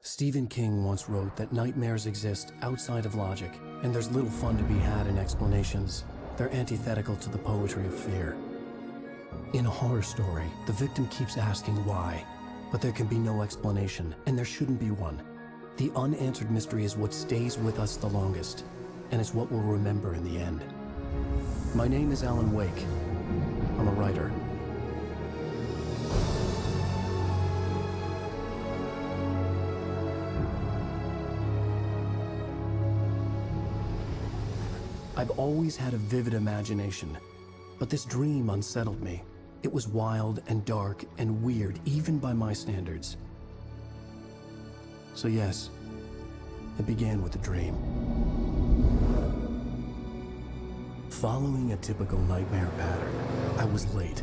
Stephen King once wrote that nightmares exist outside of logic, and there's little fun to be had in explanations. They're antithetical to the poetry of fear. In a horror story, the victim keeps asking why, but there can be no explanation, and there shouldn't be one. The unanswered mystery is what stays with us the longest, and it's what we'll remember in the end. My name is Alan Wake. I'm a writer. I've always had a vivid imagination, but this dream unsettled me. It was wild and dark and weird, even by my standards. So yes, it began with a dream. Following a typical nightmare pattern, I was late,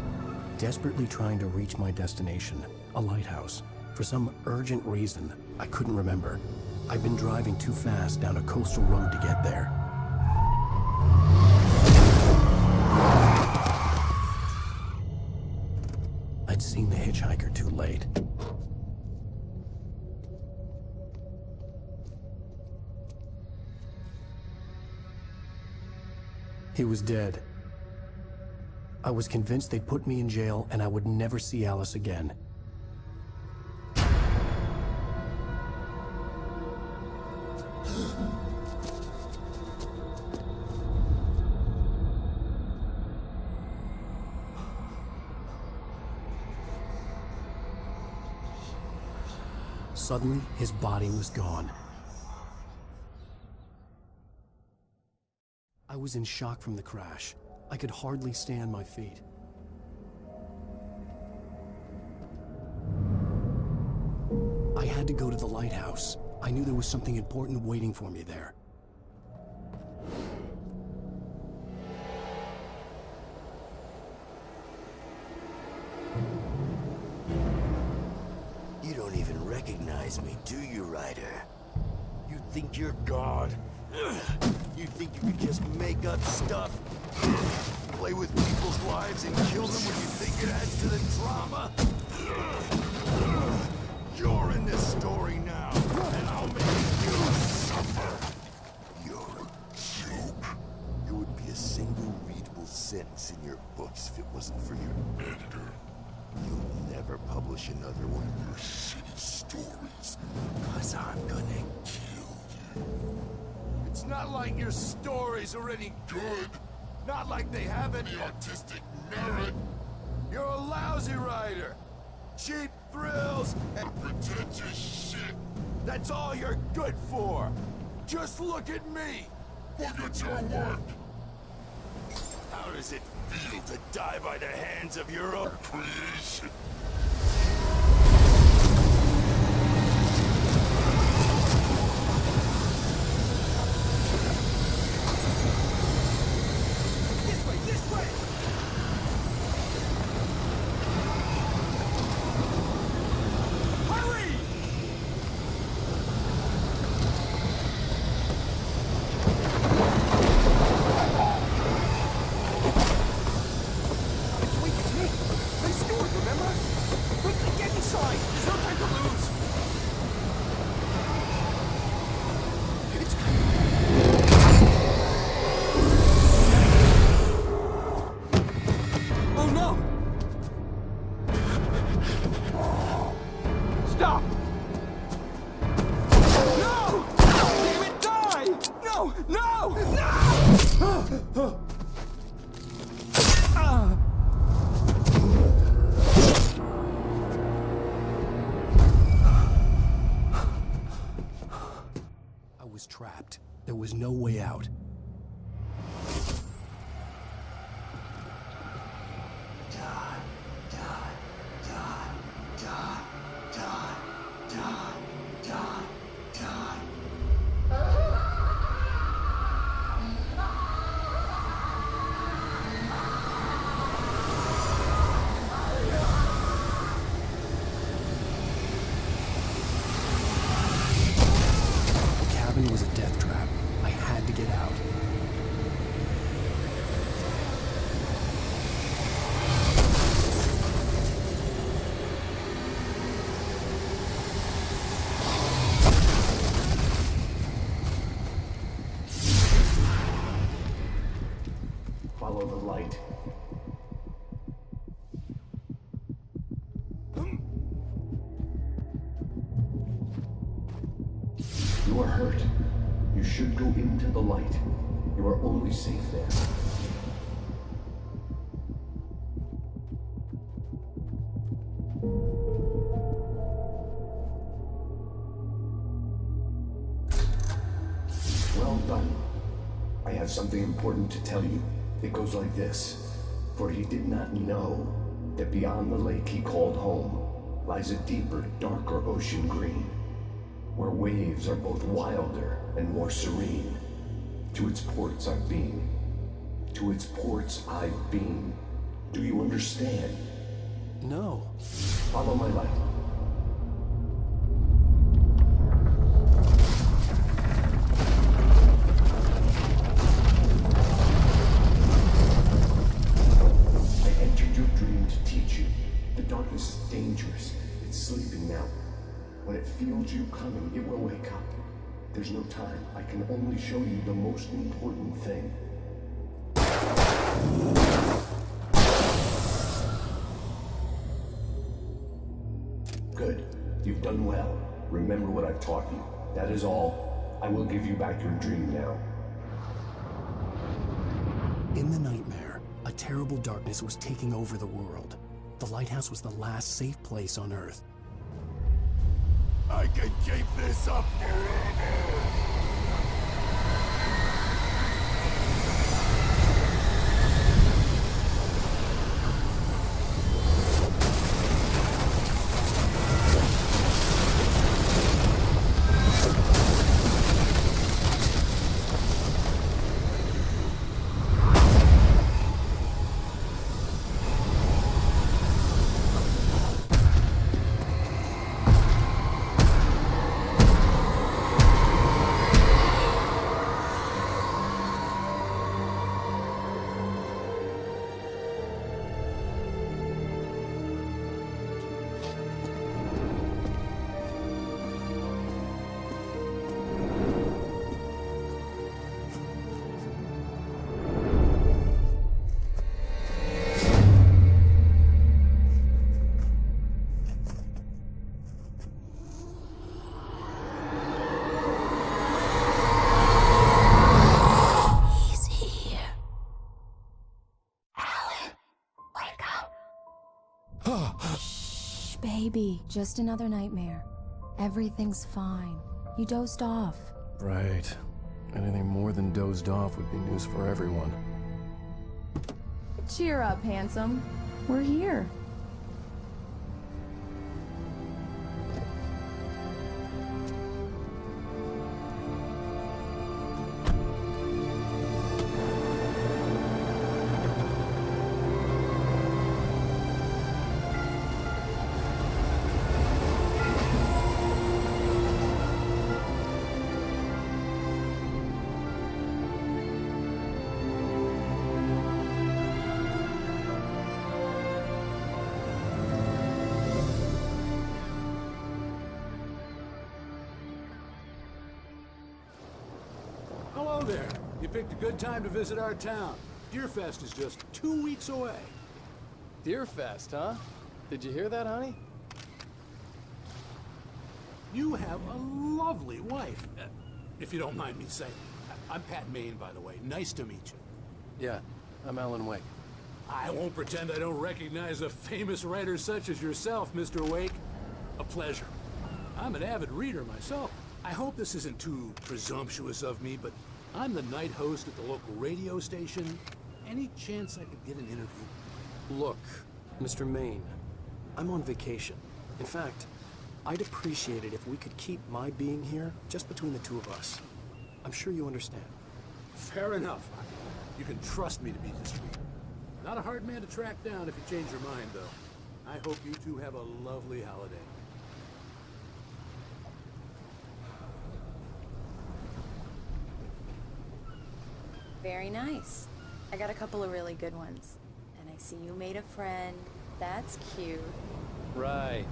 desperately trying to reach my destination, a lighthouse. For some urgent reason, I couldn't remember. I'd been driving too fast down a coastal road to get there. I'd seen the hitchhiker too late. He was dead. I was convinced they'd put me in jail and I would never see Alice again. Suddenly, his body was gone. I was in shock from the crash. I could hardly stay on my feet. I had to go to the lighthouse. I knew there was something important waiting for me there. You don't even recognize me, do you, Ryder? You think you're God? You think you could just make up stuff? Play with people's lives and kill them when you think it adds to the drama? You're in this story now, and I'll make you suffer. You're a joke. There wouldn't be a single readable sentence in your books if it wasn't for your editor. You'll never publish another one of your shitty stories, 'cause I'm gonna kill you. It's not like your stories are any good. Not like they have any artistic merit. You're a lousy writer. Cheap thrills and pretentious shit. That's all you're good for. Just look at me. Look at your work. How does it feel to die by the hands of your own creation? This way! Hurry! Wait, it's me! I'm Stuart, remember? Quickly, get inside! There's no time to lose! It's Oh no! Stop! No! Damn it, die! No! No! No! I was trapped. There was no way out. The cabin was a death trap. I had to get out. you are hurt, you should go into the light. You are only safe there. Well done. I have something important to tell you. It goes like this. For he did not know that beyond the lake he called home lies a deeper, darker ocean green, where waves are both wilder and more serene. To its ports I've been. To its ports I've been. Do you understand? No. Follow my light. I entered your dream to teach you. The darkness is dangerous. It's sleeping now. When it feels you coming, it will wake up. There's no time. I can only show you the most important thing. Good. You've done well. Remember what I've taught you. That is all. I will give you back your dream now. In the nightmare, a terrible darkness was taking over the world. The lighthouse was the last safe place on Earth. I can keep this up forever! Baby, just another nightmare. Everything's fine. You dozed off. Right. Anything more than dozed off would be news for everyone. Cheer up, handsome. We're here. Hello there. You picked a good time to visit our town. Deerfest is just 2 weeks away. Deerfest, huh? Did you hear that, honey? You have a lovely wife. If you don't mind me saying. I'm Pat Maine, by the way. Nice to meet you. Yeah, I'm Alan Wake. I won't pretend I don't recognize a famous writer such as yourself, Mr. Wake. A pleasure. I'm an avid reader myself. I hope this isn't too presumptuous of me, but I'm the night host at the local radio station. Any chance I could get an interview? Look, Mr. Maine, I'm on vacation. In fact, I'd appreciate it if we could keep my being here just between the two of us. I'm sure you understand. Fair enough. You can trust me to be discreet. Not a hard man to track down if you change your mind, though. I hope you two have a lovely holiday. Very nice. I got a couple of really good ones. And I see you made a friend. That's cute. Right.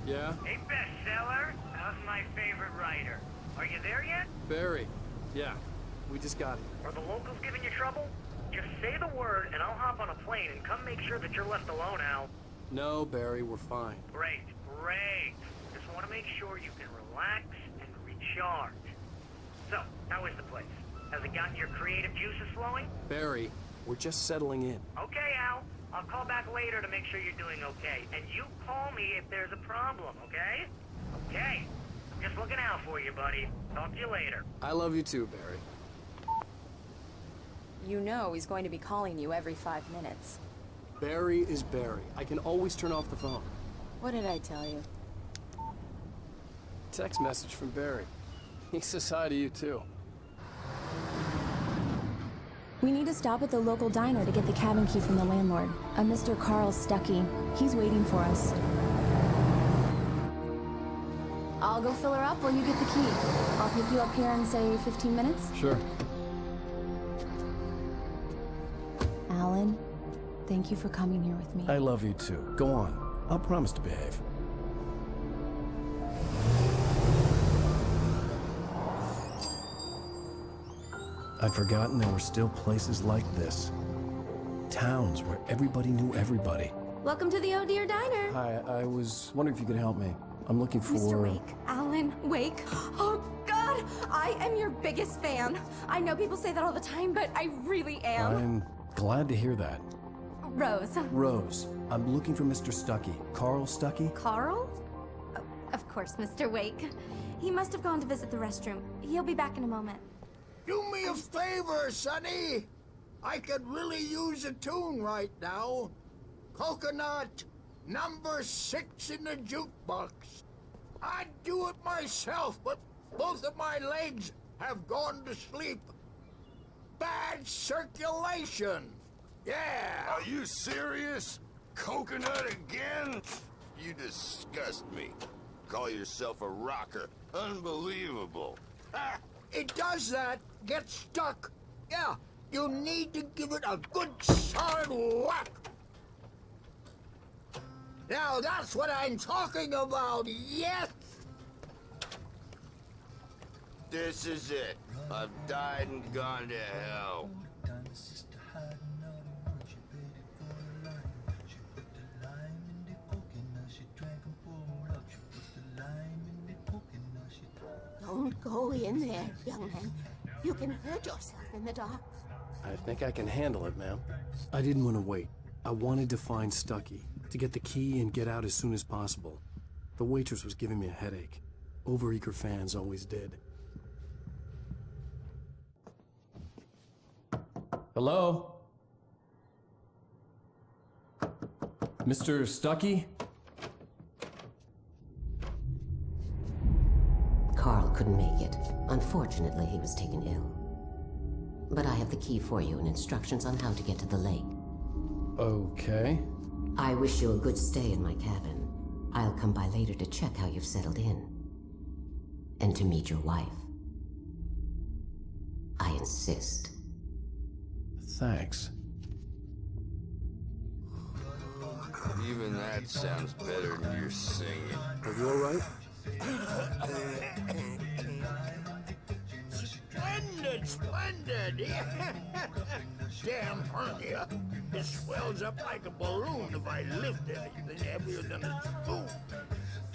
Yeah? Hey, bestseller, how's my favorite writer? Are you there yet? Barry. Yeah. We just got here. Are the locals giving you trouble? Just say the word and I'll hop on a plane and come make sure that you're left alone, Al. No, Barry, we're fine. Great, great. Just want to make sure you can relax and recharge. So, how is the place? Has it gotten your creative juices flowing? Barry, we're just settling in. Okay, Al. I'll call back later to make sure you're doing okay. And you call me if there's a problem, okay? Okay. I'm just looking out for you, buddy. Talk to you later. I love you too, Barry. You know he's going to be calling you every 5 minutes. Barry is Barry. I can always turn off the phone. What did I tell you? Text message from Barry. He says hi to you too. We need to stop at the local diner to get the cabin key from the landlord, a Mr. Carl Stuckey. He's waiting for us. I'll go fill her up while you get the key. I'll pick you up here in, say, 15 minutes? Sure. Alan, thank you for coming here with me. I love you too. Go on. I'll promise to behave. I'd forgotten there were still places like this. Towns where everybody knew everybody. Welcome to the Oh Dear Diner. Hi, I was wondering if you could help me. I'm looking for... Mr. Wake. Alan Wake. Oh, God! I am your biggest fan. I know people say that all the time, but I really am. I'm glad to hear that. Rose. Rose, I'm looking for Mr. Stuckey. Carl Stuckey? Carl? Oh, of course, Mr. Wake. He must have gone to visit the restroom. He'll be back in a moment. Do me a favor, Sonny. I could really use a tune right now. Coconut, number 6 in the jukebox. I'd do it myself, but both of my legs have gone to sleep. Bad circulation. Yeah. Are you serious? Coconut again? You disgust me. Call yourself a rocker. Unbelievable. Ah, it does that. Get stuck. Yeah, you need to give it a good solid whack. Now that's what I'm talking about, yes! This is it. I've died and gone to hell. Don't go in there, young man. You can hurt yourself in the dark. I think I can handle it, ma'am. I didn't want to wait. I wanted to find Stuckey, to get the key and get out as soon as possible. The waitress was giving me a headache. Overeager fans always did. Hello? Mr. Stuckey? Carl couldn't make it. Unfortunately, he was taken ill. But I have the key for you and instructions on how to get to the lake. Okay. I wish you a good stay in my cabin. I'll come by later to check how you've settled in. And to meet your wife. I insist. Thanks. Even that sounds better than your singing. Are you all right? Splendid, splendid! Damn hernia. It swells up like a balloon if I lift anything heavier than a spoon.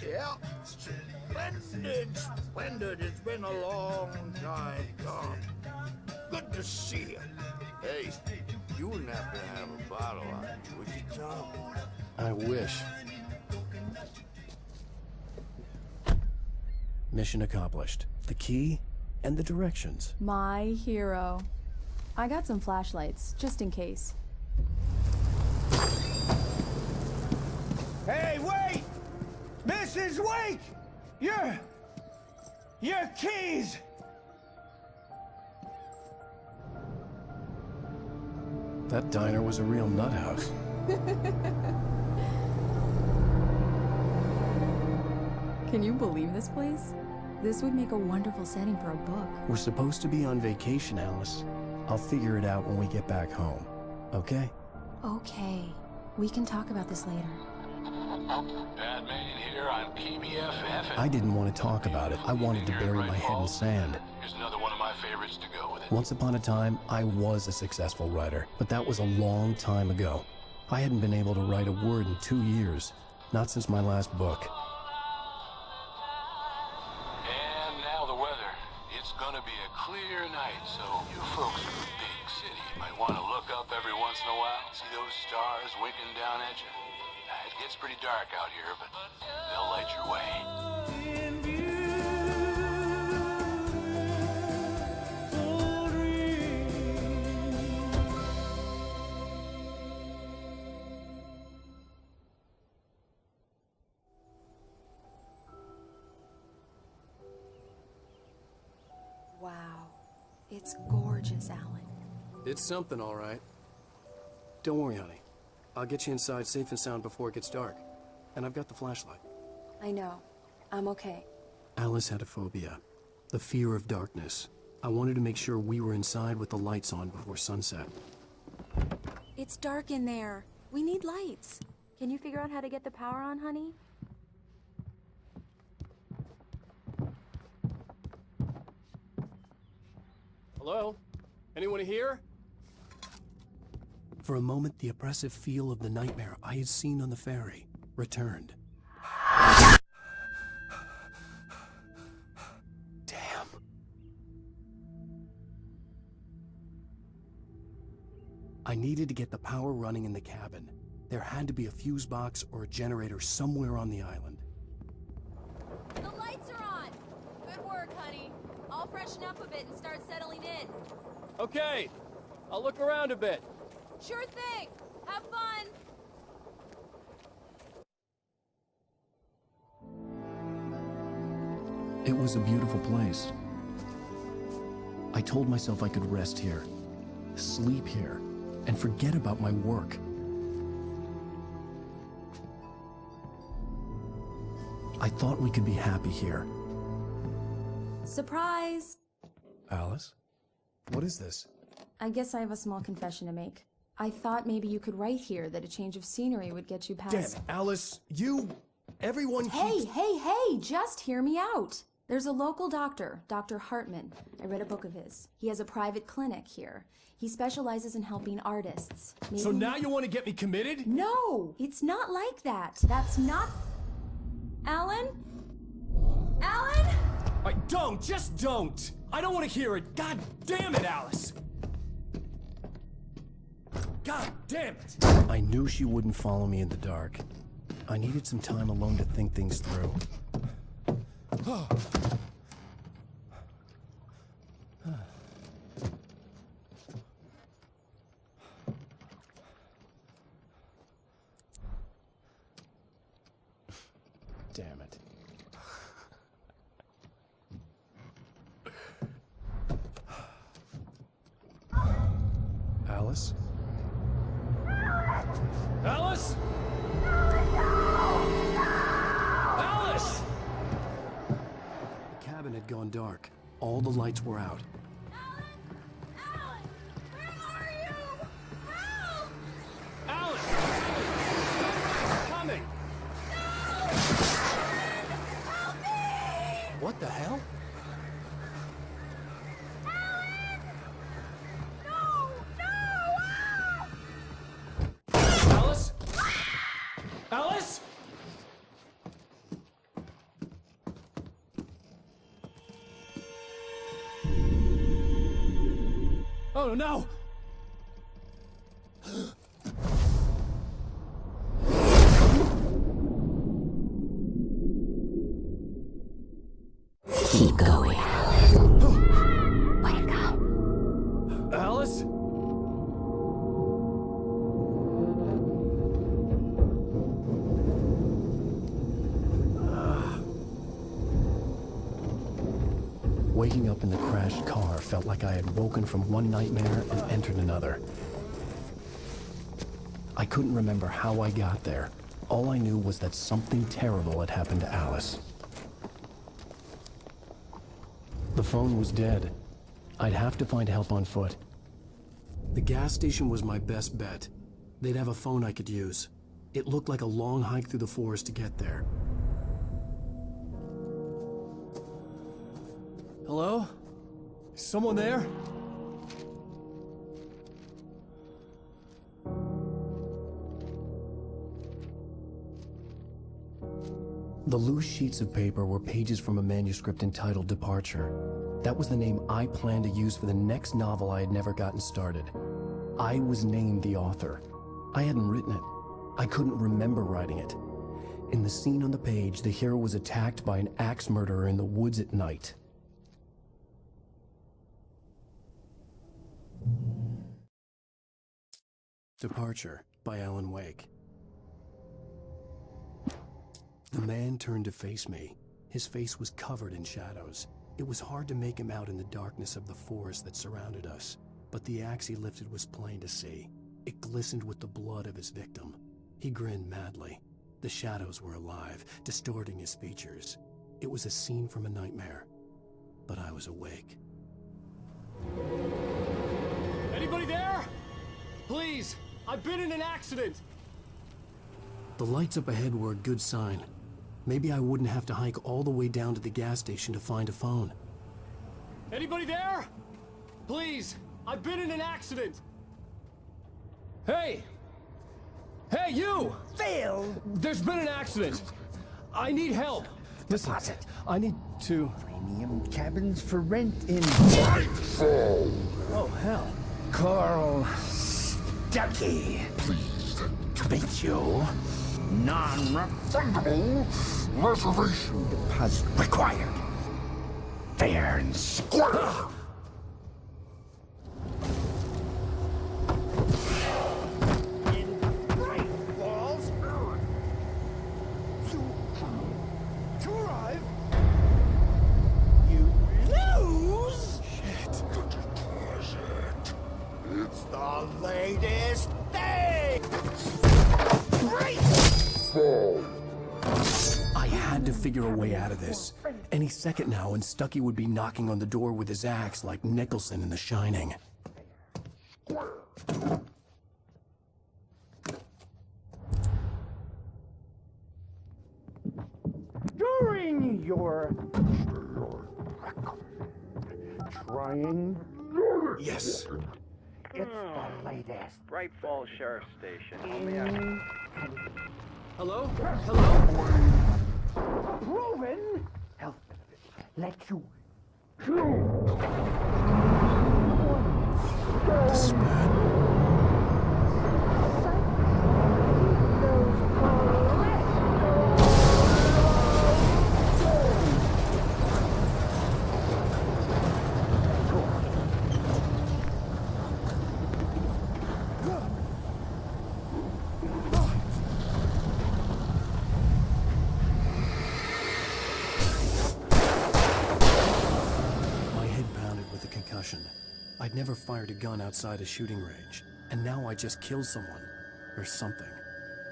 Yeah, splendid, splendid. It's been a long time, Tom. Good to see you. Hey, you wouldn't happen to have a bottle on you, would you, Tom? I wish. Mission accomplished. The key and the directions. My hero. I got some flashlights, just in case. Hey, wait! Mrs. Wake! Your keys! That diner was a real nut house. Can you believe this place? This would make a wonderful setting for a book. We're supposed to be on vacation, Alice. I'll figure it out when we get back home. Okay? Okay. We can talk about this later. Batman here on PBFF. I didn't want to talk about it. I wanted to bury my head in sand. Here's another one of my favorites to go with it. Once upon a time, I was a successful writer, but that was a long time ago. I hadn't been able to write a word in 2 years, not since my last book. those stars winking down at you? It gets pretty dark out here, but they'll light your way. Wow. It's gorgeous, Alan. It's something, all right. Don't worry, honey. I'll get you inside safe and sound before it gets dark. And I've got the flashlight. I know. I'm okay. Alice had a phobia. The fear of darkness. I wanted to make sure we were inside with the lights on before sunset. It's dark in there. We need lights. Can you figure out how to get the power on, honey? Hello? Anyone here? For a moment, the oppressive feel of the nightmare I had seen on the ferry returned. Damn. I needed to get the power running in the cabin. There had to be a fuse box or a generator somewhere on the island. The lights are on! Good work, honey. I'll freshen up a bit and start settling in. Okay. I'll look around a bit. Sure thing! Have fun! It was a beautiful place. I told myself I could rest here, sleep here, and forget about my work. I thought we could be happy here. Surprise! Alice? What is this? I guess I have a small confession to make. I thought maybe you could write here that a change of scenery would get you past... Damn it, Alice, everyone Hey, just hear me out. There's a local doctor, Dr. Hartman. I read a book of his. He has a private clinic here. He specializes in helping artists. So now you want to get me committed? No, it's not like that. That's not... Alan? Alan? Just don't! I don't want to hear it! God damn it, Alice! God damn it! I knew she wouldn't follow me in the dark. I needed some time alone to think things through. Damn it. Alice? Alice? Alice! The cabin had gone dark. All the lights were out. Alan! Where are you? Help! Alice! Coming! Help me! What the hell? Alice? Alice? Oh no! Keep going. Wake up. Alice? Waking up in the crashed car felt like I had woken from one nightmare and entered another. I couldn't remember how I got there. All I knew was that something terrible had happened to Alice. The phone was dead. I'd have to find help on foot. The gas station was my best bet. They'd have a phone I could use. It looked like a long hike through the forest to get there. Hello? Is someone there? The loose sheets of paper were pages from a manuscript entitled Departure. That was the name I planned to use for the next novel I had never gotten started. I was named the author. I hadn't written it. I couldn't remember writing it. In the scene on the page, the hero was attacked by an axe murderer in the woods at night. Departure by Alan Wake. The man turned to face me. His face was covered in shadows. It was hard to make him out in the darkness of the forest that surrounded us, but the axe he lifted was plain to see. It glistened with the blood of his victim. He grinned madly. The shadows were alive, distorting his features. It was a scene from a nightmare, but I was awake. Anybody there? Please, I've been in an accident. The lights up ahead were a good sign. Maybe I wouldn't have to hike all the way down to the gas station to find a phone. Anybody there? Please, I've been in an accident. Hey! Hey, you! Phil! There's been an accident. I need help. Listen, I need to... Premium cabins for rent in... Oh, hell. Carl Stuckey. Please, Meet you. Non-refundable reservation deposit required. Fair and square. Latest thing! I had to figure a way out of this. Any second now, and Stuckey would be knocking on the door with his axe like Nicholson in The Shining. During your trying. Yes. It's the latest. Bright Falls Sheriff Station. Only after... Hello? Hello? Proven health benefits let you This is bad. I'd never fired a gun outside a shooting range, and now I just killed someone. Or something.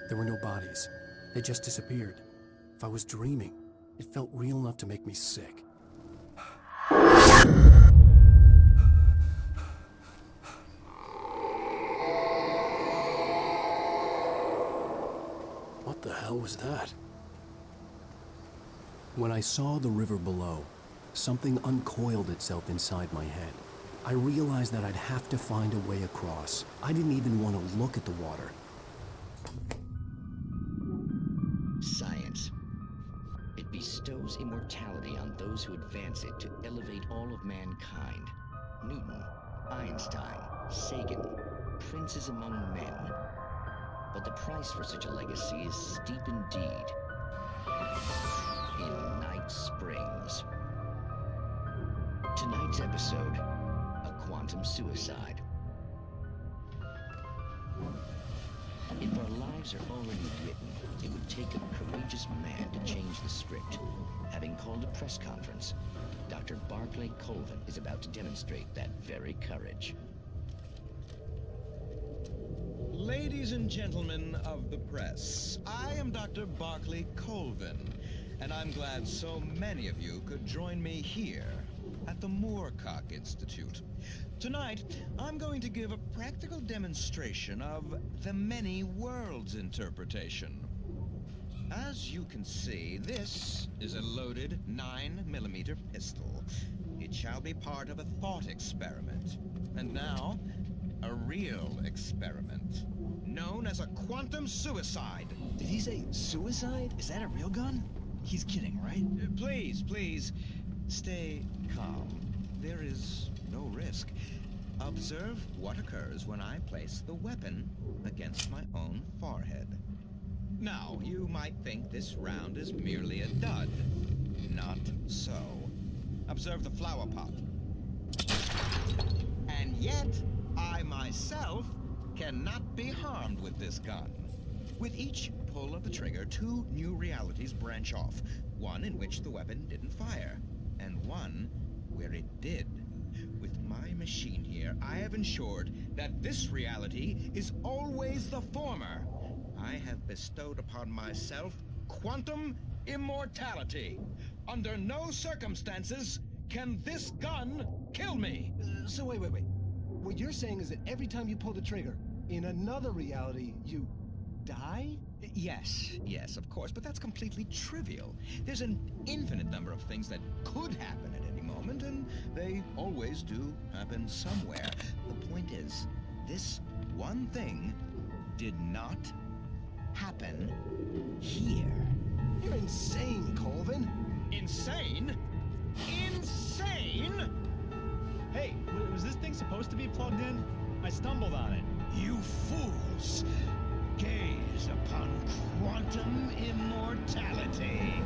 There were no bodies. They just disappeared. If I was dreaming, it felt real enough to make me sick. What the hell was that? When I saw the river below, something uncoiled itself inside my head. I realized that I'd have to find a way across. I didn't even want to look at the water. Science. It bestows immortality on those who advance it to elevate all of mankind. Newton, Einstein, Sagan, princes among men. But the price for such a legacy is steep indeed. In Night Springs. Tonight's episode, a quantum suicide. If our lives are already written, it would take a courageous man to change the script. Having called a press conference, Dr. Barclay Colvin is about to demonstrate that very courage. Ladies and gentlemen of the press, I am Dr. Barclay Colvin, and I'm glad so many of you could join me here at the Moorcock Institute. Tonight, I'm going to give a practical demonstration of the many worlds interpretation. As you can see, this is a loaded 9mm pistol. It shall be part of a thought experiment. And now, a real experiment, known as a quantum suicide. Did he say suicide? Is that a real gun? He's kidding, right? Please, stay calm. There is no risk. Observe what occurs when I place the weapon against my own forehead. Now, you might think this round is merely a dud. Not so. Observe the flower pot. And yet, I myself cannot be harmed with this gun. With each pull of the trigger, two new realities branch off. One in which the weapon didn't fire, and one where it did. With my machine here, I have ensured that this reality is always the former. I have bestowed upon myself quantum immortality. Under no circumstances can this gun kill me. So wait. What you're saying is that every time you pull the trigger, in another reality, you die? Yes, of course, but that's completely trivial. There's an infinite number of things that could happen at any moment, and they always do happen somewhere. The point is, this one thing did not happen here. You're insane, Colvin. Insane? Insane? Hey, was this thing supposed to be plugged in? I stumbled on it. You fools! Gaze upon quantum immortality.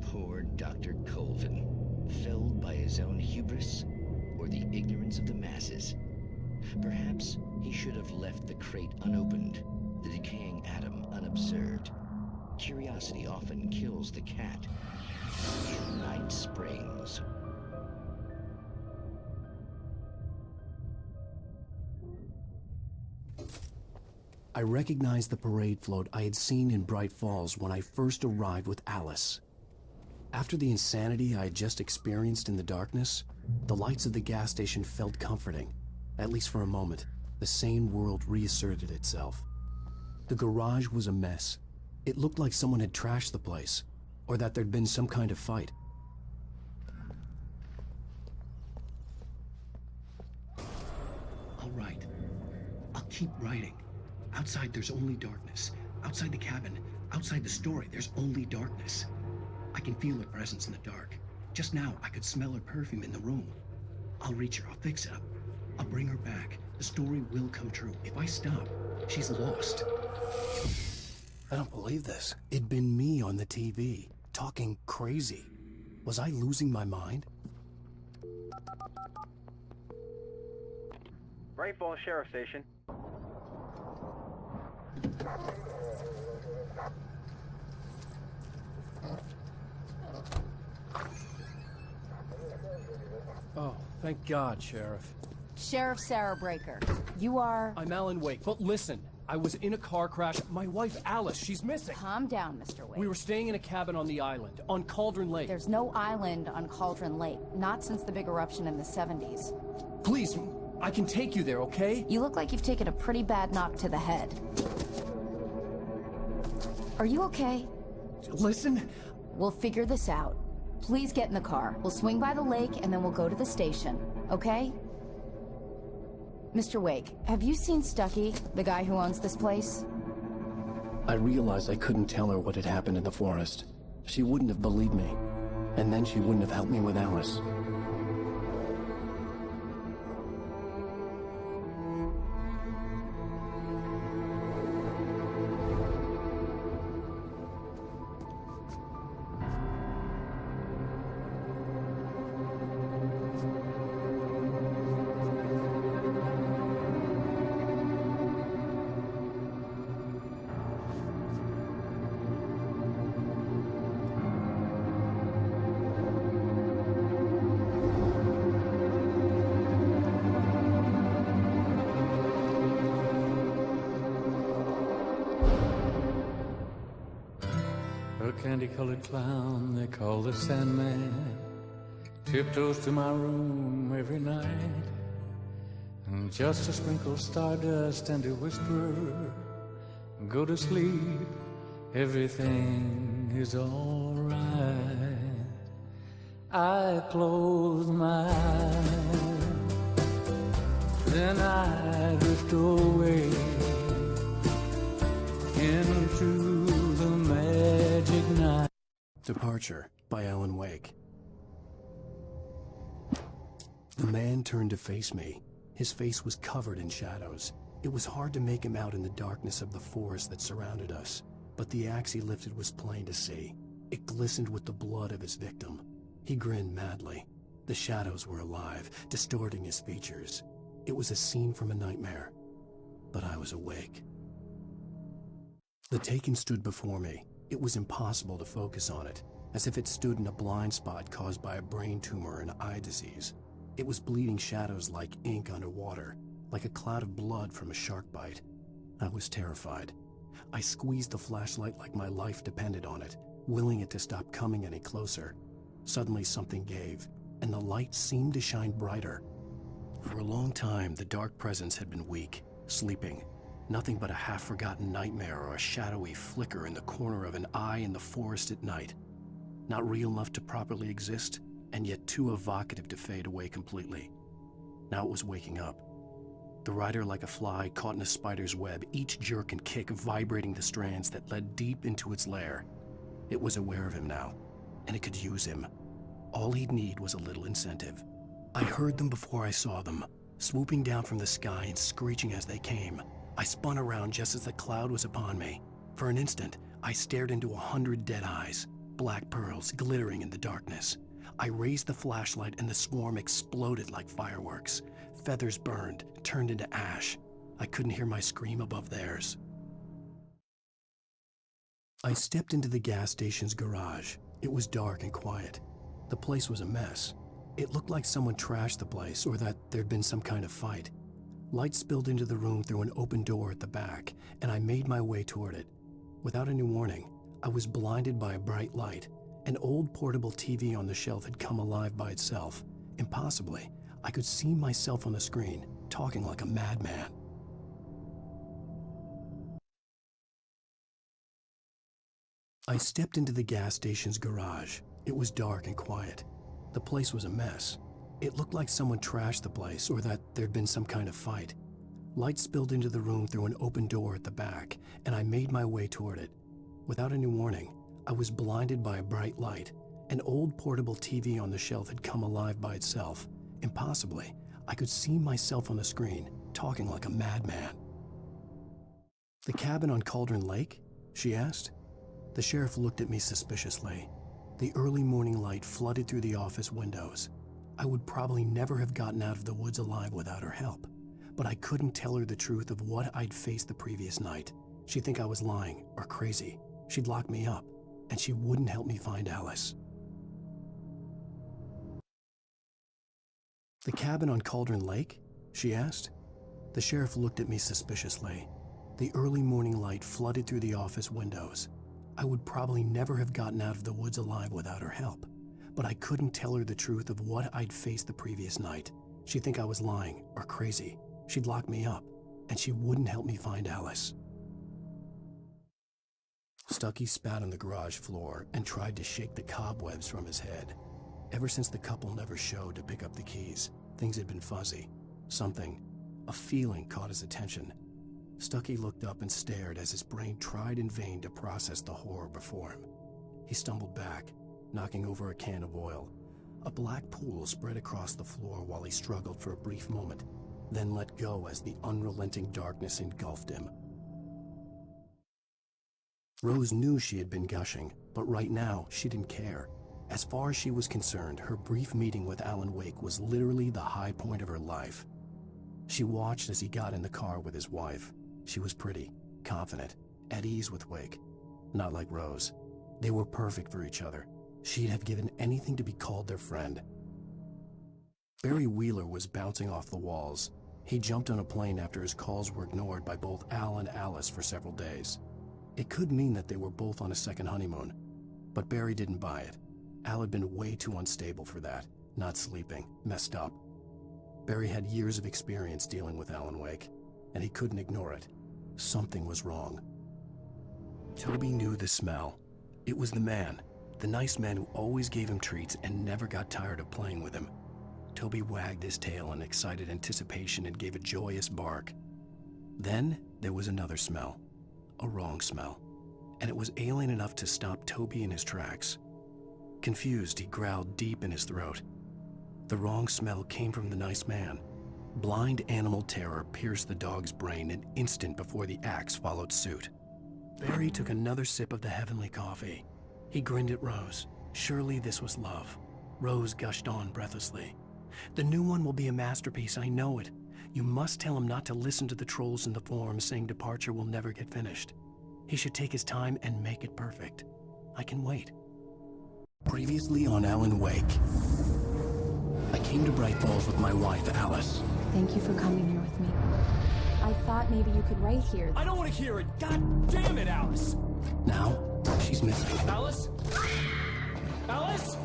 Poor Dr. Colvin, felled by his own hubris or the ignorance of the masses. Perhaps he should have left the crate unopened, the decaying atom unobserved. Curiosity often kills the cat. Night Springs. I recognized the parade float I had seen in Bright Falls when I first arrived with Alice. After the insanity I had just experienced in the darkness, the lights of the gas station felt comforting. At least for a moment, the sane world reasserted itself. The garage was a mess. It looked like someone had trashed the place, or that there'd been some kind of fight. All right. I'll keep writing. Outside, there's only darkness. Outside the cabin, outside the story, there's only darkness. I can feel her presence in the dark. Just now, I could smell her perfume in the room. I'll reach her, I'll fix it up. I'll bring her back. The story will come true. If I stop, she's lost. I don't believe this. It'd been me on the TV, talking crazy. Was I losing my mind? Bright Falls Sheriff Station. Oh, thank God, Sheriff. Sheriff Sarah Breaker. You are... I'm Alan Wake, but listen. I was in a car crash. My wife, Alice, she's missing. Calm down, Mr. Wake. We were staying in a cabin on the island, on Cauldron Lake. There's no island on Cauldron Lake. Not since the big eruption in the 70s. Please, I can take you there, okay? You look like you've taken a pretty bad knock to the head. Are you okay? Listen. We'll figure this out. Please get in the car. We'll swing by the lake and then we'll go to the station, okay? Mr. Wake, have you seen Stucky, the guy who owns this place? I realized I couldn't tell her what had happened in the forest. She wouldn't have believed me, and then she wouldn't have helped me with Alice. Candy-colored clown they call the Sandman tiptoes to my room every night, and just to sprinkle stardust and to whisper, go to sleep, everything is all right. I close my eyes, then I drift away into the magic night. Departure. by Alan Wake. The man turned to face me. His face was covered in shadows. It was hard to make him out in the darkness of the forest that surrounded us, but the axe he lifted was plain to see. It glistened with the blood of his victim. He grinned madly. The shadows were alive, distorting his features. It was a scene from a nightmare, but I was awake. The Taken stood before me. It was impossible to focus on it, as if it stood in a blind spot caused by a brain tumor and eye disease. It was bleeding shadows like ink underwater, like a cloud of blood from a shark bite. I was terrified. I squeezed the flashlight like my life depended on it, willing it to stop coming any closer. Suddenly something gave, and the light seemed to shine brighter. For a long time, the dark presence had been weak, sleeping. Nothing but a half-forgotten nightmare or a shadowy flicker in the corner of an eye in the forest at night. Not real enough to properly exist, and yet too evocative to fade away completely. Now it was waking up. The rider like a fly caught in a spider's web, each jerk and kick vibrating the strands that led deep into its lair. It was aware of him now, and it could use him. All he'd need was a little incentive. I heard them before I saw them, swooping down from the sky and screeching as they came. I spun around just as the cloud was upon me. For an instant, I stared into 100 dead eyes, black pearls glittering in the darkness. I raised the flashlight and the swarm exploded like fireworks. Feathers burned, turned into ash. I couldn't hear my scream above theirs. I stepped into the gas station's garage. It was dark and quiet. The place was a mess. It looked like someone trashed the place or that there'd been some kind of fight. Light spilled into the room through an open door at the back, and I made my way toward it. Without any warning, I was blinded by a bright light. An old portable TV on the shelf had come alive by itself. Impossibly, I could see myself on the screen, talking like a madman. I stepped into the gas station's garage. It was dark and quiet. The place was a mess. It looked like someone trashed the place or that there'd been some kind of fight. Light spilled into the room through an open door at the back, and I made my way toward it. Without any warning, I was blinded by a bright light. An old portable TV on the shelf had come alive by itself. Impossibly, I could see myself on the screen, talking like a madman. "The cabin on Cauldron Lake?" she asked. The sheriff looked at me suspiciously. The early morning light flooded through the office windows. I would probably never have gotten out of the woods alive without her help, but I couldn't tell her the truth of what I'd faced the previous night. She'd think I was lying or crazy. She'd lock me up, and she wouldn't help me find Alice. "The cabin on Cauldron Lake?" she asked. The sheriff looked at me suspiciously. The early morning light flooded through the office windows. I would probably never have gotten out of the woods alive without her help, but I couldn't tell her the truth of what I'd faced the previous night. She'd think I was lying or crazy. She'd lock me up, and she wouldn't help me find Alice. Stucky spat on the garage floor and tried to shake the cobwebs from his head. Ever since the couple never showed to pick up the keys, things had been fuzzy. Something, a feeling, caught his attention. Stucky looked up and stared as his brain tried in vain to process the horror before him. He stumbled back, knocking over a can of oil. A black pool spread across the floor while he struggled for a brief moment, then let go as the unrelenting darkness engulfed him. Rose knew she had been gushing, but right now she didn't care. As far as she was concerned, her brief meeting with Alan Wake was literally the high point of her life. She watched as he got in the car with his wife. She was pretty, confident, at ease with Wake. Not like Rose. They were perfect for each other. She'd have given anything to be called their friend. Barry Wheeler was bouncing off the walls. He jumped on a plane after his calls were ignored by both Al and Alice for several days. It could mean that they were both on a second honeymoon, but Barry didn't buy it. Al had been way too unstable for that, not sleeping, messed up. Barry had years of experience dealing with Alan Wake, and he couldn't ignore it. Something was wrong. Toby knew the smell. It was the man, the nice man who always gave him treats and never got tired of playing with him. Toby wagged his tail in excited anticipation and gave a joyous bark. Then there was another smell, a wrong smell, and it was alien enough to stop Toby in his tracks. Confused, he growled deep in his throat. The wrong smell came from the nice man. Blind animal terror pierced the dog's brain an instant before the axe followed suit. Barry took another sip of the heavenly coffee. He grinned at Rose. Surely this was love. Rose gushed on breathlessly. The new one will be a masterpiece, I know it. You must tell him not to listen to the trolls in the forums saying Departure will never get finished. He should take his time and make it perfect. I can wait. Previously on Alan Wake. I came to Bright Falls with my wife, Alice. Thank you for coming here with me. I thought maybe you could write here. I don't want to hear it! God damn it, Alice! Now, she's missing. Alice? Alice?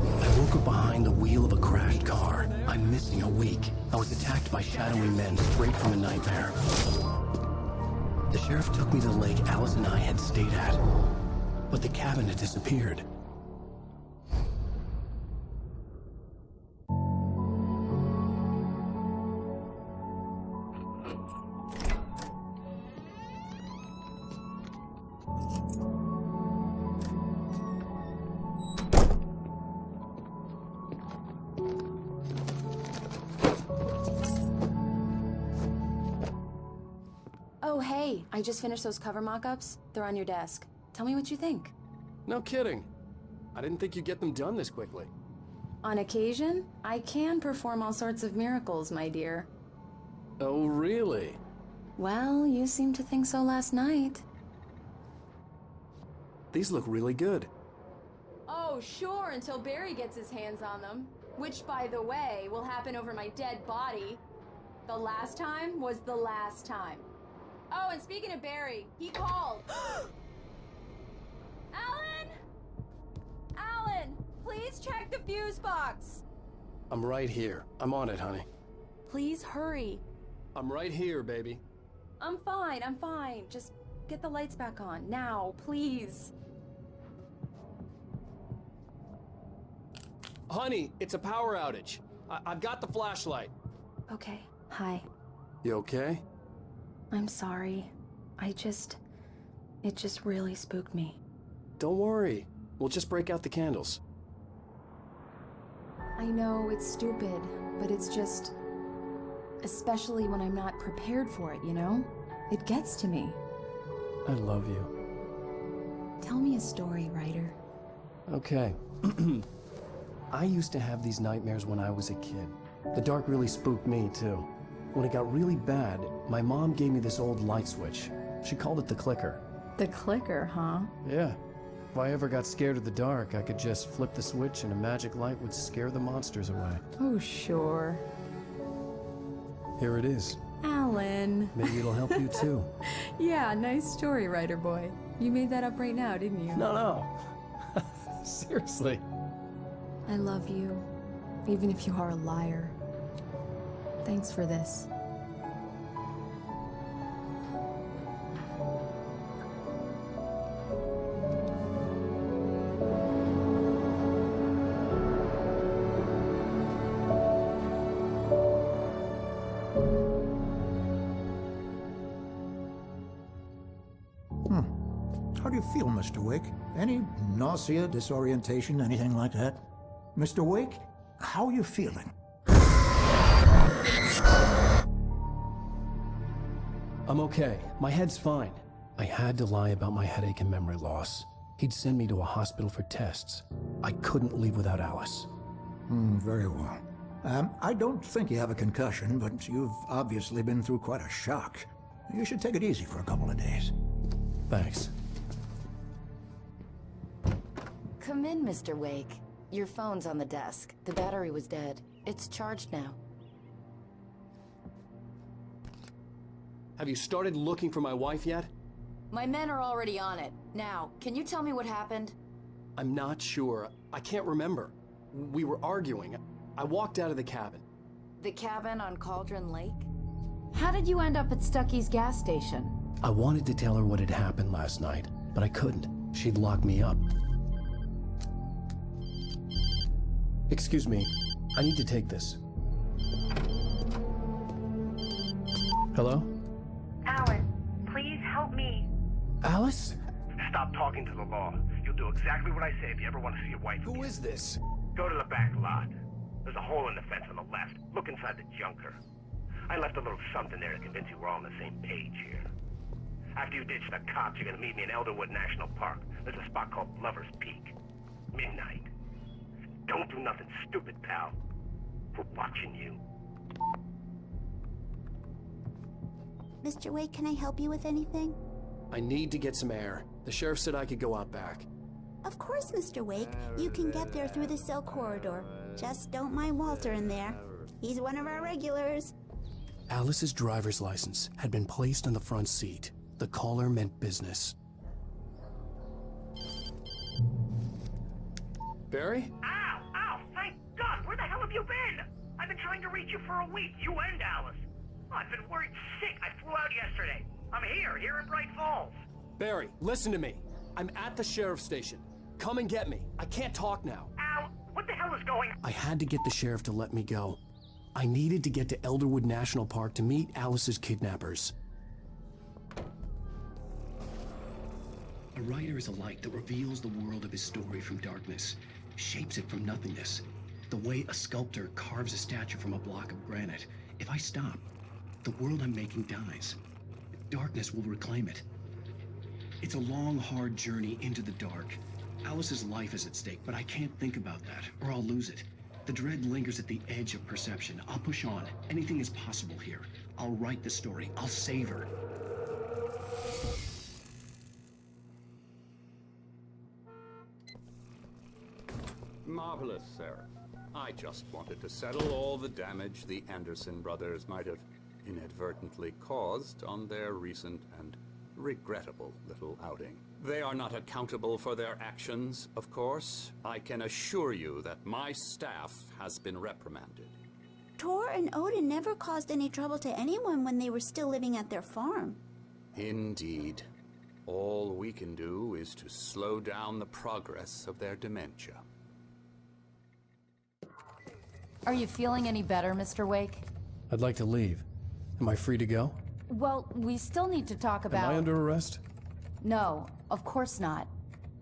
I woke up behind the wheel of a crashed car. I'm missing a week. I was attacked by shadowy men straight from a nightmare. The sheriff took me to the lake Alice and I had stayed at. But the cabin had disappeared. Oh, hey, I just finished those cover mock-ups. They're on your desk. Tell me what you think. No kidding. I didn't think you'd get them done this quickly. On occasion, I can perform all sorts of miracles, my dear. Oh, really? Well, you seemed to think so last night. These look really good. Oh, sure, until Barry gets his hands on them. Which, by the way, will happen over my dead body. The last time was the last time. Oh, and speaking of Barry, he called. Alan! Alan, please check the fuse box. I'm right here. I'm on it, honey. Please hurry. I'm right here, baby. I'm fine, I'm fine. Just get the lights back on. Now, please. Honey, it's a power outage. I've got the flashlight. Okay, hi. You okay? I'm sorry. It just really spooked me. Don't worry. We'll just break out the candles. I know it's stupid, but it's just... Especially when I'm not prepared for it, you know? It gets to me. I love you. Tell me a story, writer. Okay. I used to have these nightmares when I was a kid. The dark really spooked me, too. When it got really bad, my mom gave me this old light switch. She called it the clicker. The clicker, huh? Yeah. If I ever got scared of the dark, I could just flip the switch and a magic light would scare the monsters away. Oh, sure. Here it is. Alan. Maybe it'll help you, too. Yeah, nice story, writer boy. You made that up right now, didn't you? No. Seriously. I love you, even if you are a liar. Thanks for this. How do you feel, Mr. Wake? Any nausea, disorientation, anything like that? Mr. Wake, how are you feeling? I'm okay. My head's fine. I had to lie about my headache and memory loss. He'd send me to a hospital for tests. I couldn't leave without Alice. Very well. I don't think you have a concussion, but you've obviously been through quite a shock. You should take it easy for a couple of days. Thanks. Come in, Mr. Wake. Your phone's on the desk. The battery was dead. It's charged now. Have you started looking for my wife yet? My men are already on it. Now, can you tell me what happened? I'm not sure. I can't remember. We were arguing. I walked out of the cabin. The cabin on Cauldron Lake? How did you end up at Stucky's gas station? I wanted to tell her what had happened last night, but I couldn't. She'd lock me up. Excuse me. I need to take this. Hello? Alan, please help me. Alice? Stop talking to the law. You'll do do exactly what I say if you ever want to see your wife. Who is this? Go to the back lot. There's a hole in the fence on the left. Look inside the junker. I left a little something there to convince you we're all on the same page here. After you ditch the cops, you're gonna meet me in Elderwood National Park. There's a spot called Lover's Peak. Midnight. Don't do nothing stupid, pal. We're watching you. Mr. Wake, can I help you with anything? I need to get some air. The sheriff said I could go out back. Of course, Mr. Wake. You can get there through the cell corridor. Just don't mind Walter in there. He's one of our regulars. Alice's driver's license had been placed on the front seat. The caller meant business. Barry? Ow! Ow! Thank God! Where the hell have you been? I've been trying to reach you for a week, you and Alice. I've been worried sick. I flew out yesterday. I'm here in Bright Falls. Barry, listen to me. I'm at the sheriff's station. Come and get me. I can't talk now. Al, what the hell is going on? I had to get the sheriff to let me go. I needed to get to Elderwood National Park to meet Alice's kidnappers. A writer is a light that reveals the world of his story from darkness, shapes it from nothingness. The way a sculptor carves a statue from a block of granite. If I stop, the world I'm making dies. Darkness will reclaim it. It's a long, hard journey into the dark. Alice's life is at stake, but I can't think about that, or I'll lose it. The dread lingers at the edge of perception. I'll push on. Anything is possible here. I'll write the story. I'll save her. Marvelous, sir. I just wanted to settle all the damage the Anderson brothers might have inadvertently caused on their recent and regrettable little outing. They are not accountable for their actions, of course. I can assure you that my staff has been reprimanded. Tor and Odin never caused any trouble to anyone when they were still living at their farm. Indeed. All we can do is to slow down the progress of their dementia. Are you feeling any better, Mr. Wake? I'd like to leave. Am I free to go? Well, we still need to talk about... Am I under arrest? No, of course not.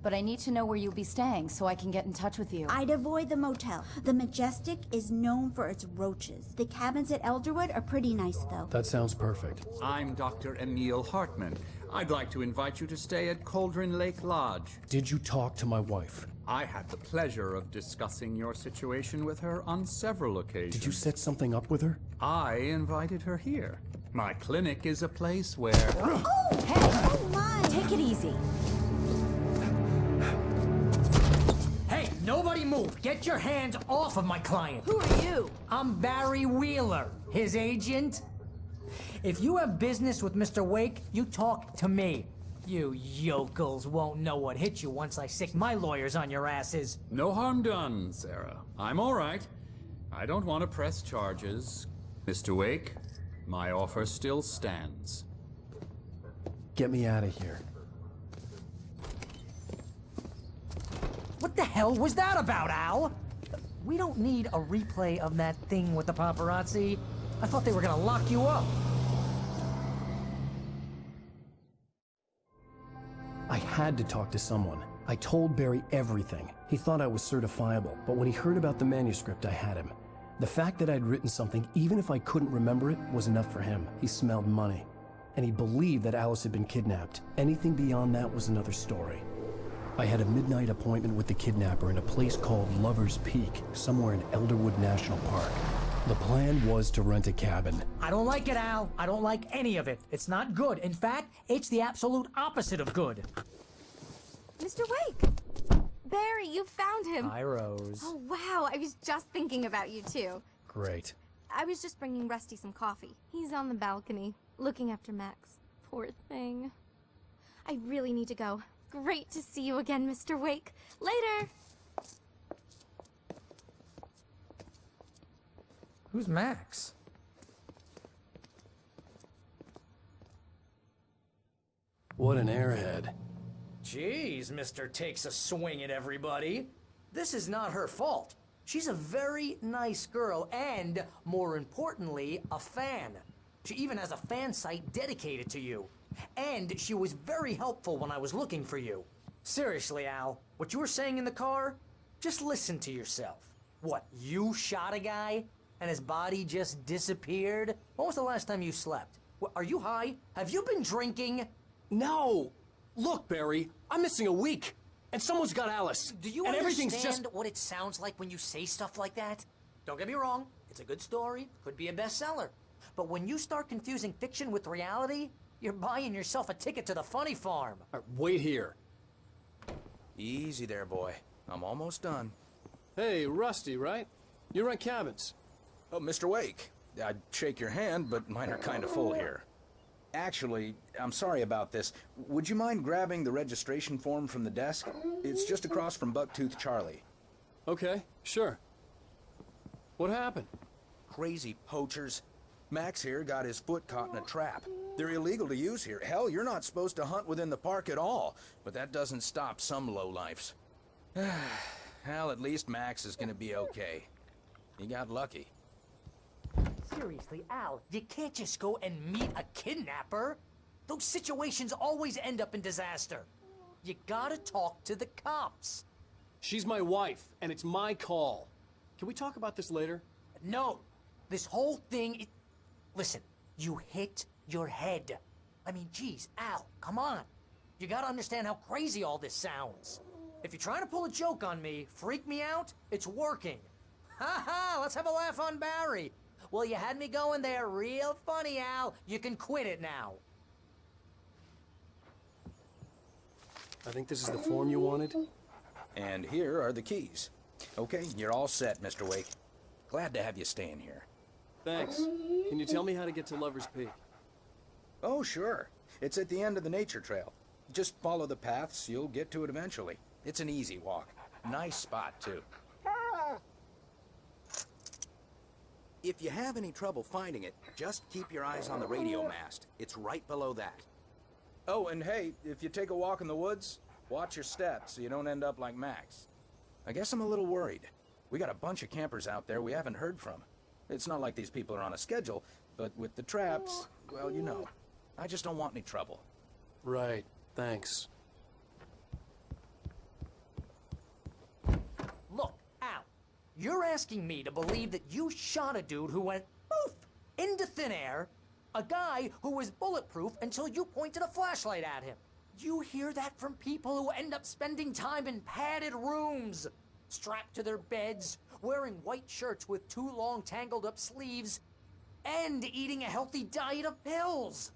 But I need to know where you'll be staying so I can get in touch with you. I'd avoid the motel. The Majestic is known for its roaches. The cabins at Elderwood are pretty nice, though. That sounds perfect. I'm Dr. Emil Hartman. I'd like to invite you to stay at Cauldron Lake Lodge. Did you talk to my wife? I had the pleasure of discussing your situation with her on several occasions. Did you set something up with her? I invited her here. My clinic is a place where... Oh, hey! Oh, my! Take it easy. Hey, nobody move! Get your hands off of my client! Who are you? I'm Barry Wheeler, his agent. If you have business with Mr. Wake, you talk to me. You yokels won't know what hit you once I sick my lawyers on your asses. No harm done, Sarah. I'm all right. I don't want to press charges. Mr. Wake, my offer still stands. Get me out of here. What the hell was that about, Al? We don't need a replay of that thing with the paparazzi. I thought they were gonna lock you up. I had to talk to someone. I told Barry everything. He thought I was certifiable, but when he heard about the manuscript, I had him. The fact that I'd written something, even if I couldn't remember it, was enough for him. He smelled money. And he believed that Alice had been kidnapped. Anything beyond that was another story. I had a midnight appointment with the kidnapper in a place called Lover's Peak, somewhere in Elderwood National Park. The plan was to rent a cabin. I don't like it, Al. I don't like any of it. It's not good. In fact, it's the absolute opposite of good. Mr. Wake! Barry, you found him! Hi, Rose. Oh, wow. I was just thinking about you, too. Great. I was just bringing Rusty some coffee. He's on the balcony, looking after Max. Poor thing. I really need to go. Great to see you again, Mr. Wake. Later! Who's Max? What an airhead. Jeez, Mr. Takes a swing at everybody. This is not her fault. She's a very nice girl and, more importantly, a fan. She even has a fan site dedicated to you. And she was very helpful when I was looking for you. Seriously, Al, What you were saying in the car, just listen to yourself. What, you shot a guy and his body just disappeared? When was the last time you slept? What, are you high? Have you been drinking? No! Look, Barry, I'm missing a week, and someone's got Alice. Do you and understand everything's just... what it sounds like when you say stuff like that? Don't get me wrong, it's a good story, could be a bestseller. But when you start confusing fiction with reality, you're buying yourself a ticket to the funny farm. Wait here. Easy there, boy. I'm almost done. Hey, Rusty, right? You rent cabins. Oh, Mr. Wake. I'd shake your hand, but mine are kind of full here. Actually, I'm sorry about this. Would you mind grabbing the registration form from the desk? It's just across from Bucktooth Charlie. Okay, sure. What happened? Crazy poachers. Max here got his foot caught in a trap. They're illegal to use here. Hell, you're not supposed to hunt within the park at all. But that doesn't stop some lowlifes. Hell, at least Max is gonna be okay. He got lucky. Seriously, Al, you can't just go and meet a kidnapper. Those situations always end up in disaster. You gotta talk to the cops. She's my wife, and it's my call. Can we talk about this later? No. This whole thing... Listen, you hit your head. I mean, geez, Al, come on. You gotta understand how crazy all this sounds. If you're trying to pull a joke on me, freak me out, it's working. Ha ha, let's have a laugh on Barry. Well, you had me going there real funny, Al. You can quit it now. I think this is the form you wanted. And here are the keys. Okay, you're all set, Mr. Wake. Glad to have you staying here. Thanks. Can you tell me how to get to Lover's Peak? Oh, sure. It's at the end of the nature trail. Just follow the paths, you'll get to it eventually. It's an easy walk. Nice spot, too. If you have any trouble finding it, just keep your eyes on the radio mast. It's right below that. Oh, and hey, if you take a walk in the woods, watch your steps so you don't end up like Max. I guess I'm a little worried. We got a bunch of campers out there we haven't heard from. It's not like these people are on a schedule, but with the traps, well, you know. I just don't want any trouble. Right, thanks. Look, Al, you're asking me to believe that you shot a dude who went poof into thin air, a guy who was bulletproof until you pointed a flashlight at him. You hear that from people who end up spending time in padded rooms, strapped to their beds, wearing white shirts with too long tangled up sleeves, and eating a healthy diet of pills.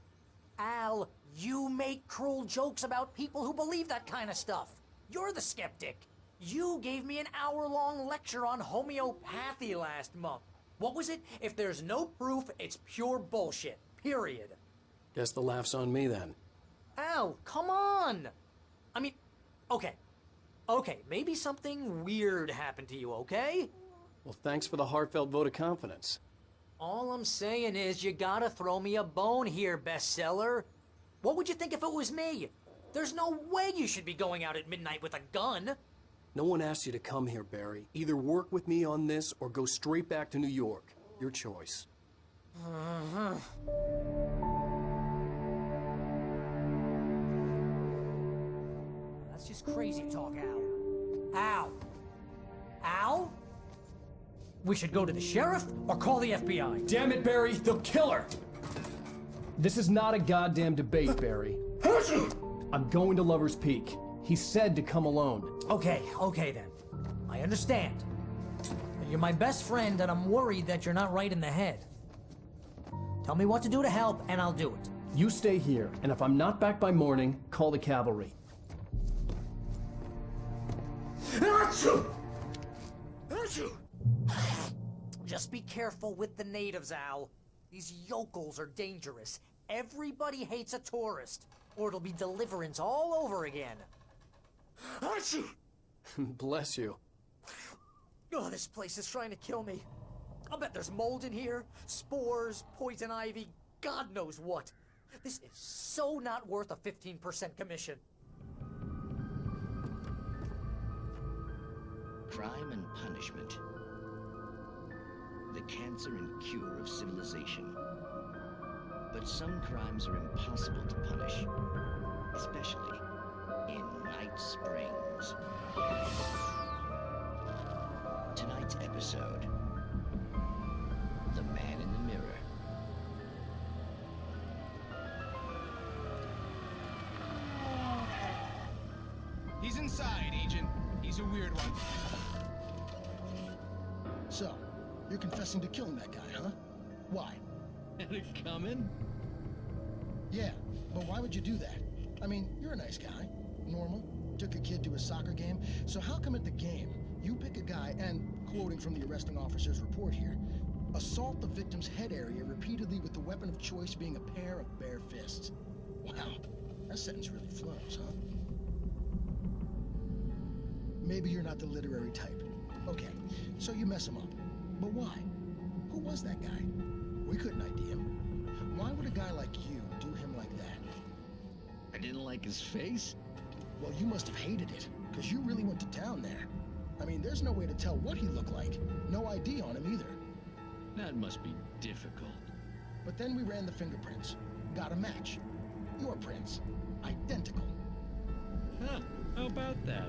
Al, you make cruel jokes about people who believe that kind of stuff. You're the skeptic. You gave me an hour-long lecture on homeopathy last month. What was it? If there's no proof, it's pure bullshit. Period. Guess the laugh's on me then. Al, come on! I mean, okay. Okay, maybe something weird happened to you, okay? Well, thanks for the heartfelt vote of confidence. All I'm saying is you gotta throw me a bone here, bestseller. What would you think if it was me? There's no way you should be going out at midnight with a gun. No one asked you to come here, Barry. Either work with me on this or go straight back to New York. Your choice. That's just crazy talk, Al. Al? Al? We should go to the sheriff or call the FBI. Damn it, Barry, they'll kill her! This is not a goddamn debate, Barry. I'm going to Lover's Peak. He said to come alone. Okay then. I understand. You're my best friend and I'm worried that you're not right in the head. Tell me what to do to help and I'll do it. You stay here, and if I'm not back by morning, call the cavalry. Just be careful with the natives, Al. These yokels are dangerous. Everybody hates a tourist, or it'll be deliverance all over again. Bless you. Oh, this place is trying to kill me. I'll bet there's mold in here, spores, poison ivy, God knows what. This is so not worth a 15% commission. Crime and punishment. The cancer and cure of civilization. But some crimes are impossible to punish, especially in Night Springs. Tonight's episode, The Man in the Mirror. He's inside, Agent. He's a weird one. So, you're confessing to killing that guy, huh? Why? Had it coming? Yeah, but why would you do that? I mean, you're a nice guy. Normal. Took a kid to a soccer game. So how come at the game, you pick a guy and, quoting from the arresting officer's report here, assault the victim's head area repeatedly with the weapon of choice being a pair of bare fists? Wow, that sentence really flows, huh? Maybe you're not the literary type. Okay, so you mess him up. But why? Who was that guy? We couldn't ID him. Why would a guy like you do him like that? I didn't like his face? Well, you must have hated it, because you really went to town there. I mean, there's no way to tell what he looked like. No ID on him either. That must be difficult. But then we ran the fingerprints. Got a match. Your prints. Identical. Huh, how about that?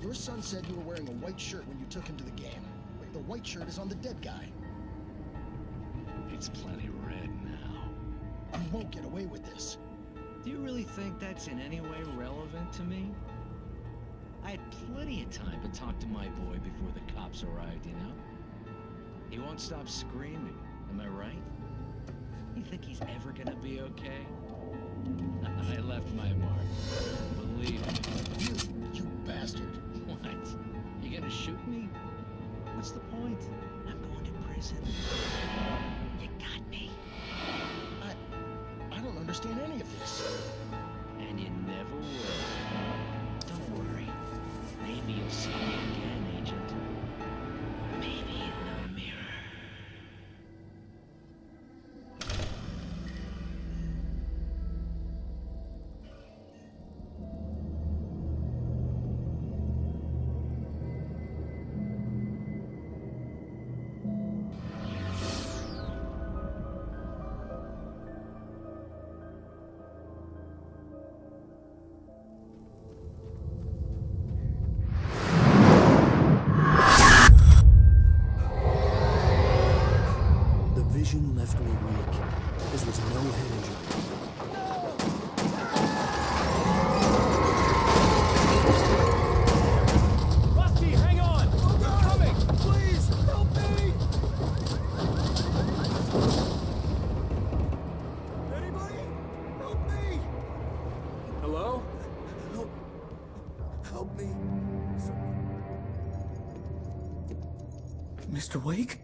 Your son said you were wearing a white shirt when you took him to the game. The white shirt is on the dead guy. It's plenty red now. You won't get away with this. Do you really think that's in any way relevant to me? I had plenty of time to talk to my boy before the cops arrived, you know? He won't stop screaming, am I right? You think he's ever gonna be okay? I left my mark. Believe me. You bastard. What? You gonna shoot me? What's the point? I'm going to prison. You got me. I don't understand any of this. And you never will. Don't worry. Maybe you'll see me again, Agent. Maybe in the mirror. Vision left me weak. There was no head injury. Rusty, hang on! I'm coming! Please, help me! Anybody? Help me! Hello? Help me. Mr. Wake?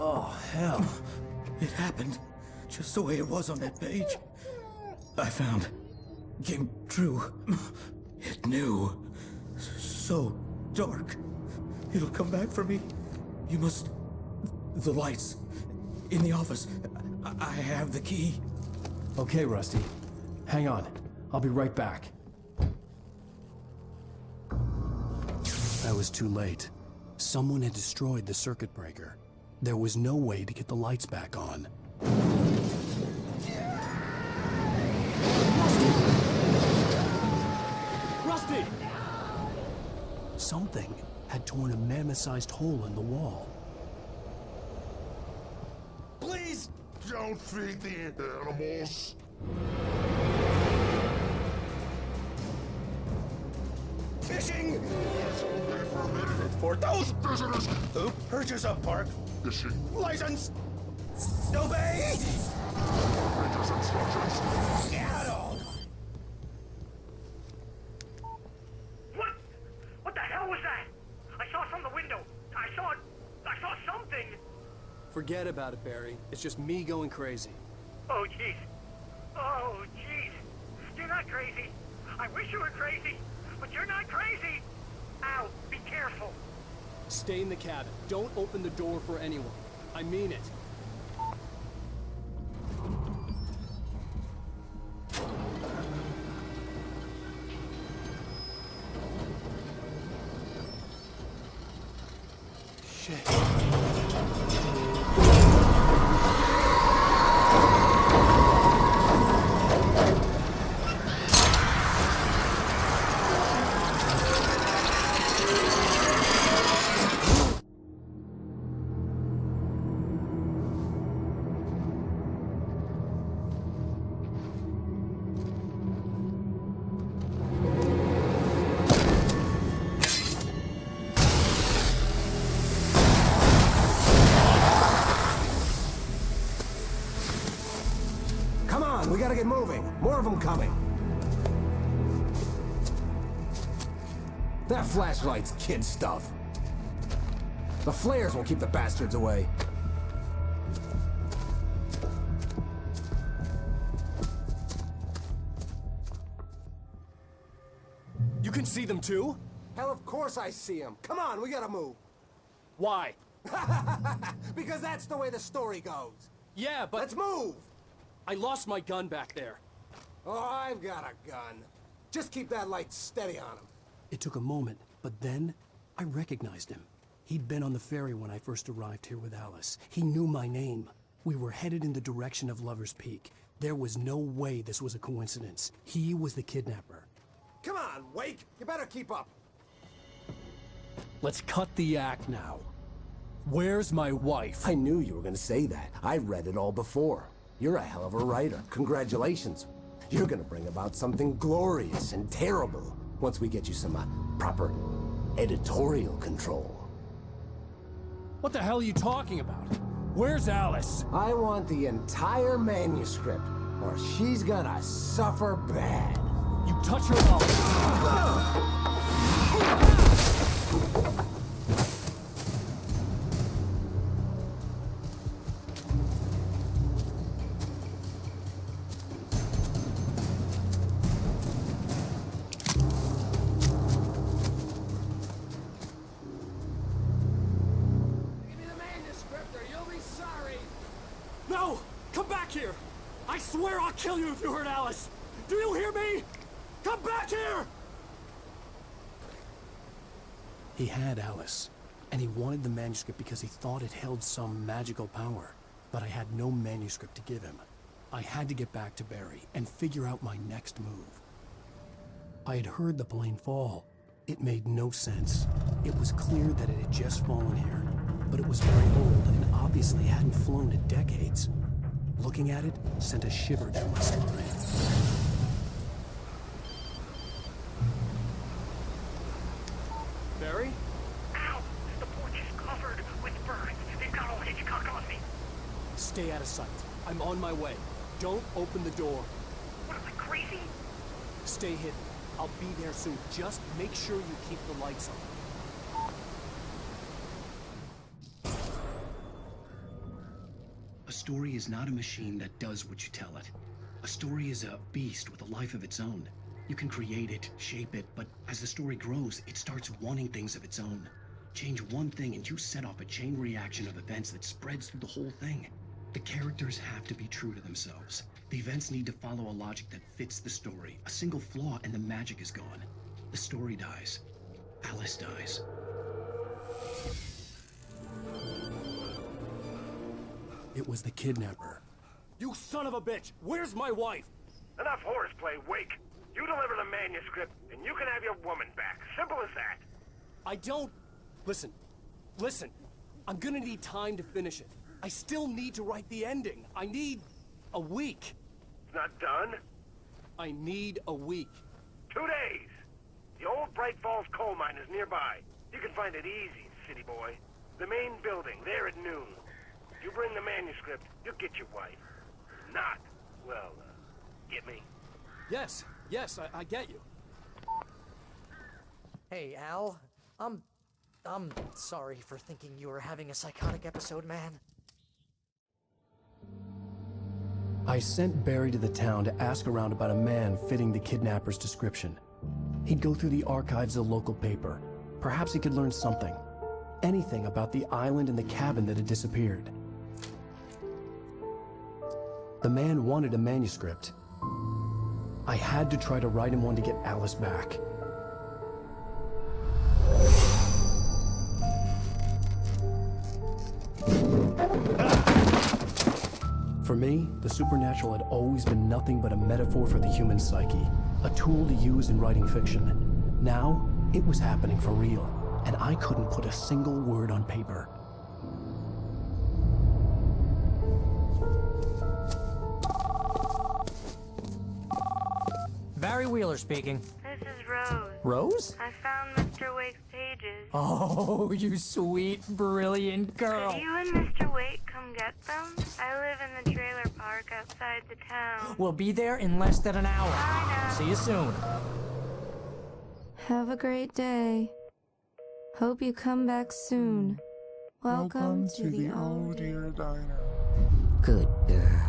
Oh, hell. It happened just the way it was on that page. I found. Came true. It knew. So dark. It'll come back for me. You must... The lights. In the office. I have the key. Okay, Rusty. Hang on. I'll be right back. I was too late. Someone had destroyed the circuit breaker. There was no way to get the lights back on. Rusty! Something had torn a mammoth-sized hole in the wall. Please don't feed the animals. Fishing! For those visitors who purchase a park fishing license, obey Ranger's instructions. Seattle. What the hell was that? I saw from the window. I saw something. Forget about it, Barry. It's just me going crazy. Oh, jeez. Oh, jeez. You're not crazy. I wish you were crazy, but you're not crazy. Ow, be careful. Stay in the cabin. Don't open the door for anyone. I mean it. Shit. gotta get moving. More of them coming. That flashlight's kid stuff. The flares will keep the bastards away. You can see them too? Hell, of course I see them. Come on, we gotta move. Why? Because that's the way the story goes. Yeah, but... Let's move! I lost my gun back there. Oh, I've got a gun. Just keep that light steady on him. It took a moment, but then I recognized him. He'd been on the ferry when I first arrived here with Alice. He knew my name. We were headed in the direction of Lover's Peak. There was no way this was a coincidence. He was the kidnapper. Come on, Wake! You better keep up. Let's cut the act now. Where's my wife? I knew you were gonna say that. I read it all before. You're a hell of a writer. Congratulations. You're gonna bring about something glorious and terrible once we get you some proper editorial control. What the hell are you talking about? Where's Alice? I want the entire manuscript, or she's gonna suffer bad. You touch her up. No! Come back here! I swear I'll kill you if you hurt Alice! Do you hear me? Come back here! He had Alice, and he wanted the manuscript because he thought it held some magical power. But I had no manuscript to give him. I had to get back to Barry and figure out my next move. I had heard the plane fall. It made no sense. It was clear that it had just fallen here, but it was very old and obviously hadn't flown in decades. Looking at it sent a shiver down my spine. Barry? Ow! The porch is covered with birds. They've got all Hitchcock on me. Stay out of sight. I'm on my way. Don't open the door. What am I, crazy? Stay hidden. I'll be there soon. Just make sure you keep the lights on. A story is not a machine that does what you tell it. A story is a beast with a life of its own. You can create it, shape it, but as the story grows, it starts wanting things of its own. Change one thing and you set off a chain reaction of events that spreads through the whole thing. The characters have to be true to themselves. The events need to follow a logic that fits the story. A single flaw and the magic is gone. The story dies. Alice dies. It was the kidnapper. You son of a bitch! Where's my wife? Enough horseplay, Wake. You deliver the manuscript, and you can have your woman back. Simple as that. I don't... Listen. I'm gonna need time to finish it. I still need to write the ending. I need a week. It's not done? I need a week. 2 days. The old Bright Falls coal mine is nearby. You can find it easy, city boy. The main building, there at noon. You bring the manuscript, you'll get your wife. Not, well, get me? Yes, I get you. Hey, Al. I'm sorry for thinking you were having a psychotic episode, man. I sent Barry to the town to ask around about a man fitting the kidnapper's description. He'd go through the archives of the local paper. Perhaps he could learn something. Anything about the island and the cabin that had disappeared. The man wanted a manuscript. I had to try to write him one to get Alice back. For me, the supernatural had always been nothing but a metaphor for the human psyche, a tool to use in writing fiction. Now, it was happening for real, and I couldn't put a single word on paper. Barry Wheeler speaking. This is Rose. Rose? I found Mr. Wake's pages. Oh, you sweet, brilliant girl. Could you and Mr. Wake come get them? I live in the trailer park outside the town. We'll be there in less than an hour. I know. See you soon. Have a great day. Hope you come back soon. Welcome to the Oh Dear Diner. Good girl.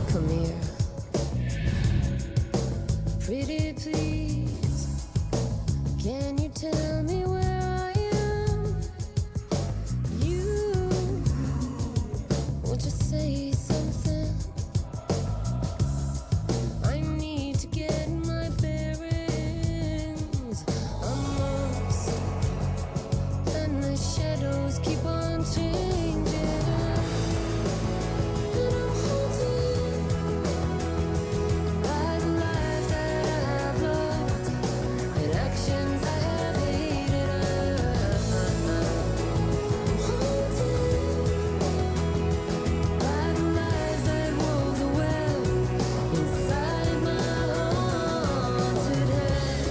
Come here. Pretty please, can you tell me where I am? You, won't you say something? I need to get my bearings. I'm lost, and the shadows keep on changing. And I'm haunted by the lies that I have loved and actions I have hated. I'm haunted by the lies that wove the web inside my haunted head.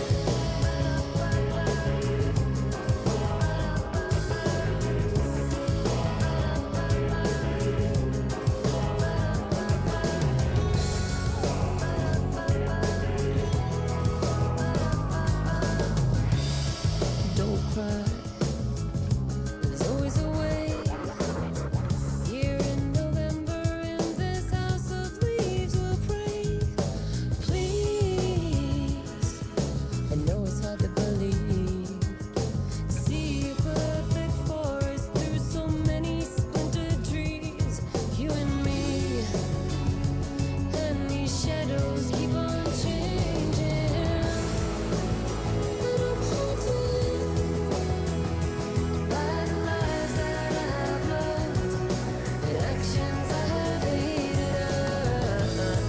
Don't cry. There's always a way. Here in November, in this house of leaves, we'll pray. Please, I know it's hard to believe. See a perfect forest through so many splintered trees. You and me, and these shadows keep on changing. And I'm haunted by the lies that I have loved and actions I have hated.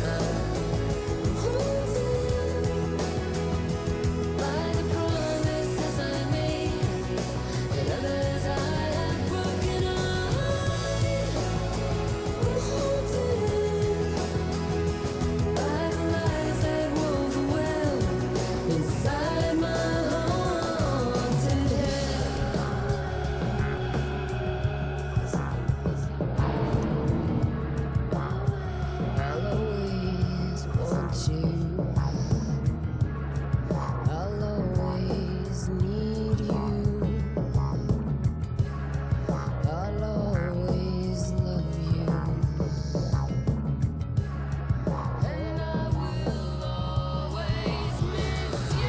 I'm haunted by the promises I made and others I have broken. I'm haunted by the lies that wove the web inside my haunted head. I'll always want you. I'll always need you. I'll always love you. And I will always miss you.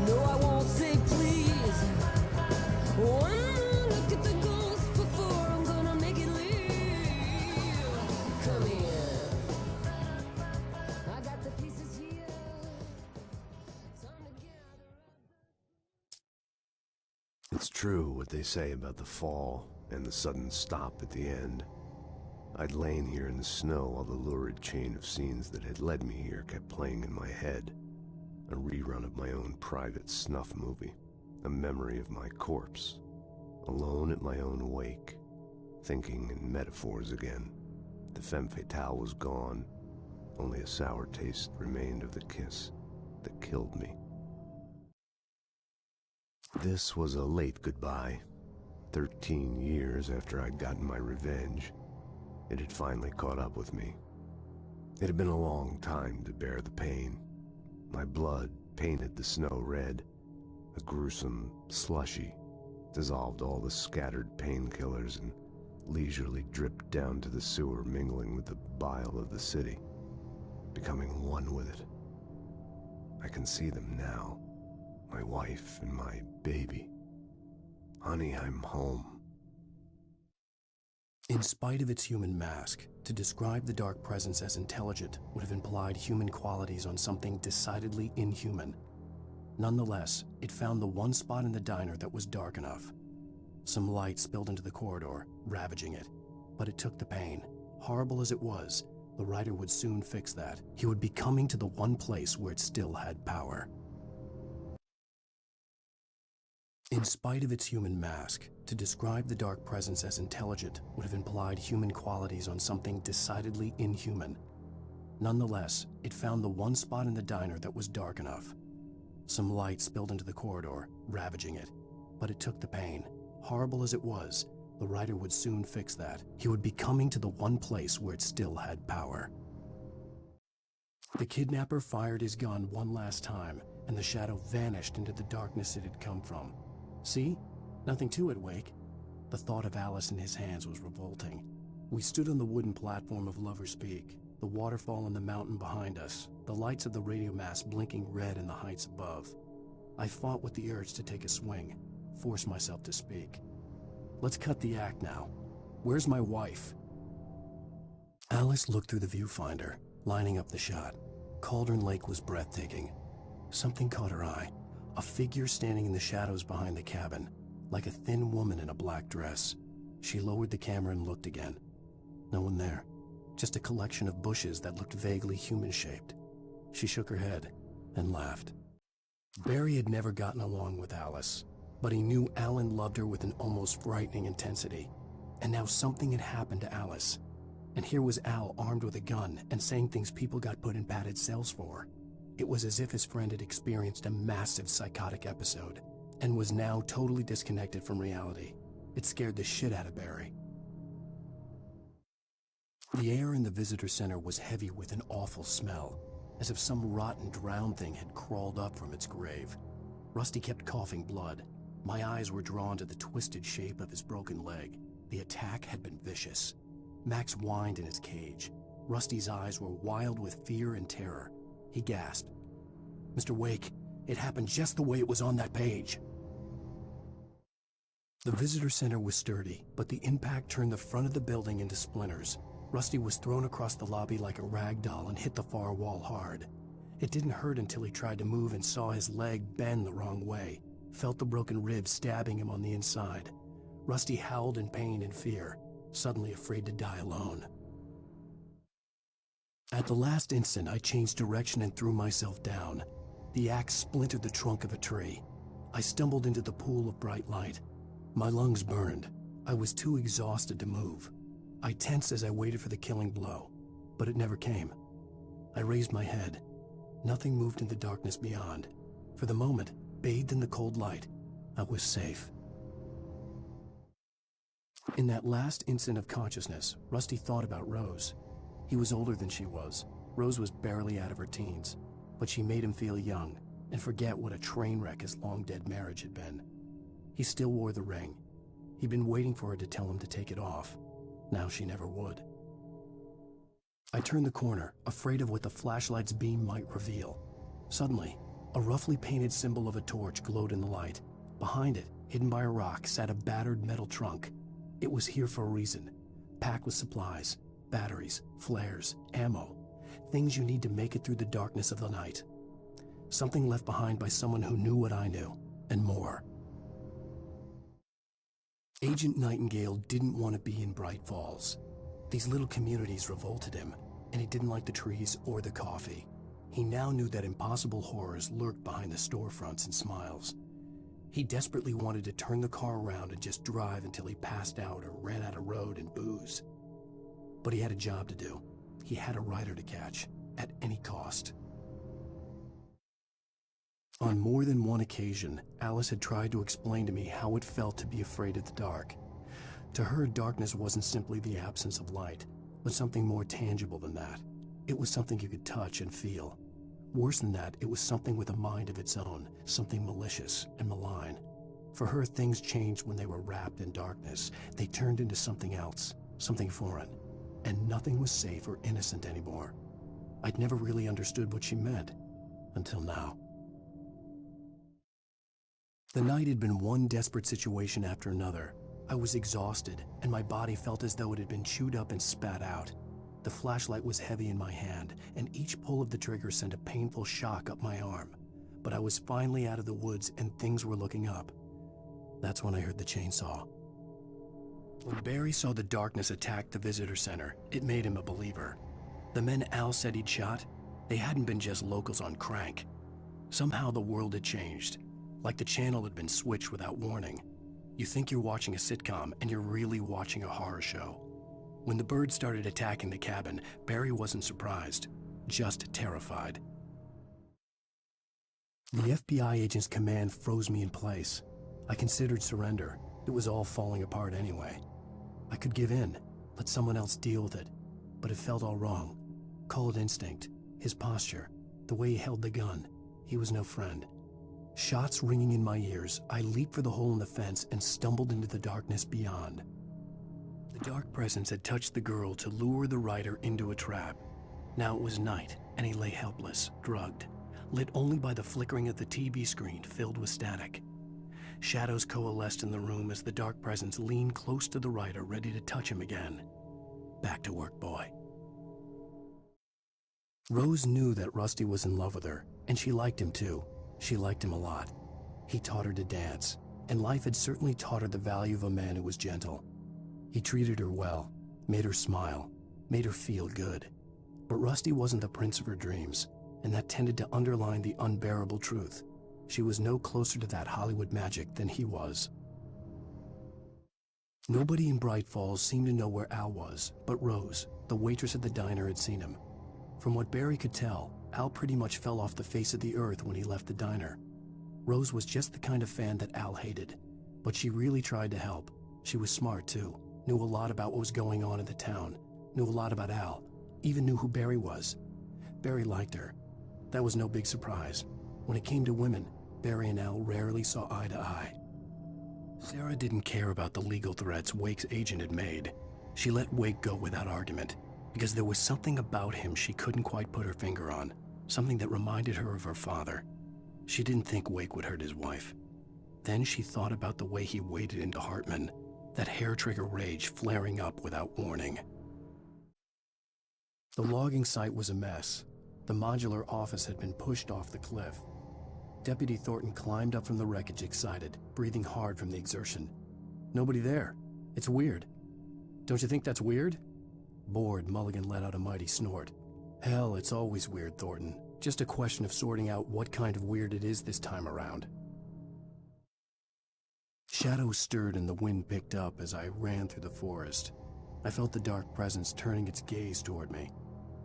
No, I won't say please. One more look at the ghost before I'm gonna make it leave. Come here. I got the pieces here. Time to gather. It's true what they say about the fall and the sudden stop at the end. I'd lain here in the snow while the lurid chain of scenes that had led me here kept playing in my head. A rerun of my own private snuff movie. A memory of my corpse. Alone at my own wake. Thinking in metaphors again. The femme fatale was gone. Only a sour taste remained of the kiss that killed me. This was a late goodbye. 13 years after I'd gotten my revenge, it had finally caught up with me. It had been a long time to bear the pain. My blood painted the snow red. A gruesome slushy dissolved all the scattered painkillers and leisurely dripped down to the sewer, mingling with the bile of the city, becoming one with it. I can see them now, My wife and my baby. Honey, I'm home. In spite of its human mask, to describe the dark presence as intelligent would have implied human qualities on something decidedly inhuman. Nonetheless, it found the one spot in the diner that was dark enough. Some light spilled into the corridor, ravaging it. But it took the pain. Horrible as it was, the writer would soon fix that. He would be coming to the one place where it still had power. In spite of its human mask, to describe the dark presence as intelligent would have implied human qualities on something decidedly inhuman. Nonetheless, it found the one spot in the diner that was dark enough. Some light spilled into the corridor, ravaging it. But it took the pain. Horrible as it was, the writer would soon fix that. He would be coming to the one place where it still had power. The kidnapper fired his gun one last time, and the shadow vanished into the darkness it had come from. See? Nothing to it, Wake. The thought of Alice in his hands was revolting. We stood on the wooden platform of Lover's Peak, the waterfall on the mountain behind us, the lights of the radio mast blinking red in the heights above. I fought with the urge to take a swing, force myself to speak. Let's cut the act now. Where's my wife? Alice looked through the viewfinder, lining up the shot. Cauldron Lake was breathtaking. Something caught her eye. A figure standing in the shadows behind the cabin, like a thin woman in a black dress. She lowered the camera and looked again. No one there. Just a collection of bushes that looked vaguely human-shaped. She shook her head and laughed. Barry had never gotten along with Alice, but he knew Alan loved her with an almost frightening intensity. And now something had happened to Alice. And here was Al armed with a gun and saying things people got put in padded cells for. It was as if his friend had experienced a massive psychotic episode and was now totally disconnected from reality. It scared the shit out of Barry. The air in the visitor center was heavy with an awful smell, as if some rotten drowned thing had crawled up from its grave. Rusty kept coughing blood. My eyes were drawn to the twisted shape of his broken leg. The attack had been vicious. Max whined in his cage. Rusty's eyes were wild with fear and terror. He gasped. "Mr. Wake, it happened just the way it was on that page." The visitor center was sturdy, but the impact turned the front of the building into splinters. Rusty was thrown across the lobby like a rag doll and hit the far wall hard. It didn't hurt until he tried to move and saw his leg bend the wrong way, felt the broken rib stabbing him on the inside. Rusty howled in pain and fear, suddenly afraid to die alone. At the last instant, I changed direction and threw myself down. The axe splintered the trunk of a tree. I stumbled into the pool of bright light. My lungs burned. I was too exhausted to move. I tensed as I waited for the killing blow, but it never came. I raised my head. Nothing moved in the darkness beyond. For the moment, bathed in the cold light, I was safe. In that last instant of consciousness, Rusty thought about Rose. He was older than she was. Rose was barely out of her teens, but she made him feel young and forget what a train wreck his long-dead marriage had been. He still wore the ring. He'd been waiting for her to tell him to take it off. Now she never would. I turned the corner, afraid of what the flashlight's beam might reveal. Suddenly, a roughly painted symbol of a torch glowed in the light. Behind it, hidden by a rock, sat a battered metal trunk. It was here for a reason, packed with supplies, batteries, flares, ammo, things you need to make it through the darkness of the night. Something left behind by someone who knew what I knew, and more. Agent Nightingale didn't want to be in Bright Falls. These little communities revolted him, and he didn't like the trees or the coffee. He now knew that impossible horrors lurked behind the storefronts and smiles. He desperately wanted to turn the car around and just drive until he passed out or ran out of road and booze. But he had a job to do. He had a rider to catch, at any cost. On more than one occasion, Alice had tried to explain to me how it felt to be afraid of the dark. To her, darkness wasn't simply the absence of light, but something more tangible than that. It was something you could touch and feel. Worse than that, it was something with a mind of its own, something malicious and malign. For her, things changed when they were wrapped in darkness. They turned into something else, something foreign, and nothing was safe or innocent anymore. I'd never really understood what she meant, until now. The night had been one desperate situation after another. I was exhausted, and my body felt as though it had been chewed up and spat out. The flashlight was heavy in my hand, and each pull of the trigger sent a painful shock up my arm. But I was finally out of the woods, and things were looking up. That's when I heard the chainsaw. When Barry saw the darkness attack the visitor center, it made him a believer. The men Al said he'd shot, they hadn't been just locals on crank. Somehow the world had changed, like the channel had been switched without warning. You think you're watching a sitcom, and you're really watching a horror show. When the birds started attacking the cabin, Barry wasn't surprised, just terrified. The FBI agent's command froze me in place. I considered surrender. It was all falling apart anyway. I could give in, let someone else deal with it, but it felt all wrong. Call it instinct, his posture, the way he held the gun. He was no friend. Shots ringing in my ears, I leaped for the hole in the fence and stumbled into the darkness beyond. The dark presence had touched the girl to lure the rider into a trap. Now it was night, and he lay helpless, drugged, lit only by the flickering of the TV screen filled with static. Shadows coalesced in the room as the dark presence leaned close to the rider, ready to touch him again. Back to work, boy. Rose knew that Rusty was in love with her, and she liked him too. She liked him a lot. He taught her to dance, and life had certainly taught her the value of a man who was gentle. He treated her well, made her smile, made her feel good. But Rusty wasn't the prince of her dreams, and that tended to underline the unbearable truth. She was no closer to that Hollywood magic than he was. Nobody in Bright Falls seemed to know where Al was, but Rose, the waitress at the diner, had seen him. From what Barry could tell, Al pretty much fell off the face of the earth when he left the diner. Rose was just the kind of fan that Al hated, but she really tried to help. She was smart too, knew a lot about what was going on in the town, knew a lot about Al, even knew who Barry was. Barry liked her. That was no big surprise. When it came to women, Barry and Al rarely saw eye to eye. Sarah didn't care about the legal threats Wake's agent had made. She let Wake go without argument, because there was something about him she couldn't quite put her finger on, something that reminded her of her father. She didn't think Wake would hurt his wife. Then she thought about the way he waded into Hartman, that hair-trigger rage flaring up without warning. The logging site was a mess. The modular office had been pushed off the cliff. Deputy Thornton climbed up from the wreckage excited, breathing hard from the exertion. Nobody there. It's weird. Don't you think that's weird? Bored, Mulligan let out a mighty snort. Hell, it's always weird, Thornton. Just a question of sorting out what kind of weird it is this time around. Shadows stirred and the wind picked up as I ran through the forest. I felt the dark presence turning its gaze toward me.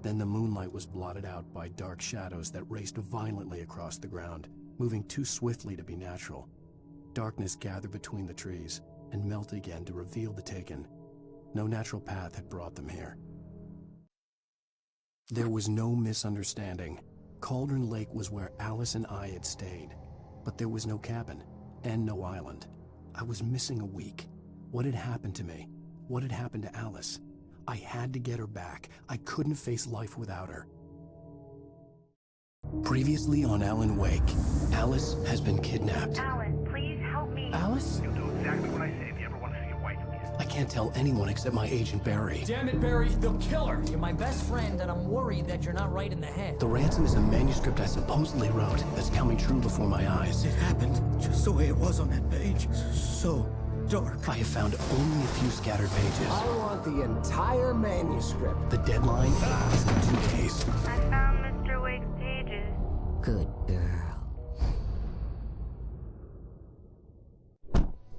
Then the moonlight was blotted out by dark shadows that raced violently across the ground, moving too swiftly to be natural. Darkness gathered between the trees and melted again to reveal the Taken. No natural path had brought them here. There was no misunderstanding. Cauldron Lake was where Alice and I had stayed, but there was no cabin and no island. I was missing a week. What had happened to me? What had happened to Alice? I had to get her back. I couldn't face life without her. Previously on Alan Wake, Alice has been kidnapped. Alan, please help me. Alice? You'll do exactly what I say if you ever want to see your wife again. I can't tell anyone except my agent Barry. Damn it, Barry, they'll kill her! You're my best friend, and I'm worried that you're not right in the head. The ransom is a manuscript I supposedly wrote that's coming true before my eyes. It happened just the way it was on that page. So dark. I have found only a few scattered pages. I want the entire manuscript. The deadline is in 2 days. I found Mr. Wake's pages. Good girl.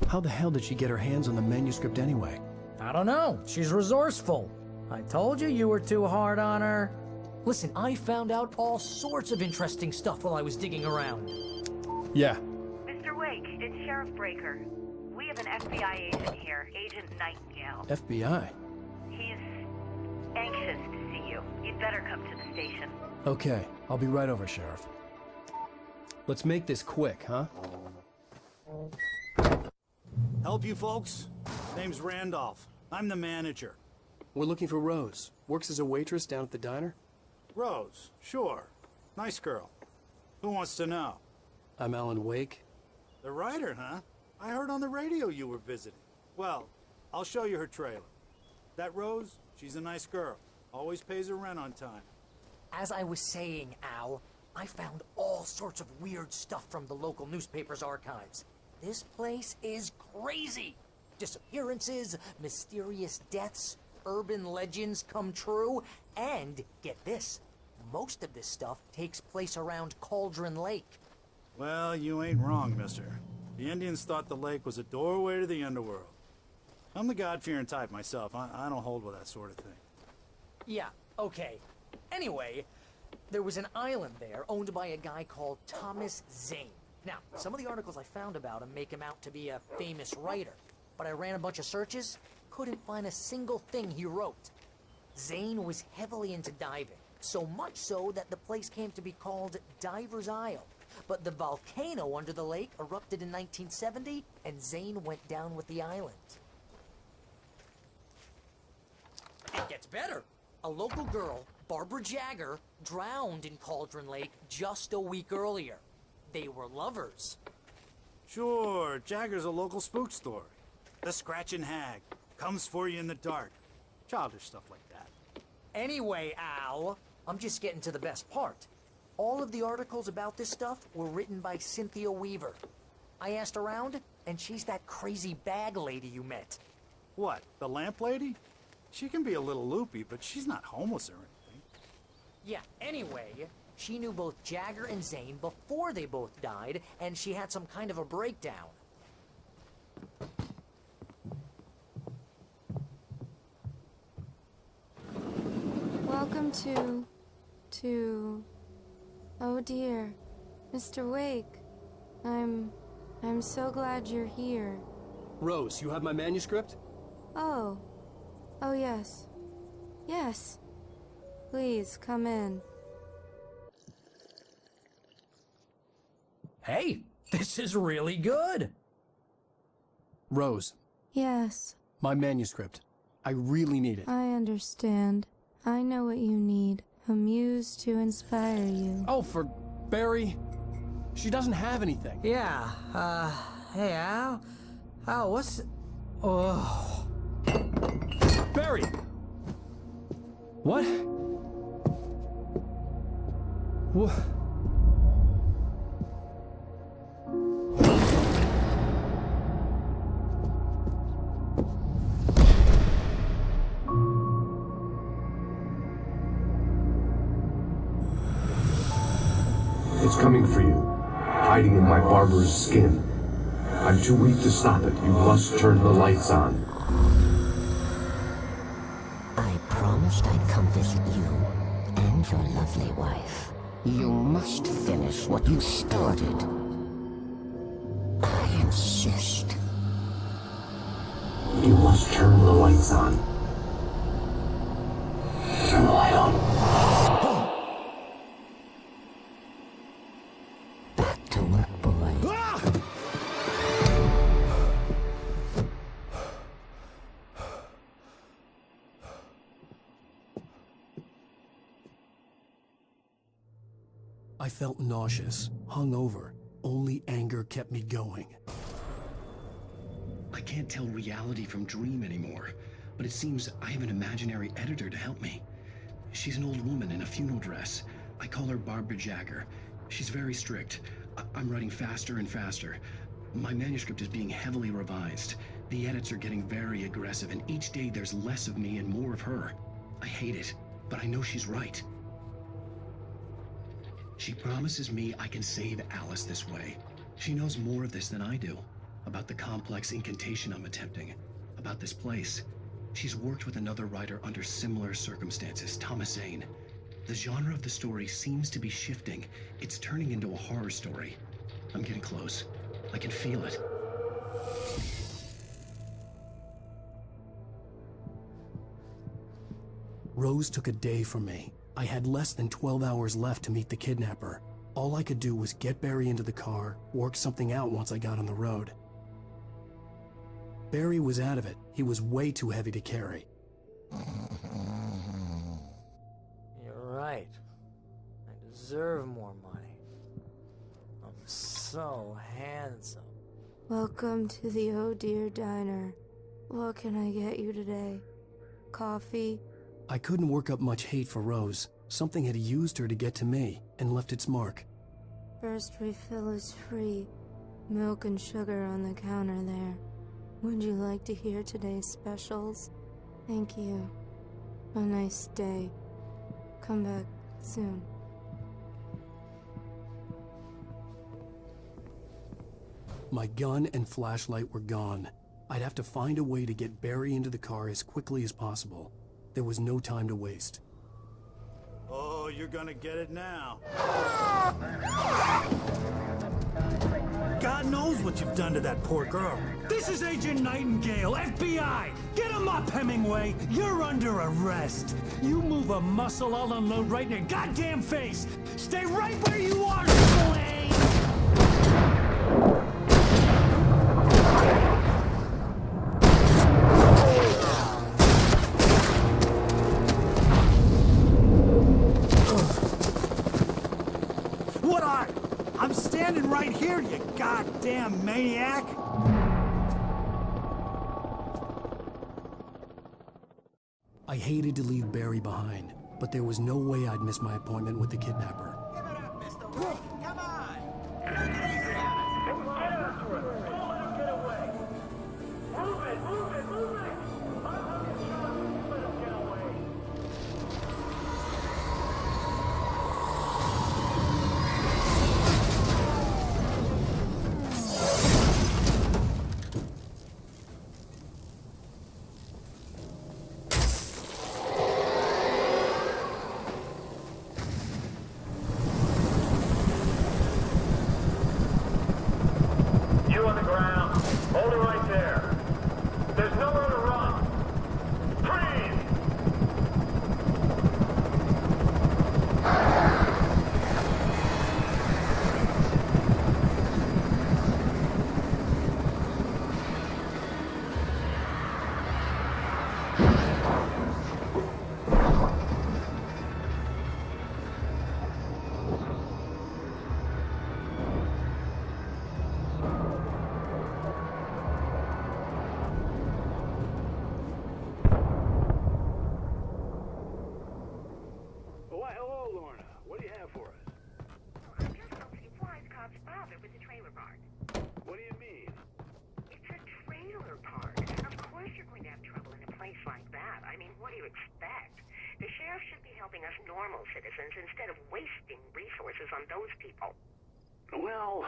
How the hell did she get her hands on the manuscript anyway? I don't know. She's resourceful. I told you you were too hard on her. Listen, I found out all sorts of interesting stuff while I was digging around. Yeah. Mr. Wake, it's Sheriff Breaker. We have an FBI agent here, Agent Nightingale. FBI? He's anxious to see you. You'd better come to the station. Okay, I'll be right over, Sheriff. Let's make this quick, huh? Help you folks? Name's Randolph. I'm the manager. We're looking for Rose. Works as a waitress down at the diner? Rose, sure. Nice girl. Who wants to know? I'm Alan Wake. The writer, huh? I heard on the radio you were visiting. Well, I'll show you her trailer. That Rose, she's a nice girl. Always pays her rent on time. As I was saying, Al, I found all sorts of weird stuff from the local newspaper's archives. This place is crazy. Disappearances, mysterious deaths, urban legends come true, and get this, most of this stuff takes place around Cauldron Lake. Well, you ain't wrong, mister. The Indians thought the lake was a doorway to the underworld. I'm the God-fearing type myself. I don't hold with that sort of thing. Yeah, okay. Anyway, there was an island there owned by a guy called Thomas Zane. Now, some of the articles I found about him make him out to be a famous writer, but I ran a bunch of searches, couldn't find a single thing he wrote. Zane was heavily into diving, so much so that the place came to be called Diver's Isle. But the volcano under the lake erupted in 1970, and Zane went down with the island. It gets better. A local girl, Barbara Jagger, drowned in Cauldron Lake just a week earlier. They were lovers. Sure, Jagger's a local spook story. The Scratching Hag comes for you in the dark. Childish stuff like that. Anyway, Al, I'm just getting to the best part. All of the articles about this stuff were written by Cynthia Weaver. I asked around, and she's that crazy bag lady you met. What, the lamp lady? She can be a little loopy, but she's not homeless or anything. Yeah, anyway, she knew both Jagger and Zane before they both died, and she had some kind of a breakdown. Welcome to... Oh dear, Mr. Wake. I'm so glad you're here. Rose, you have my manuscript? Oh. Oh yes. Yes. Please, come in. Hey, this is really good. Rose. Yes. My manuscript. I really need it. I understand. I know what you need. A muse to inspire you. Oh, for Barry? She doesn't have anything. Yeah, hey Al? Al, what's... Oh... Barry! What? What? It's coming for you, hiding in my barber's skin. I'm too weak to stop it. You must turn the lights on. I promised I'd come visit you and your lovely wife. You must finish what you started. I insist. You must turn the lights on. Turn the light on. Back to work, boy. I felt nauseous, hungover. Only anger kept me going. I can't tell reality from dream anymore, but it seems I have an imaginary editor to help me. She's an old woman in a funeral dress. I call her Barbara Jagger. She's very strict. I'm writing faster and faster. My manuscript is being heavily revised. The edits are getting very aggressive, and each day there's less of me and more of her. I hate it, but I know she's right. She promises me I can save Alice this way. She knows more of this than I do. About the complex incantation I'm attempting. About this place. She's worked with another writer under similar circumstances, Thomas Zane. The genre of the story seems to be shifting. It's turning into a horror story. I'm getting close. I can feel it. Rose took a day from me. I had less than 12 hours left to meet the kidnapper. All I could do was get Barry into the car, work something out once I got on the road. Barry was out of it. He was way too heavy to carry. You're right. I deserve more money. I'm so handsome. Welcome to the Oh Dear Diner. What can I get you today? Coffee? I couldn't work up much hate for Rose. Something had used her to get to me and left its mark. First refill is free. Milk and sugar on the counter there. Would you like to hear today's specials? Thank you. A nice day. Come back soon. My gun and flashlight were gone. I'd have to find a way to get Barry into the car as quickly as possible. There was no time to waste. Oh, you're gonna get it now. God knows what you've done to that poor girl. This is Agent Nightingale, FBI! Get him up, Hemingway! You're under arrest! You move a muscle, I'll unload right in your goddamn face! Stay right where you are, Triple A! What are you? I'm standing right here, you goddamn maniac! I hated to leave Barry behind, but there was no way I'd miss my appointment with the kidnapper. Give it up, Mr. Wake! Come on! Take it easy on it! Get after it! Don't let him get away! Move it! Move it! Move it! I'm not gonna let him get away! You on the ground. Hold it right there. There's nowhere to run. Freeze! Why, hello, Lorna. What do you have for us? I just don't see why the cops bother with the trailer park. What do you mean? It's a trailer park. Of course you're going to have trouble in a place like that. I mean, what do you expect? The sheriff should be helping us normal citizens instead of wasting resources on those people. Well,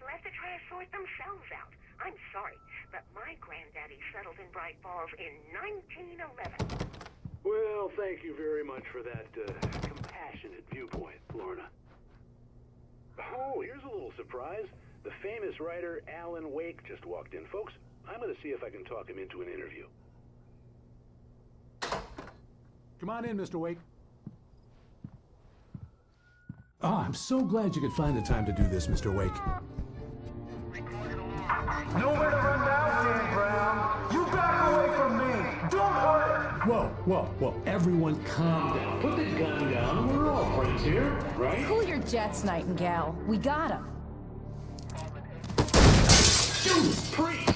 Let the try to sort themselves out. I'm sorry, but my granddaddy settled in Bright Falls in 1911. well, thank you very much for that compassionate viewpoint, Lorna. Oh, here's a little surprise. The famous writer Alan Wake just walked in. Folks, I'm going to see if I can talk him into an interview. Come on in, Mr. Wake. Oh, I'm so glad you could find the time to do this, Mr. Wake. Nowhere to run now, Dan Brown! You back away from me! Don't hurt! Whoa. Everyone calm down. Put the gun down. We're all friends here, right? Cool your jets, Nightingale. We got him.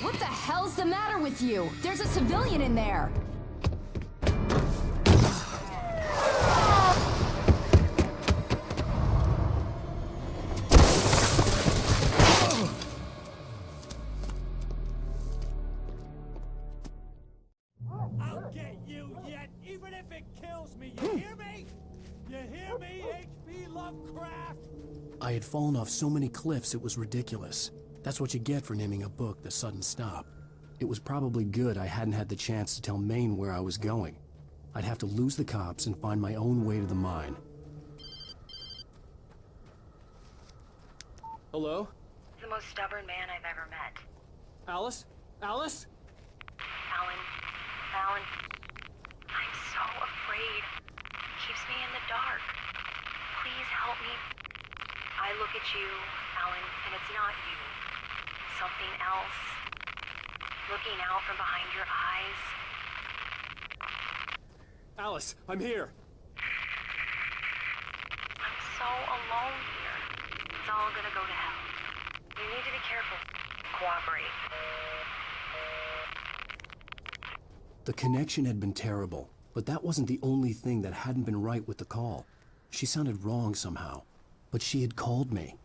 What the hell's the matter with you? There's a civilian in there. I'll get you yet, even if it kills me. You hear me? You hear me, H.P. Lovecraft? I had fallen off so many cliffs it was ridiculous. That's what you get for naming a book The Sudden Stop. It was probably good I hadn't had the chance to tell Maine where I was going. I'd have to lose the cops and find my own way to the mine. Hello? The most stubborn man I've ever met. Alice? Alice? Alan, I'm so afraid. It keeps me in the dark. Please help me. I look at you, Alan, and it's not you. Something else. Looking out from behind your eyes. Alice, I'm here. I'm so alone here. It's all gonna go to hell. You need to be careful. cooperate. The connection had been terrible, but that wasn't the only thing that hadn't been right with the call. She sounded wrong somehow, but she had called me.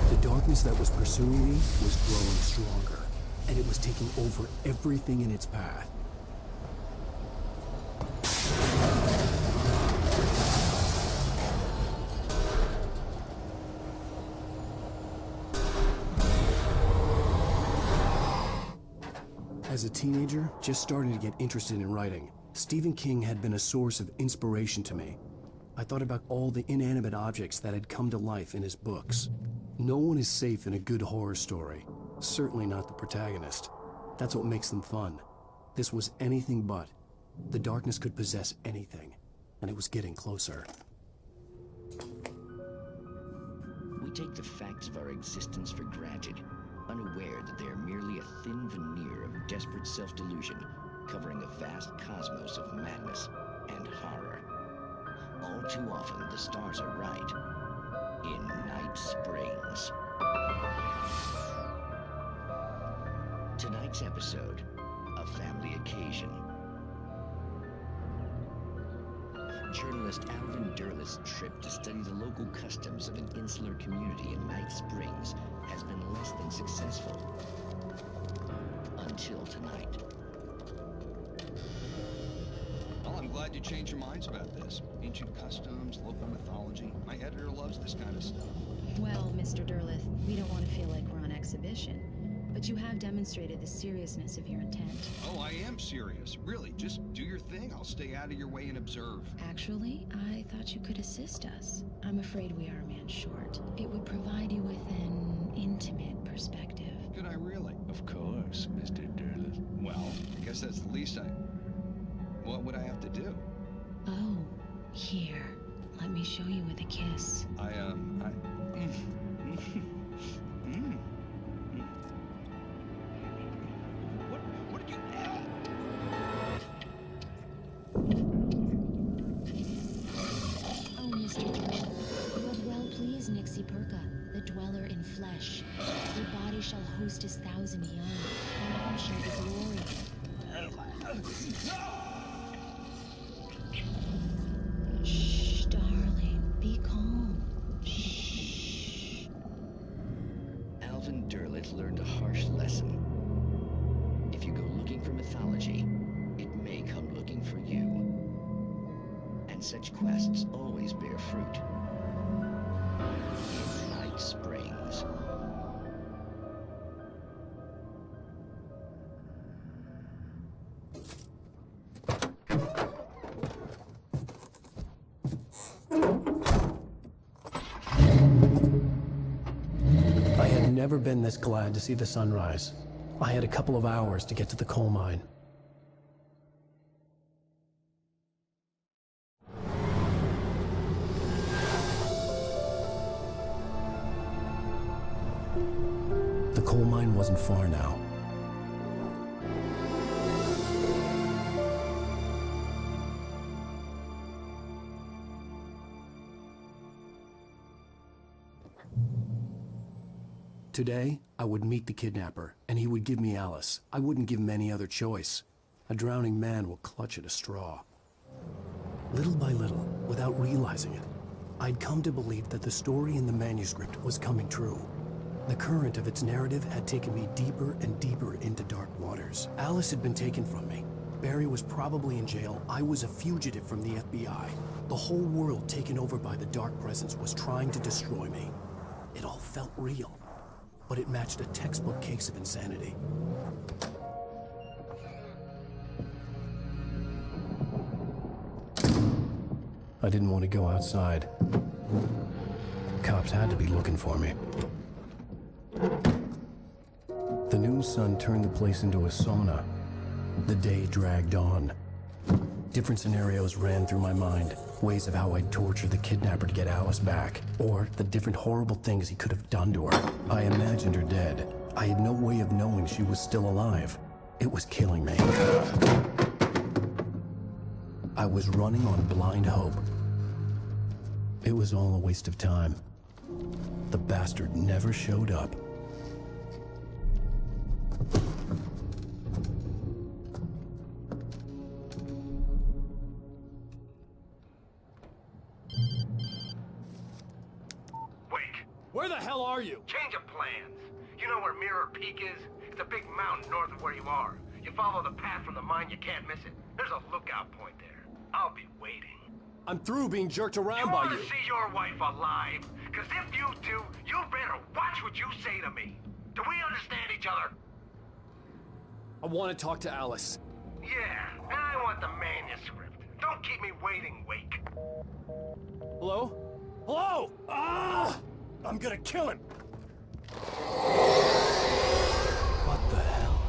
The darkness that was pursuing me was growing stronger, and it was taking over everything in its path. As a teenager, just starting to get interested in writing, Stephen King had been a source of inspiration to me. I thought about all the inanimate objects that had come to life in his books. No one is safe in a good horror story, certainly not the protagonist. That's what makes them fun. This was anything but. The darkness could possess anything, and it was getting closer. We take the facts of our existence for granted, unaware that they are merely a thin veneer of desperate self-delusion, covering a vast cosmos of madness and horror. All too often, the stars are right. In Night Springs. Tonight's episode, a family occasion. Journalist Alvin Derleth's trip to study the local customs of an insular community in Night Springs has been less than successful. Until tonight. Well, I'm glad you changed your minds about this. Ancient customs, local mythology. My editor loves this kind of stuff. Well, Mr. Derleth, we don't want to feel like we're on exhibition, but you have demonstrated the seriousness of your intent. Oh, I am serious. Really, just do your thing. I'll stay out of your way and observe. Actually, I thought you could assist us. I'm afraid we are a man short. It would provide you with an intimate perspective. Could I really? Of course, Mr. Derleth. Well, I guess that's the least What would I have to do? Oh, here. Let me show you with a kiss. What did you... Oh, Mr. Derleth, you have well pleased Nixie Perka, the dweller in flesh. Your body shall host his 1,000 young, and all shall be glory. Shh, darling, be calm. Shh. Alvin Derleth learned a harsh lesson. If you go looking for mythology, it may come looking for you. And such quests always bear fruit. In Night Springs. I had never been this glad to see the sunrise. I had a couple of hours to get to the coal mine. The coal mine wasn't far now. Today, I would meet the kidnapper, and he would give me Alice. I wouldn't give him any other choice. A drowning man will clutch at a straw. Little by little, without realizing it, I'd come to believe that the story in the manuscript was coming true. The current of its narrative had taken me deeper and deeper into dark waters. Alice had been taken from me. Barry was probably in jail. I was a fugitive from the FBI. The whole world taken over by the dark presence was trying to destroy me. It all felt real, but it matched a textbook case of insanity. I didn't want to go outside. Cops had to be looking for me. The noon sun turned the place into a sauna. The day dragged on. Different scenarios ran through my mind. Ways of how I'd torture the kidnapper to get Alice back. Or the different horrible things he could have done to her. I imagined her dead. I had no way of knowing she was still alive. It was killing me. I was running on blind hope. It was all a waste of time. The bastard never showed up. Where the hell are you? Change of plans. You know where Mirror Peak is? It's a big mountain north of where you are. You follow the path from the mine, you can't miss it. There's a lookout point there. I'll be waiting. I'm through being jerked around by you. You want to see your wife alive? Because if you do, you better watch what you say to me. Do we understand each other? I want to talk to Alice. Yeah, and I want the manuscript. Don't keep me waiting, Wake. Hello? Hello? Ah! I'm gonna kill him! What the hell?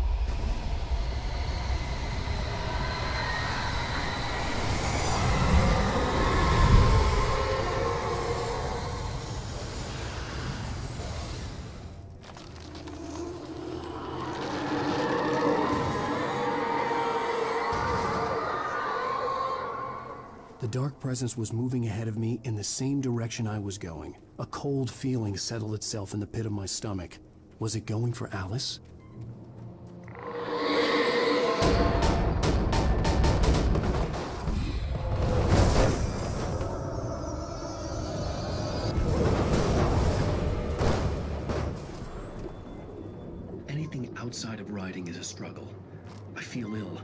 The dark presence was moving ahead of me in the same direction I was going. A cold feeling settled itself in the pit of my stomach. Was it going for Alice? Anything outside of writing is a struggle. I feel ill.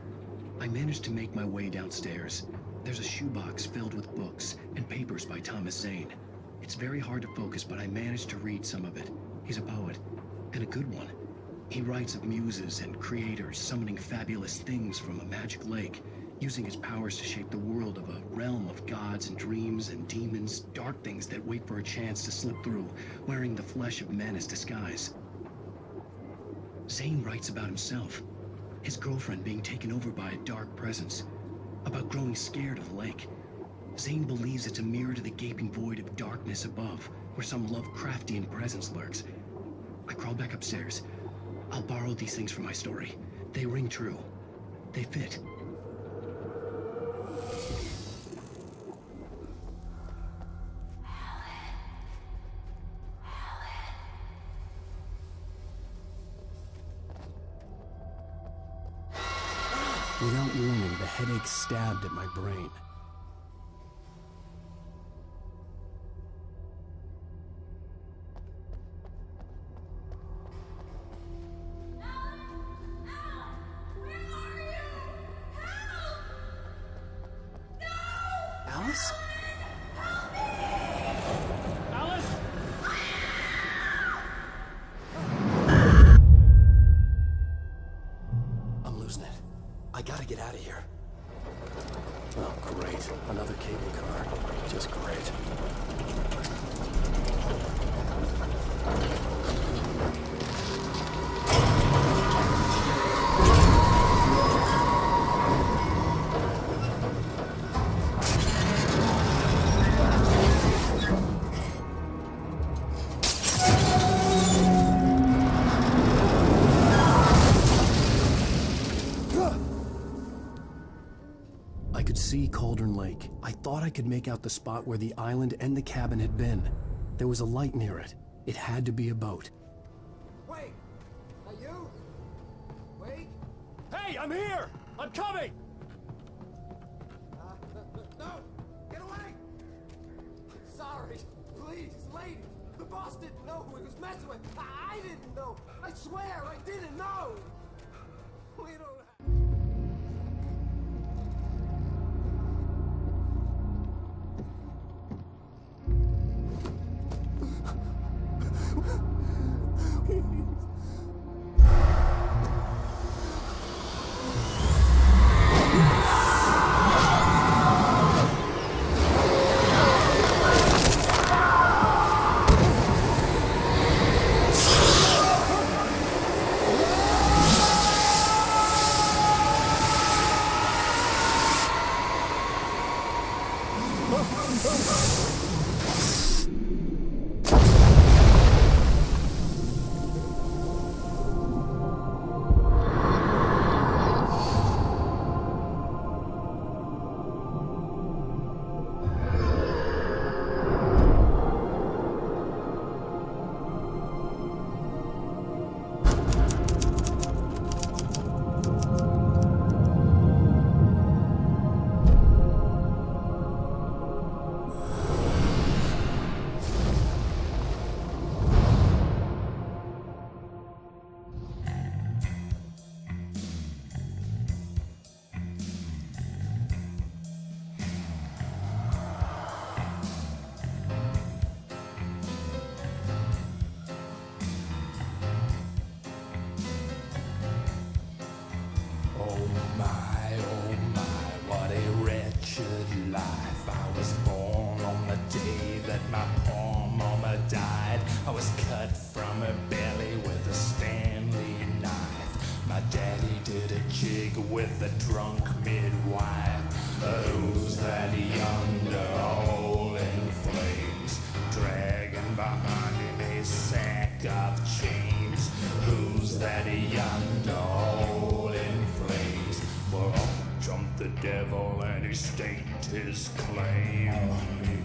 I managed to make my way downstairs. There's a shoebox filled with books and papers by Thomas Zane. It's very hard to focus, but I managed to read some of it. He's a poet, and a good one. He writes of muses and creators summoning fabulous things from a magic lake, using his powers to shape the world of a realm of gods and dreams and demons, dark things that wait for a chance to slip through, wearing the flesh of men as disguise. Zane writes about himself, his girlfriend being taken over by a dark presence, about growing scared of the lake. Zane believes it's a mirror to the gaping void of darkness above, where some Lovecraftian presence lurks. I crawl back upstairs. I'll borrow these things for my story. They ring true. They fit. Without warning, the headache stabbed at my brain. Alice? Alice? I'm losing it. I gotta get out of here. Oh, great. Another cable car. Just great. I could see Cauldron Lake. I thought I could make out the spot where the island and the cabin had been. There was a light near it. It had to be a boat. Wait! Are you? Wait! Hey, I'm here! I'm coming! No! Get away! Sorry. Please, lady. The boss didn't know who he was messing with. I didn't know. I swear I didn't know. We don't have... my belly with a Stanley knife. My daddy did a jig with a drunk midwife. Who's that yonder all in flames, dragging behind him a sack of chains? Who's that yonder all in flames? Well, up jumped the devil and he staked his claim on me.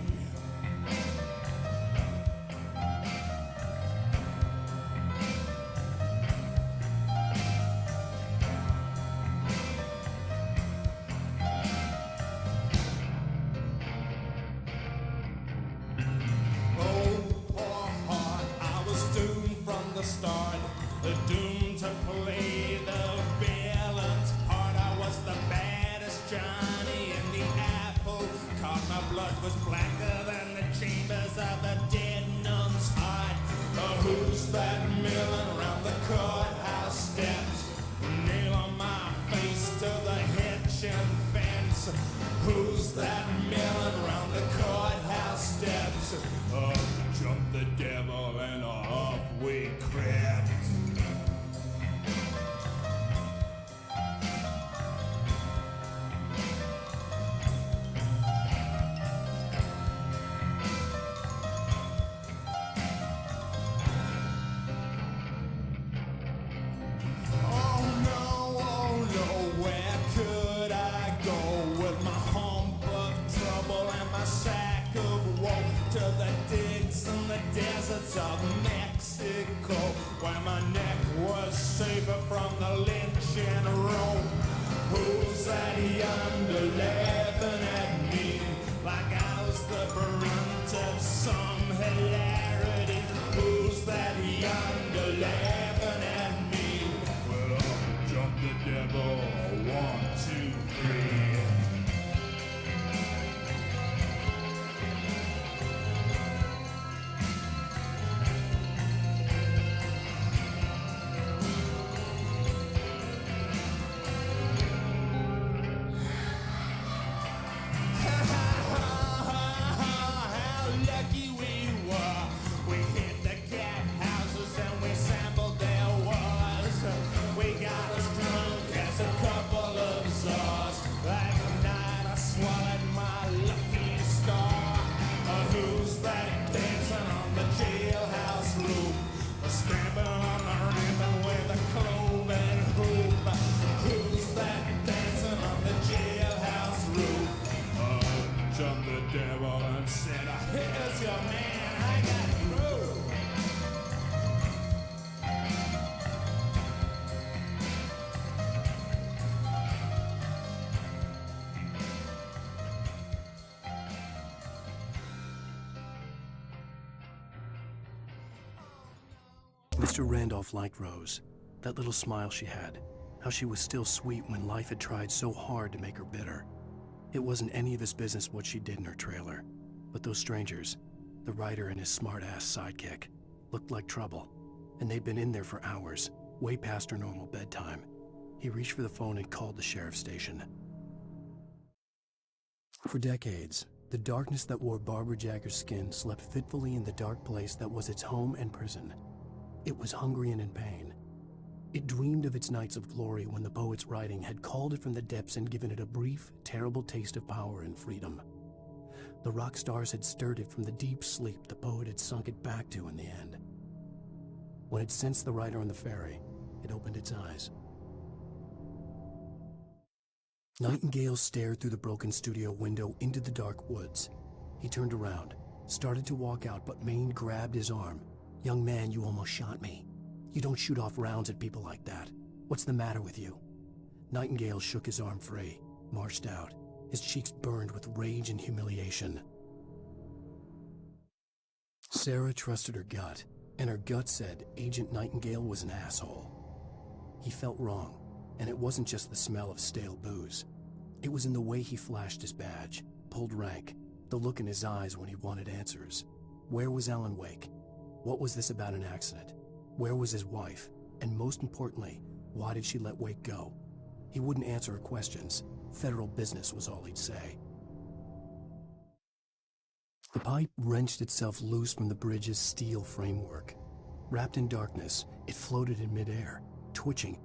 Mr. Randolph liked Rose. That little smile she had. How she was still sweet when life had tried so hard to make her bitter. It wasn't any of his business what she did in her trailer. But those strangers, the writer and his smart-ass sidekick, looked like trouble. And they'd been in there for hours, way past her normal bedtime. He reached for the phone and called the sheriff's station. For decades, the darkness that wore Barbara Jagger's skin slept fitfully in the dark place that was its home and prison. It was hungry and in pain. It dreamed of its nights of glory when the poet's writing had called it from the depths and given it a brief, terrible taste of power and freedom. The rock stars had stirred it from the deep sleep the poet had sunk it back to in the end. When it sensed the writer on the ferry, it opened its eyes. Nightingale stared through the broken studio window into the dark woods. He turned around, started to walk out, but Maine grabbed his arm. "Young man, you almost shot me. You don't shoot off rounds at people like that. What's the matter with you?" Nightingale shook his arm free, marched out. His cheeks burned with rage and humiliation. Sarah trusted her gut, and her gut said Agent Nightingale was an asshole. He felt wrong, and it wasn't just the smell of stale booze. It was in the way he flashed his badge, pulled rank, the look in his eyes when he wanted answers. Where was Alan Wake? What was this about an accident? Where was his wife? And most importantly, why did she let Wake go? He wouldn't answer her questions. Federal business was all he'd say. The pipe wrenched itself loose from the bridge's steel framework. Wrapped in darkness, it floated in midair, twitching.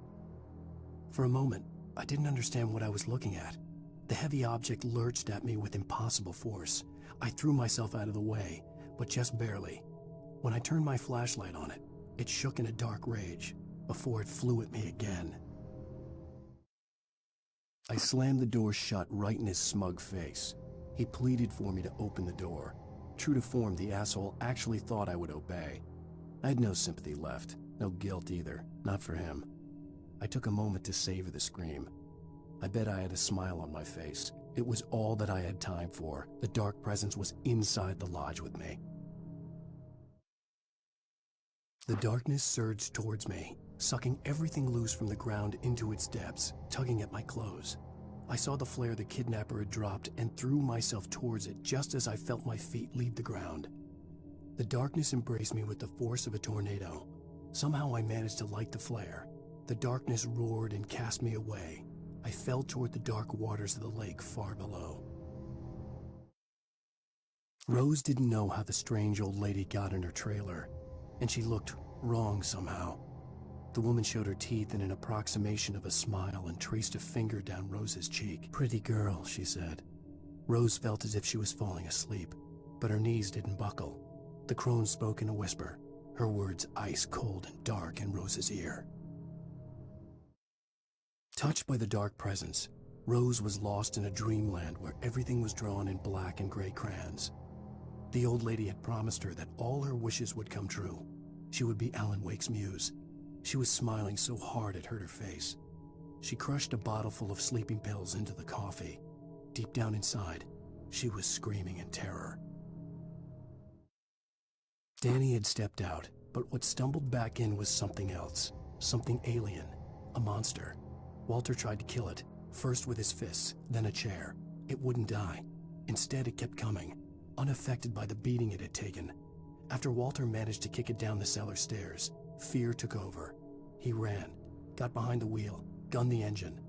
For a moment, I didn't understand what I was looking at. The heavy object lurched at me with impossible force. I threw myself out of the way, but just barely. When I turned my flashlight on it, it shook in a dark rage before it flew at me again. I slammed the door shut right in his smug face. He pleaded for me to open the door. True to form, the asshole actually thought I would obey. I had no sympathy left, no guilt either, not for him. I took a moment to savor the scream. I bet I had a smile on my face. It was all that I had time for. The dark presence was inside the lodge with me. The darkness surged towards me, sucking everything loose from the ground into its depths, tugging at my clothes. I saw the flare the kidnapper had dropped and threw myself towards it just as I felt my feet leave the ground. The darkness embraced me with the force of a tornado. Somehow I managed to light the flare. The darkness roared and cast me away. I fell toward the dark waters of the lake far below. Rose didn't know how the strange old lady got in her trailer, and she looked wrong somehow. The woman showed her teeth in an approximation of a smile and traced a finger down Rose's cheek. "Pretty girl," she said. Rose felt as if she was falling asleep, but her knees didn't buckle. The crone spoke in a whisper, her words ice cold and dark in Rose's ear. Touched by the dark presence, Rose was lost in a dreamland where everything was drawn in black and gray crayons. The old lady had promised her that all her wishes would come true. She would be Alan Wake's muse. She was smiling so hard it hurt her face. She crushed a bottle full of sleeping pills into the coffee. Deep down inside, she was screaming in terror. Danny had stepped out, but what stumbled back in was something else. Something alien. A monster. Walter tried to kill it, first with his fists, then a chair. It wouldn't die. Instead, it kept coming, unaffected by the beating it had taken. After Walter managed to kick it down the cellar stairs, fear took over. He ran, got behind the wheel, gunned the engine.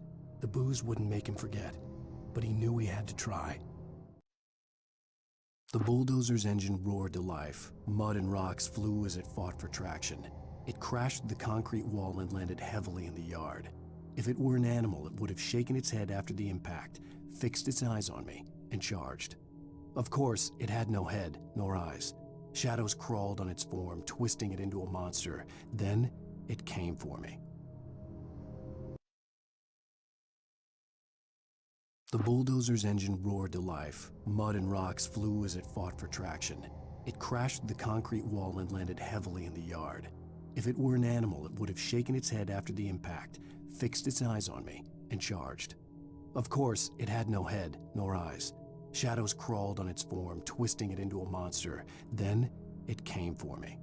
The booze wouldn't make him forget, but he knew he had to try. The bulldozer's engine roared to life. Mud and rocks flew as it fought for traction. It crashed through the concrete wall and landed heavily in the yard. If it were an animal, it would have shaken its head after the impact, fixed its eyes on me, and charged. Of course, it had no head, nor eyes. Shadows crawled on its form, twisting it into a monster. Then, it came for me. The bulldozer's engine roared to life. Mud and rocks flew as it fought for traction. It crashed through the concrete wall and landed heavily in the yard. If it were an animal, it would have shaken its head after the impact, fixed its eyes on me, and charged. Of course, it had no head, nor eyes. Shadows crawled on its form, twisting it into a monster. Then, it came for me.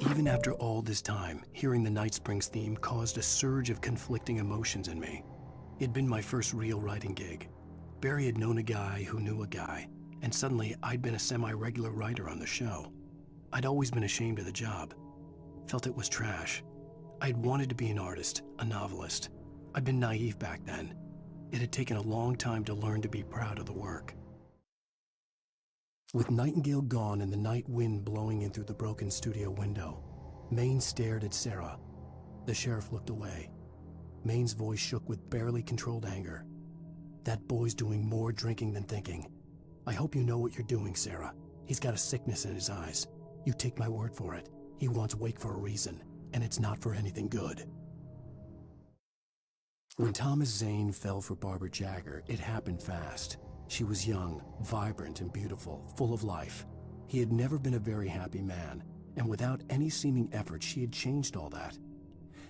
Even after all this time, hearing the Night Springs theme caused a surge of conflicting emotions in me. It'd been my first real writing gig. Barry had known a guy who knew a guy, and suddenly I'd been a semi-regular writer on the show. I'd always been ashamed of the job. Felt it was trash. I'd wanted to be an artist, a novelist. I'd been naive back then. It had taken a long time to learn to be proud of the work. With Nightingale gone and the night wind blowing in through the broken studio window, Maine stared at Sarah. The sheriff looked away. Maine's voice shook with barely controlled anger. "That boy's doing more drinking than thinking. I hope you know what you're doing, Sarah. He's got a sickness in his eyes. You take my word for it. He wants Wake for a reason, and it's not for anything good." When Thomas Zane fell for Barbara Jagger, it happened fast. She was young, vibrant, and beautiful, full of life. He had never been a very happy man, and without any seeming effort, she had changed all that.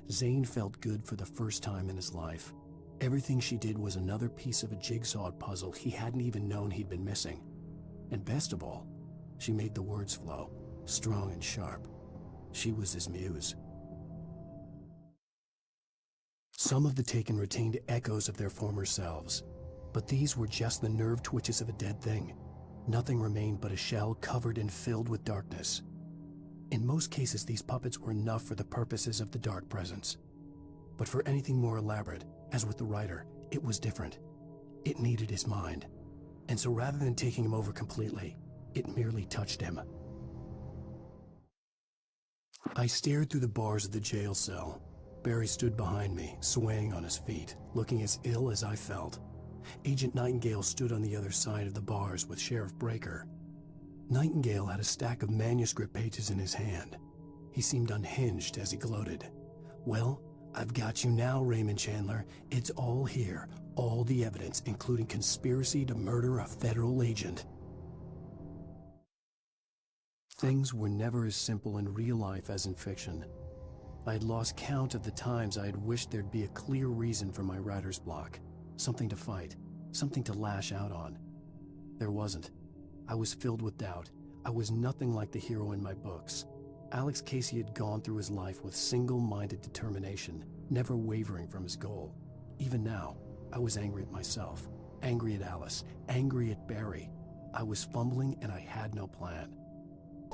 Zane felt good for the first time in his life. Everything she did was another piece of a jigsaw puzzle he hadn't even known he'd been missing. And best of all, she made the words flow, strong and sharp. She was his muse. Some of the Taken retained echoes of their former selves, but these were just the nerve twitches of a dead thing. Nothing remained but a shell covered and filled with darkness. In most cases, these puppets were enough for the purposes of the dark presence. But for anything more elaborate, as with the writer, it was different. It needed his mind. And so rather than taking him over completely, it merely touched him. I stared through the bars of the jail cell. Barry stood behind me, swaying on his feet, looking as ill as I felt. Agent Nightingale stood on the other side of the bars with Sheriff Breaker. Nightingale had a stack of manuscript pages in his hand. He seemed unhinged as he gloated. "Well, I've got you now, Raymond Chandler. It's all here. All the evidence, including conspiracy to murder a federal agent." Things were never as simple in real life as in fiction. I had lost count of the times I had wished there'd be a clear reason for my writer's block. Something to fight, something to lash out on. There wasn't. I was filled with doubt. I was nothing like the hero in my books. Alex Casey had gone through his life with single-minded determination, never wavering from his goal. Even now, I was angry at myself, angry at Alice, angry at Barry. I was fumbling and I had no plan.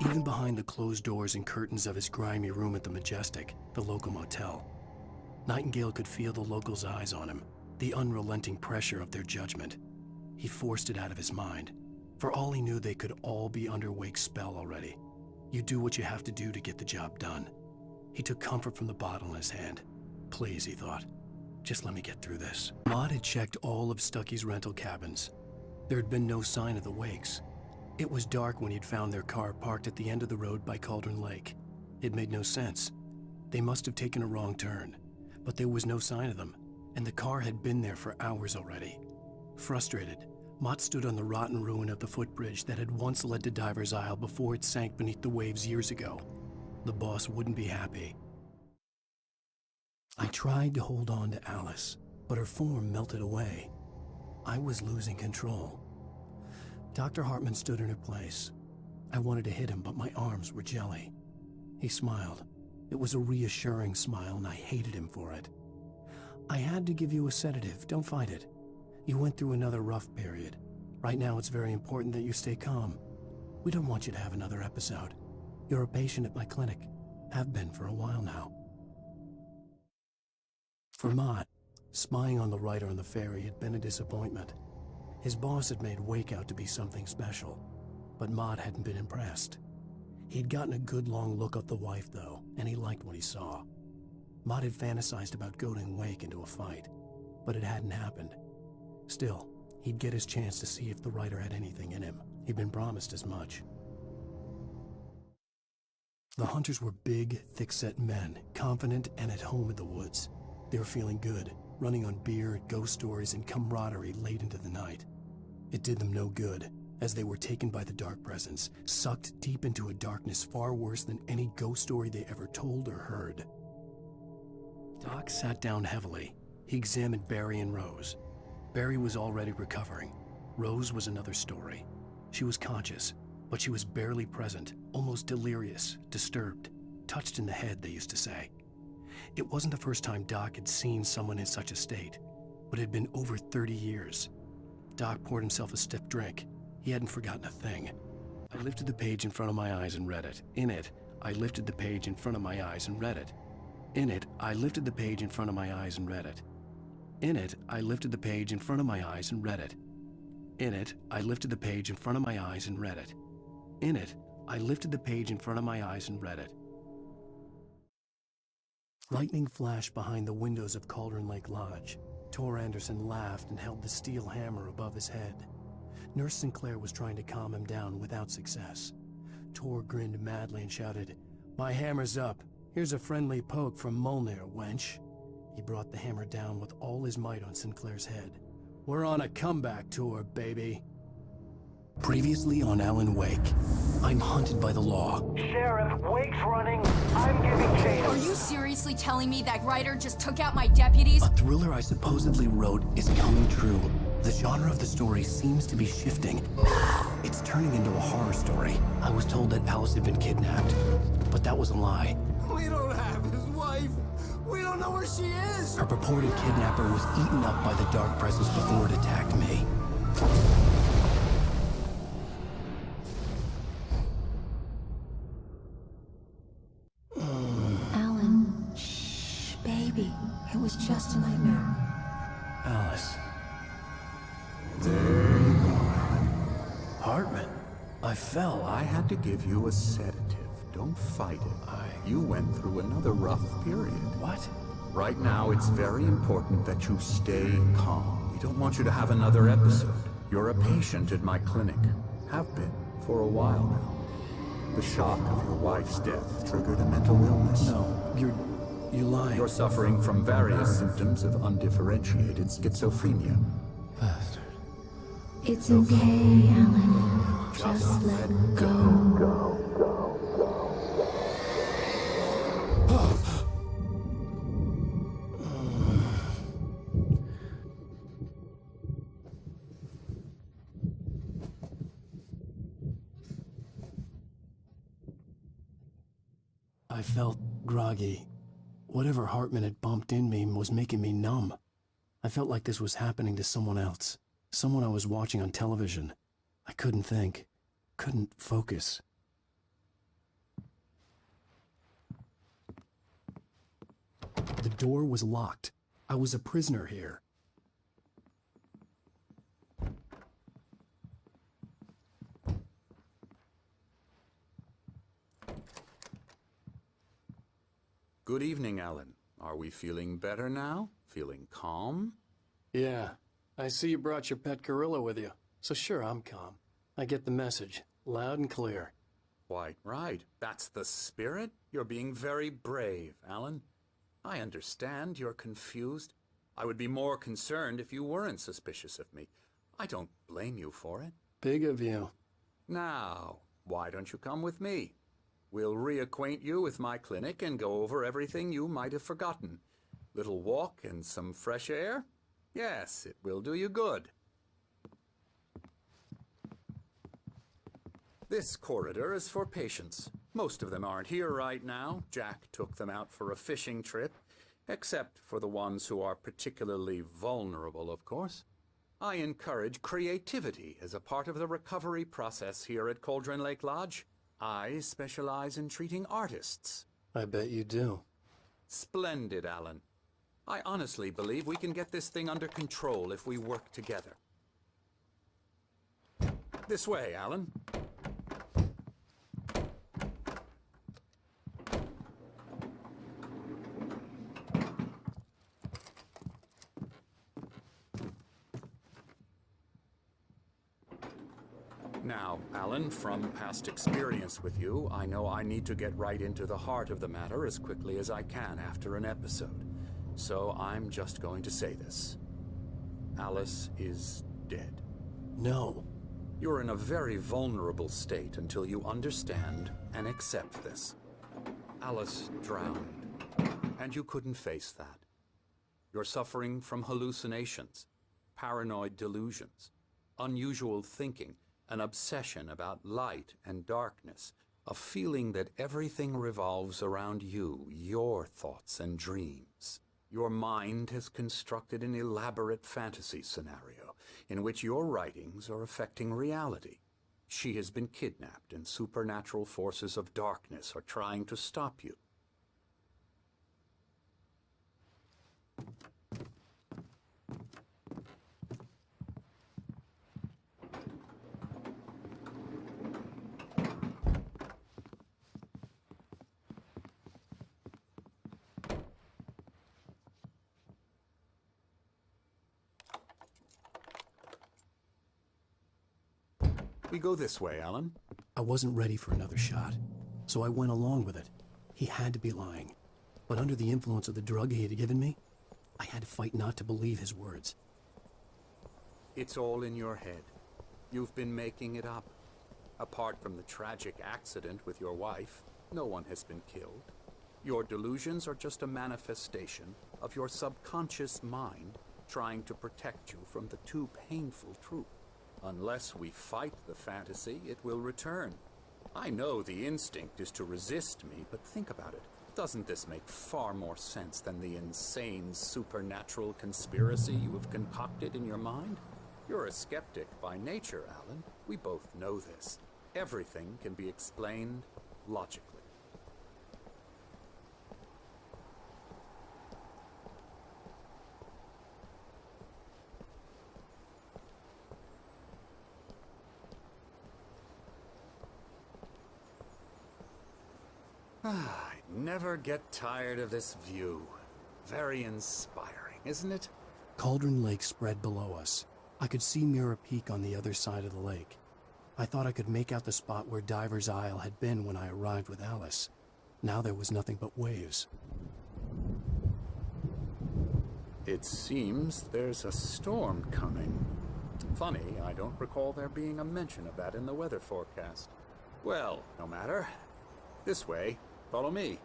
Even behind the closed doors and curtains of his grimy room at the Majestic, the local motel, Nightingale could feel the locals' eyes on him, the unrelenting pressure of their judgment. He forced it out of his mind. For all he knew, they could all be under Wake's spell already. You do what you have to do to get the job done. He took comfort from the bottle in his hand. Please, he thought, just let me get through this. Maud had checked all of Stucky's rental cabins. There had been no sign of the Wakes. It was dark when he'd found their car parked at the end of the road by Cauldron Lake. It made no sense. They must have taken a wrong turn, but there was no sign of them, and the car had been there for hours already. Frustrated, Mott stood on the rotten ruin of the footbridge that had once led to Diver's Isle before it sank beneath the waves years ago. The boss wouldn't be happy. I tried to hold on to Alice, but her form melted away. I was losing control. Dr. Hartman stood in her place. I wanted to hit him, but my arms were jelly. He smiled. It was a reassuring smile, and I hated him for it. "I had to give you a sedative. Don't fight it. You went through another rough period. Right now, it's very important that you stay calm. We don't want you to have another episode. You're a patient at my clinic. Have been for a while now." For Mott, spying on the writer on the ferry had been a disappointment. His boss had made Wake out to be something special, but Mott hadn't been impressed. He'd gotten a good long look at the wife, though, and he liked what he saw. Mott had fantasized about goading Wake into a fight, but it hadn't happened. Still, he'd get his chance to see if the writer had anything in him. He'd been promised as much. The hunters were big, thick-set men, confident and at home in the woods. They were feeling good, running on beer, ghost stories, and camaraderie late into the night. It did them no good, as they were taken by the dark presence, sucked deep into a darkness far worse than any ghost story they ever told or heard. Doc sat down heavily. He examined Barry and Rose. Barry was already recovering. Rose was another story. She was conscious, but she was barely present, almost delirious, disturbed, touched in the head, they used to say. It wasn't the first time Doc had seen someone in such a state, but it had been over 30 years. Doc poured himself a stiff drink. He hadn't forgotten a thing. I lifted the page in front of my eyes and read it. In it, I lifted the page in front of my eyes and read it. In it, I lifted the page in front of my eyes and read it. In it, I lifted the page in front of my eyes and read it. In it, I lifted the page in front of my eyes and read it. In it, I lifted the page in front of my eyes and read it. Lightning flashed behind the windows of Cauldron Lake Lodge. Tor Anderson laughed and held the steel hammer above his head. Nurse Sinclair was trying to calm him down without success. Tor grinned madly and shouted, "My hammer's up. Here's a friendly poke from Molnir, wench." He brought the hammer down with all his might on Sinclair's head. "We're on a comeback tour, baby." Previously on Alan Wake, I'm hunted by the law. Sheriff, Wake's running. I'm giving chase. Are you seriously telling me that writer just took out my deputies? A thriller I supposedly wrote is coming true. The genre of the story seems to be shifting. It's turning into a horror story. I was told that Alice had been kidnapped, but that was a lie. We don't have his wife. We don't know where she is. Her purported kidnapper was eaten up by the dark presence before it attacked me. Alan, shh, baby. It was just a nightmare. Alice. There you go, Alan. Hartman. I fell. I had to give you a sedative. Don't fight it. You went through another rough period. What? Right now, it's very important that you stay calm. We don't want you to have another episode. You're a patient at my clinic. Have been for a while now. The shock of your wife's death triggered a mental illness. No, you're lying. You're suffering from various symptoms of undifferentiated schizophrenia. Bastard. It's okay, Alan. Just let go. I felt groggy. Whatever Hartman had bumped in me was making me numb. I felt like this was happening to someone else. Someone I was watching on television. I couldn't think. Couldn't focus. The door was locked. I was a prisoner here. Good evening, Alan. Are we feeling better now? Feeling calm? Yeah. I see you brought your pet gorilla with you. So sure, I'm calm. I get the message. Loud and clear. Quite right. That's the spirit. You're being very brave, Alan. I understand you're confused. I would be more concerned if you weren't suspicious of me. I don't blame you for it. Big of you. Now, why don't you come with me? We'll reacquaint you with my clinic and go over everything you might have forgotten. Little walk and some fresh air? Yes, it will do you good. This corridor is for patients. Most of them aren't here right now. Jack took them out for a fishing trip, except for the ones who are particularly vulnerable, of course. I encourage creativity as a part of the recovery process here at Cauldron Lake Lodge. I specialize in treating artists. I bet you do. Splendid, Alan. I honestly believe we can get this thing under control if we work together. This way, Alan. Now, Alan, from past experience with you, I know I need to get right into the heart of the matter as quickly as I can after an episode. So I'm just going to say this. Alice is dead. No. You're in a very vulnerable state until you understand and accept this. Alice drowned, and you couldn't face that. You're suffering from hallucinations, paranoid delusions, unusual thinking, an obsession about light and darkness, a feeling that everything revolves around you, your thoughts and dreams. Your mind has constructed an elaborate fantasy scenario in which your writings are affecting reality. She has been kidnapped and supernatural forces of darkness are trying to stop you. We go this way, Alan. I wasn't ready for another shot, so I went along with it. He had to be lying. But under the influence of the drug he had given me, I had to fight not to believe his words. It's all in your head. You've been making it up. Apart from the tragic accident with your wife, no one has been killed. Your delusions are just a manifestation of your subconscious mind trying to protect you from the too painful truth. Unless we fight the fantasy, it will return. I know the instinct is to resist me, but think about it. Doesn't this make far more sense than the insane supernatural conspiracy you have concocted in your mind? You're a skeptic by nature, Alan. We both know this. Everything can be explained logically. I never get tired of this view. Very inspiring, isn't it? Cauldron Lake spread below us. I could see Mirror Peak on the other side of the lake. I thought I could make out the spot where Diver's Isle had been when I arrived with Alice. Now there was nothing but waves. It seems there's a storm coming. Funny, I don't recall there being a mention of that in the weather forecast. Well, no matter. This way. Follow me.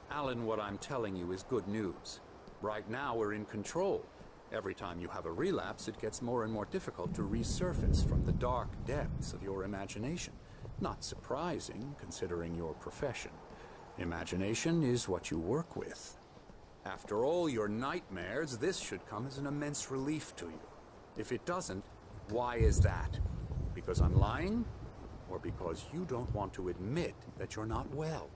Alan, what I'm telling you is good news. Right now we're in control. Every time you have a relapse, it gets more and more difficult to resurface from the dark depths of your imagination. Not surprising, considering your profession. Imagination is what you work with. After all your nightmares, this should come as an immense relief to you. If it doesn't, why is that? Because I'm lying? Or because you don't want to admit that you're not well?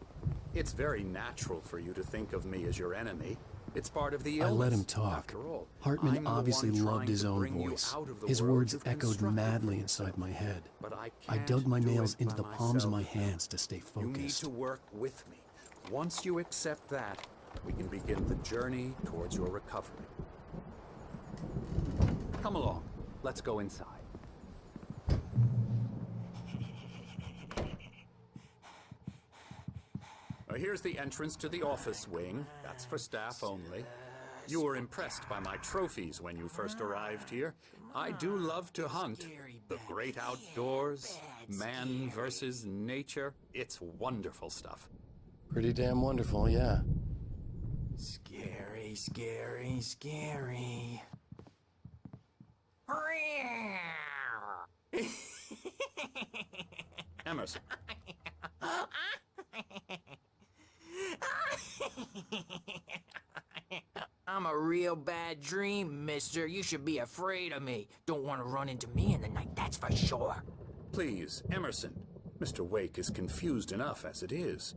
It's very natural for you to think of me as your enemy. It's part of the illness. I let him talk. After all, Hartman obviously loved his own voice. His words echoed madly inside my head. I dug my nails into the palms of my hands to stay focused. You need to work with me. Once you accept that, we can begin the journey towards your recovery. Come along. Let's go inside. Here's the entrance to the office wing. That's for staff only. You were impressed by my trophies when you first arrived here. I do love to hunt. The great outdoors, man versus nature. It's wonderful stuff. Pretty damn wonderful, yeah. Scary, scary, scary. Emerson. I'm a real bad dream, mister. You should be afraid of me. Don't want to run into me in the night, that's for sure. Please, Emerson. Mr. Wake is confused enough as it is.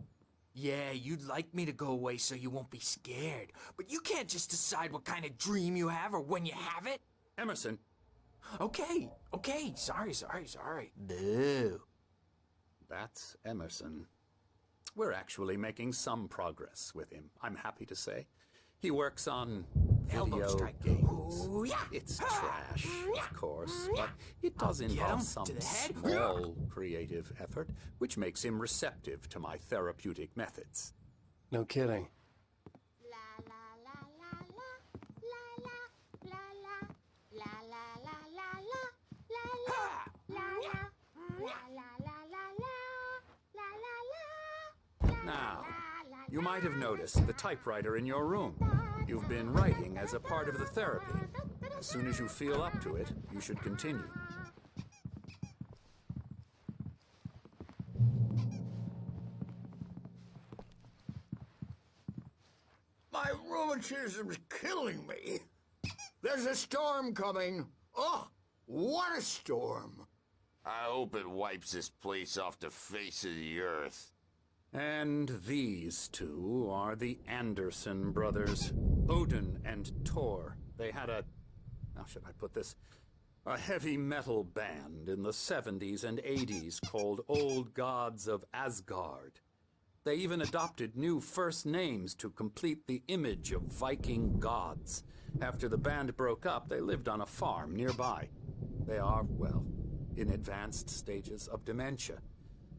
Yeah, you'd like me to go away so you won't be scared. But you can't just decide what kind of dream you have or when you have it. Emerson. Okay. Sorry. Boo. That's Emerson. We're actually making some progress with him, I'm happy to say. He works on video games. Ooh, yeah. It's trash, of course, but it does involve some small creative effort, which makes him receptive to my therapeutic methods. No kidding. Now, you might have noticed the typewriter in your room. You've been writing as a part of the therapy. As soon as you feel up to it, you should continue. My rheumatism's killing me. There's a storm coming. Oh, what a storm. I hope it wipes this place off the face of the earth. And these two are the Anderson brothers, Odin and Tor. They had how should I put this? A heavy metal band in the 70s and 80s called Old Gods of Asgard. They even adopted new first names to complete the image of Viking gods. After the band broke up, they lived on a farm nearby. They are, well, in advanced stages of dementia.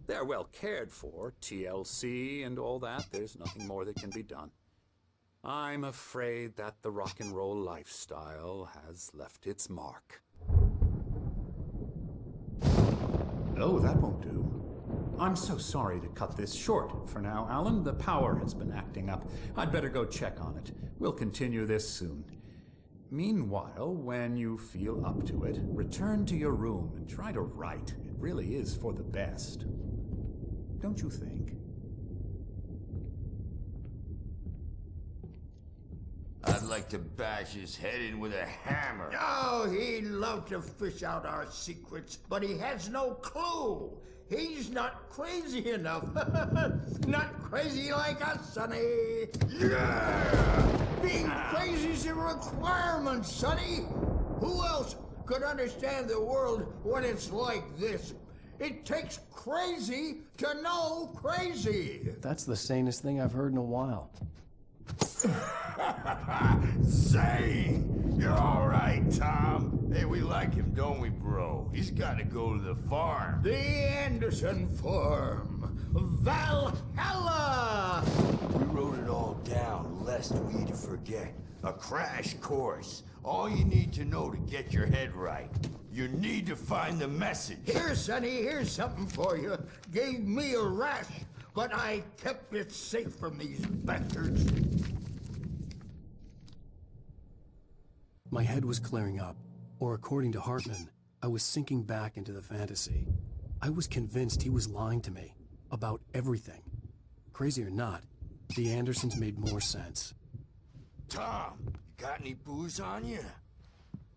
They're well cared for, TLC and all that. There's nothing more that can be done. I'm afraid that the rock and roll lifestyle has left its mark. Oh, that won't do. I'm so sorry to cut this short for now, Alan. The power has been acting up. I'd better go check on it. We'll continue this soon. Meanwhile, when you feel up to it, return to your room and try to write. It really is for the best. Don't you think? I'd like to bash his head in with a hammer. Oh, he'd love to fish out our secrets, but he has no clue. He's not crazy enough. Not crazy like us, Sonny. Yeah! Being crazy's a requirement, Sonny. Who else could understand the world when it's like this? It takes crazy to know crazy. That's the sanest thing I've heard in a while. Say, you're all right, Tom. Hey, we like him, don't we, bro? He's got to go to the farm. The Anderson farm. Valhalla! We wrote it all down, lest we forget. A crash course. All you need to know to get your head right. You need to find the message. Here, Sonny, here's something for you. Gave me a rash, but I kept it safe from these bastards. My head was clearing up, or according to Hartman, I was sinking back into the fantasy. I was convinced he was lying to me about everything. Crazy or not, the Andersons made more sense. Tom, got any booze on you?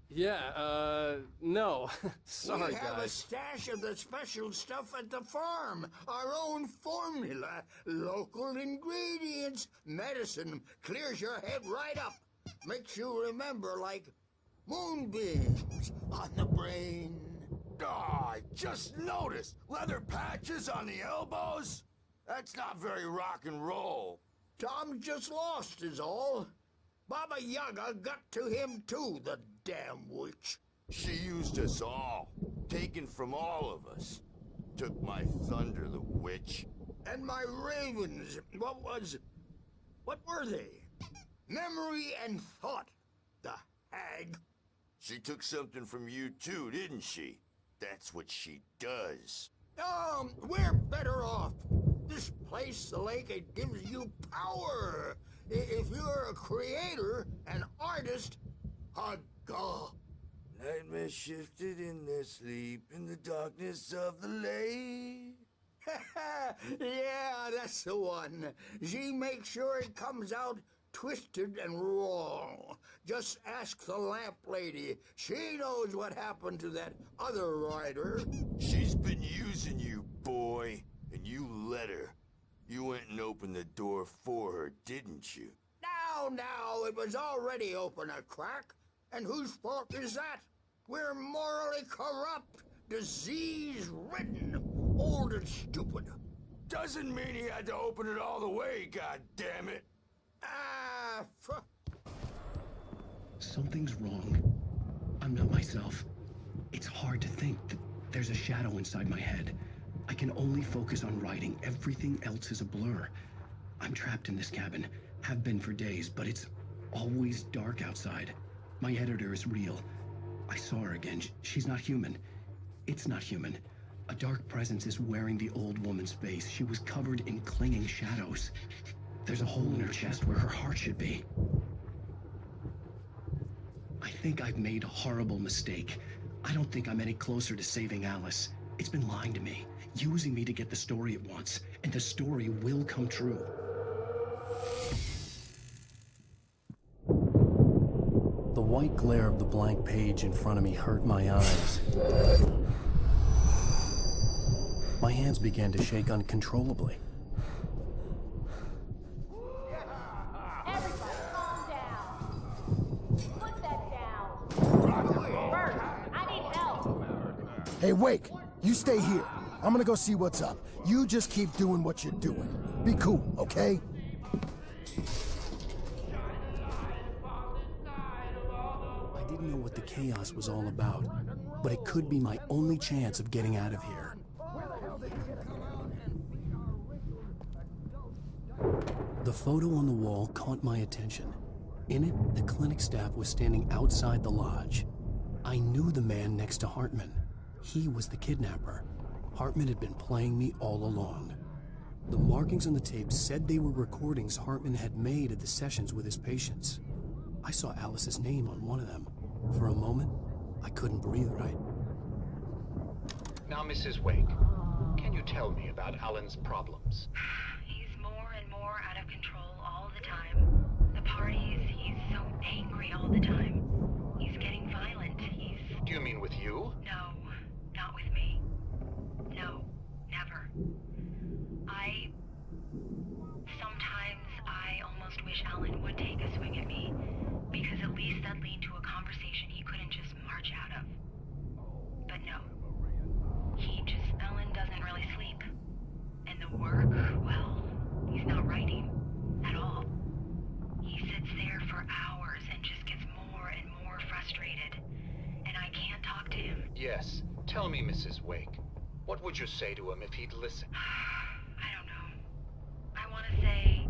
Yeah, no. Sorry, we have guys. a stash of the special stuff at the farm. Our own formula. Local ingredients. Medicine. Clears your head right up. Makes you remember like moonbeams on the brain. Oh, I just noticed. Leather patches on the elbows? That's not very rock and roll. Tom just lost is all. Baba Yaga got to him too, the damn witch. She used us all. Taken from all of us. Took my thunder, the witch. And my ravens. What were they? Memory and thought. The hag. She took something from you too, didn't she? That's what she does. We're better off. This place, the lake, it gives you power. If you're a creator, an artist, a god. Nightmare shifted in their sleep in the darkness of the lake. Yeah, that's the one. She makes sure it comes out twisted and wrong. Just ask the lamp lady. She knows what happened to that other writer. She's been using you, boy, and you let her. You went and opened the door for her, didn't you? Now, it was already open a crack. And whose fault is that? We're morally corrupt, disease-ridden, old and stupid. Doesn't mean he had to open it all the way, goddammit. Something's wrong. I'm not myself. It's hard to think that there's a shadow inside my head. I can only focus on writing. Everything else is a blur. I'm trapped in this cabin. Have been for days, but it's always dark outside. My editor is real. I saw her again. She's not human. It's not human. A dark presence is wearing the old woman's face. She was covered in clinging shadows. There's a hole in her chest where her heart should be. I think I've made a horrible mistake. I don't think I'm any closer to saving Alice. It's been lying to me, using me to get the story it wants, and the story will come true. The white glare of the blank page in front of me hurt my eyes. My hands began to shake uncontrollably. Everybody, calm down. Put that down. Bert, I need help. Hey, Wake, you stay here. I'm gonna go see what's up. You just keep doing what you're doing. Be cool, okay? I didn't know what the chaos was all about, but it could be my only chance of getting out of here. The photo on the wall caught my attention. In it, the clinic staff was standing outside the lodge. I knew the man next to Hartman. He was the kidnapper. Hartman had been playing me all along. The markings on the tape said they were recordings Hartman had made at the sessions with his patients. I saw Alice's name on one of them. For a moment, I couldn't breathe right. Now, Mrs. Wake, can you tell me about Alan's problems? He's more and more out of control all the time. The parties, he's so angry all the time. He's getting violent. Do you mean with you? No, not with me. No, never. Sometimes I almost wish Alan would take a swing at me, because at least that'd lead to a conversation he couldn't just march out of. But no. Alan me, Mrs. Wake, what would you say to him if he'd listen? I don't know. I want to say,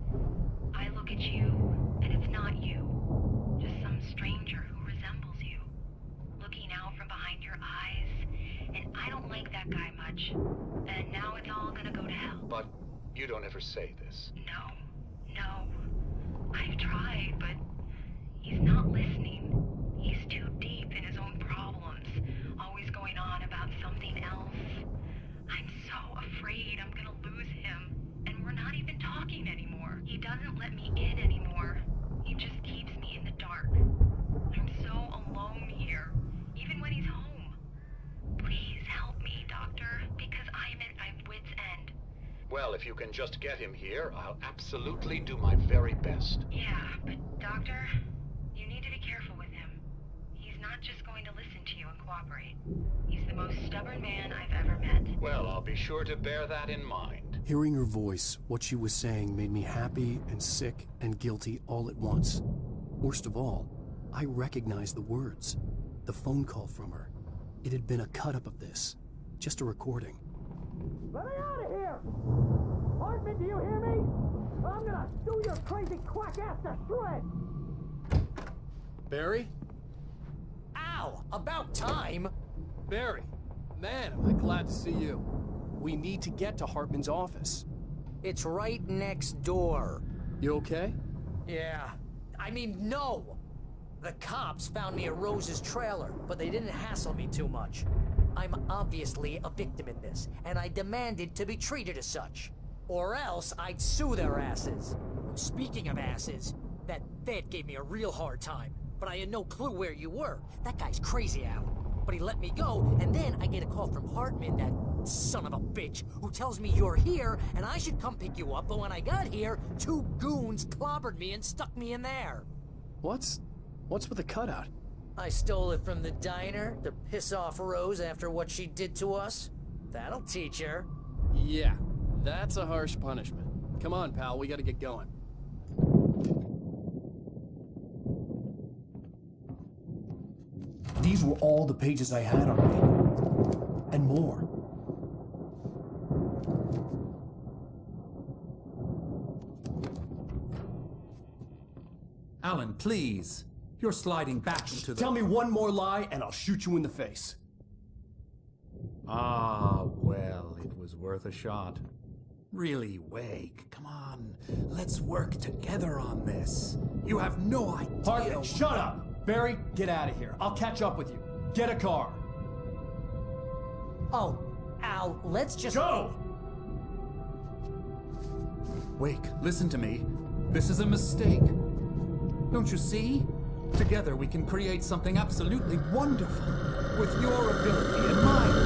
I look at you, and it's not you. Just some stranger who resembles you. Looking out from behind your eyes, and I don't like that guy much. And now it's all gonna go to hell. But you don't ever say this. No. I've tried, but he's not listening. He's too deep in his own problems, always going on about something else. I'm so afraid I'm gonna lose him, and we're not even talking anymore. He doesn't let me in anymore. He just keeps me in the dark. I'm so alone here, even when he's home. Please help me, Doctor, because I'm at my wit's end. Well, if you can just get him here, I'll absolutely do my very best. Yeah, but Doctor, you need to be careful with him. He's not just going to listen to you and cooperate. He's the most stubborn man I've ever met. Well, I'll be sure to bear that in mind. Hearing her voice, what she was saying made me happy and sick and guilty all at once. Worst of all, I recognized the words. The phone call from her. It had been a cut-up of this. Just a recording. Let me out of here! Hartman, do you hear me? I'm gonna sue your crazy quack ass to shreds! Barry? Ow! About time! Barry, man, am I glad to see you. We need to get to Hartman's office. It's right next door. You okay? Yeah. I mean, no! The cops found me at Rose's trailer, but they didn't hassle me too much. I'm obviously a victim in this, and I demanded to be treated as such. Or else I'd sue their asses. Speaking of asses, that vet gave me a real hard time, but I had no clue where you were. That guy's crazy, Al. But he let me go, and then I get a call from Hartman, that son of a bitch, who tells me you're here, and I should come pick you up, but when I got here, 2 goons clobbered me and stuck me in there. What's with the cutout? I stole it from the diner to piss off Rose after what she did to us. That'll teach her. Yeah, that's a harsh punishment. Come on, pal, we gotta get going. These were all the pages I had on me. And more. Alan, please. You're sliding back into the... Tell me one more lie and I'll shoot you in the face. Ah, well, it was worth a shot. Really, Wake, come on. Let's work together on this. You have no idea... Hartman, shut up! Barry, get out of here. I'll catch up with you. Get a car. Oh, Al, let's just... Go! Wake, listen to me. This is a mistake. Don't you see? Together we can create something absolutely wonderful. With your ability and mine.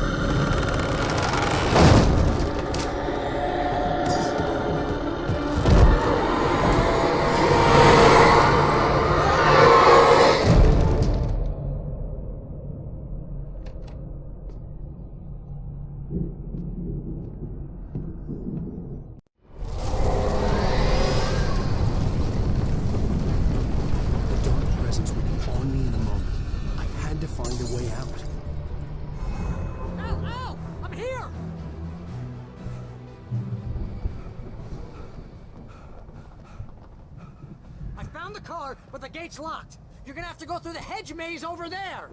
But the gate's locked. You're gonna have to go through the hedge maze over there.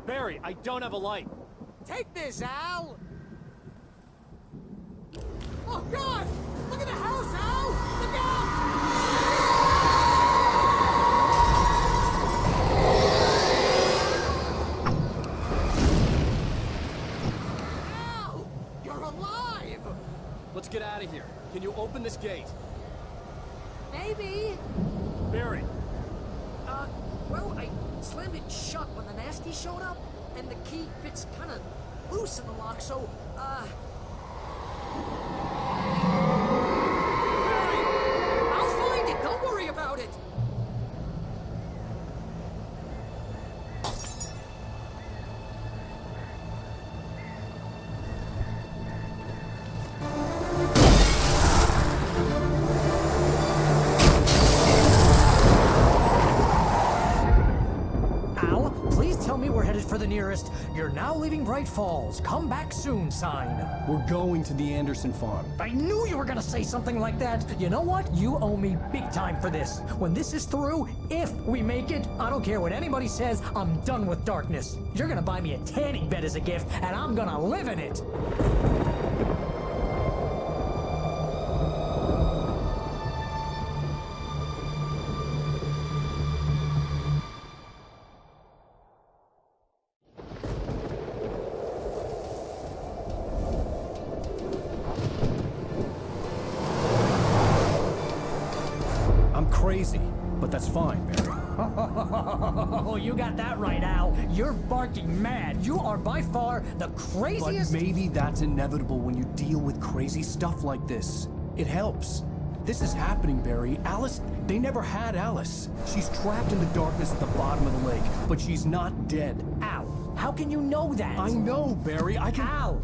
Barry, I don't have a light. Take this, Al. Oh, God! Look at the house, Al! Look out! Al! You're alive! Let's get out of here. Can you open this gate? Maybe. Barry. Well, I slammed it shut when the nasty showed up, and the key fits kind of loose in the lock, so, Barry! I'll find it! Don't worry about it! nearest "You're now leaving Bright Falls. Come back soon" sign. We're going to the Anderson farm. I knew you were gonna say something like that. You know what? You owe me big time for this. When this is through, if we make it, I don't care what anybody says, I'm done with darkness. You're gonna buy me a tanning bed as a gift, and I'm gonna live in it. Crazy, but that's fine, Barry. Oh, you got that right, Al. You're barking mad. You are by far the craziest. But maybe that's inevitable when you deal with crazy stuff like this. It helps. This is happening, Barry. Alice, they never had Alice. She's trapped in the darkness at the bottom of the lake, but she's not dead. Al, how can you know that? I know, Barry. I can... Al,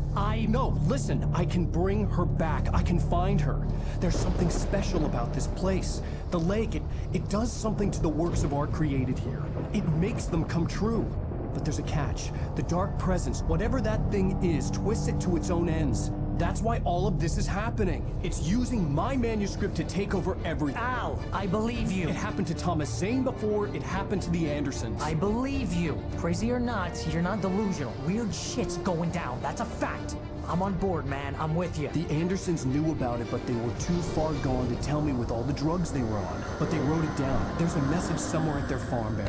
No, listen. I can bring her back. I can find her. There's something special about this place. The lake, it does something to the works of art created here. It makes them come true. But there's a catch. The dark presence, whatever that thing is, twists it to its own ends. That's why all of this is happening. It's using my manuscript to take over everything. Al, I believe you. It happened to Thomas Zane before, it happened to the Andersons. I believe you. Crazy or not, you're not delusional. Weird shit's going down. That's a fact. I'm on board, man. I'm with you. The Andersons knew about it, but they were too far gone to tell me with all the drugs they were on. But they wrote it down. There's a message somewhere at their farm, Barry.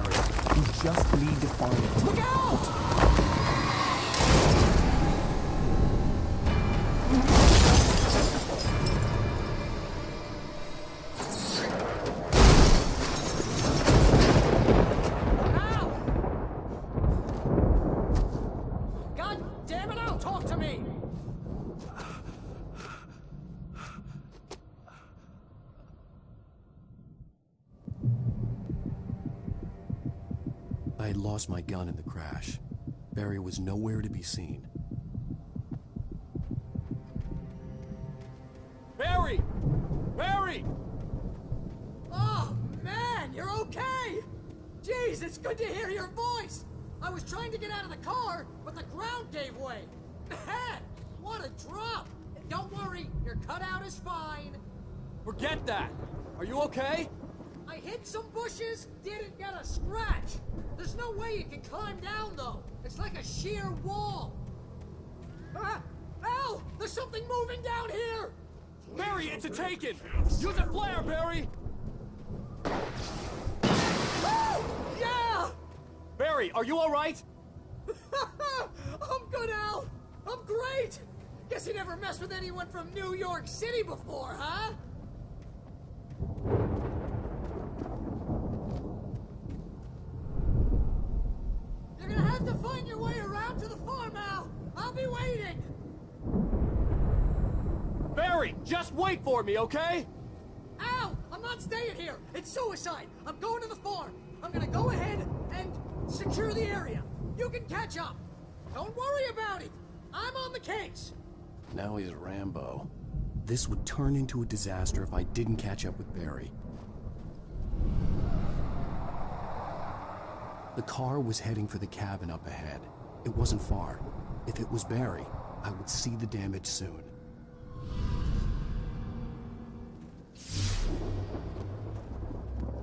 We just need to find it. Look out! I had lost my gun in the crash. Barry was nowhere to be seen. Barry! Barry! Oh, man, you're okay! Jeez, it's good to hear your voice! I was trying to get out of the car, but the ground gave way. Man, what a drop! Don't worry, your cutout is fine. Forget that! Are you okay? I hit some bushes, didn't get a scratch. There's no way you can climb down, though. It's like a sheer wall. Al! There's something moving down here! Barry, it's a taken! Use a flare, Barry! Oh! Yeah! Barry, are you alright? I'm good, Al! I'm great! Guess you never messed with anyone from New York City before, huh? You're gonna have to find your way around to the farm, Al! I'll be waiting! Barry, just wait for me, okay? Al! I'm not staying here! It's suicide! I'm going to the farm! I'm gonna go ahead and secure the area. You can catch up. Don't worry about it. I'm on the case. Now he's Rambo. This would turn into a disaster if I didn't catch up with Barry. The car was heading for the cabin up ahead. It wasn't far. If it was Barry, I would see the damage soon.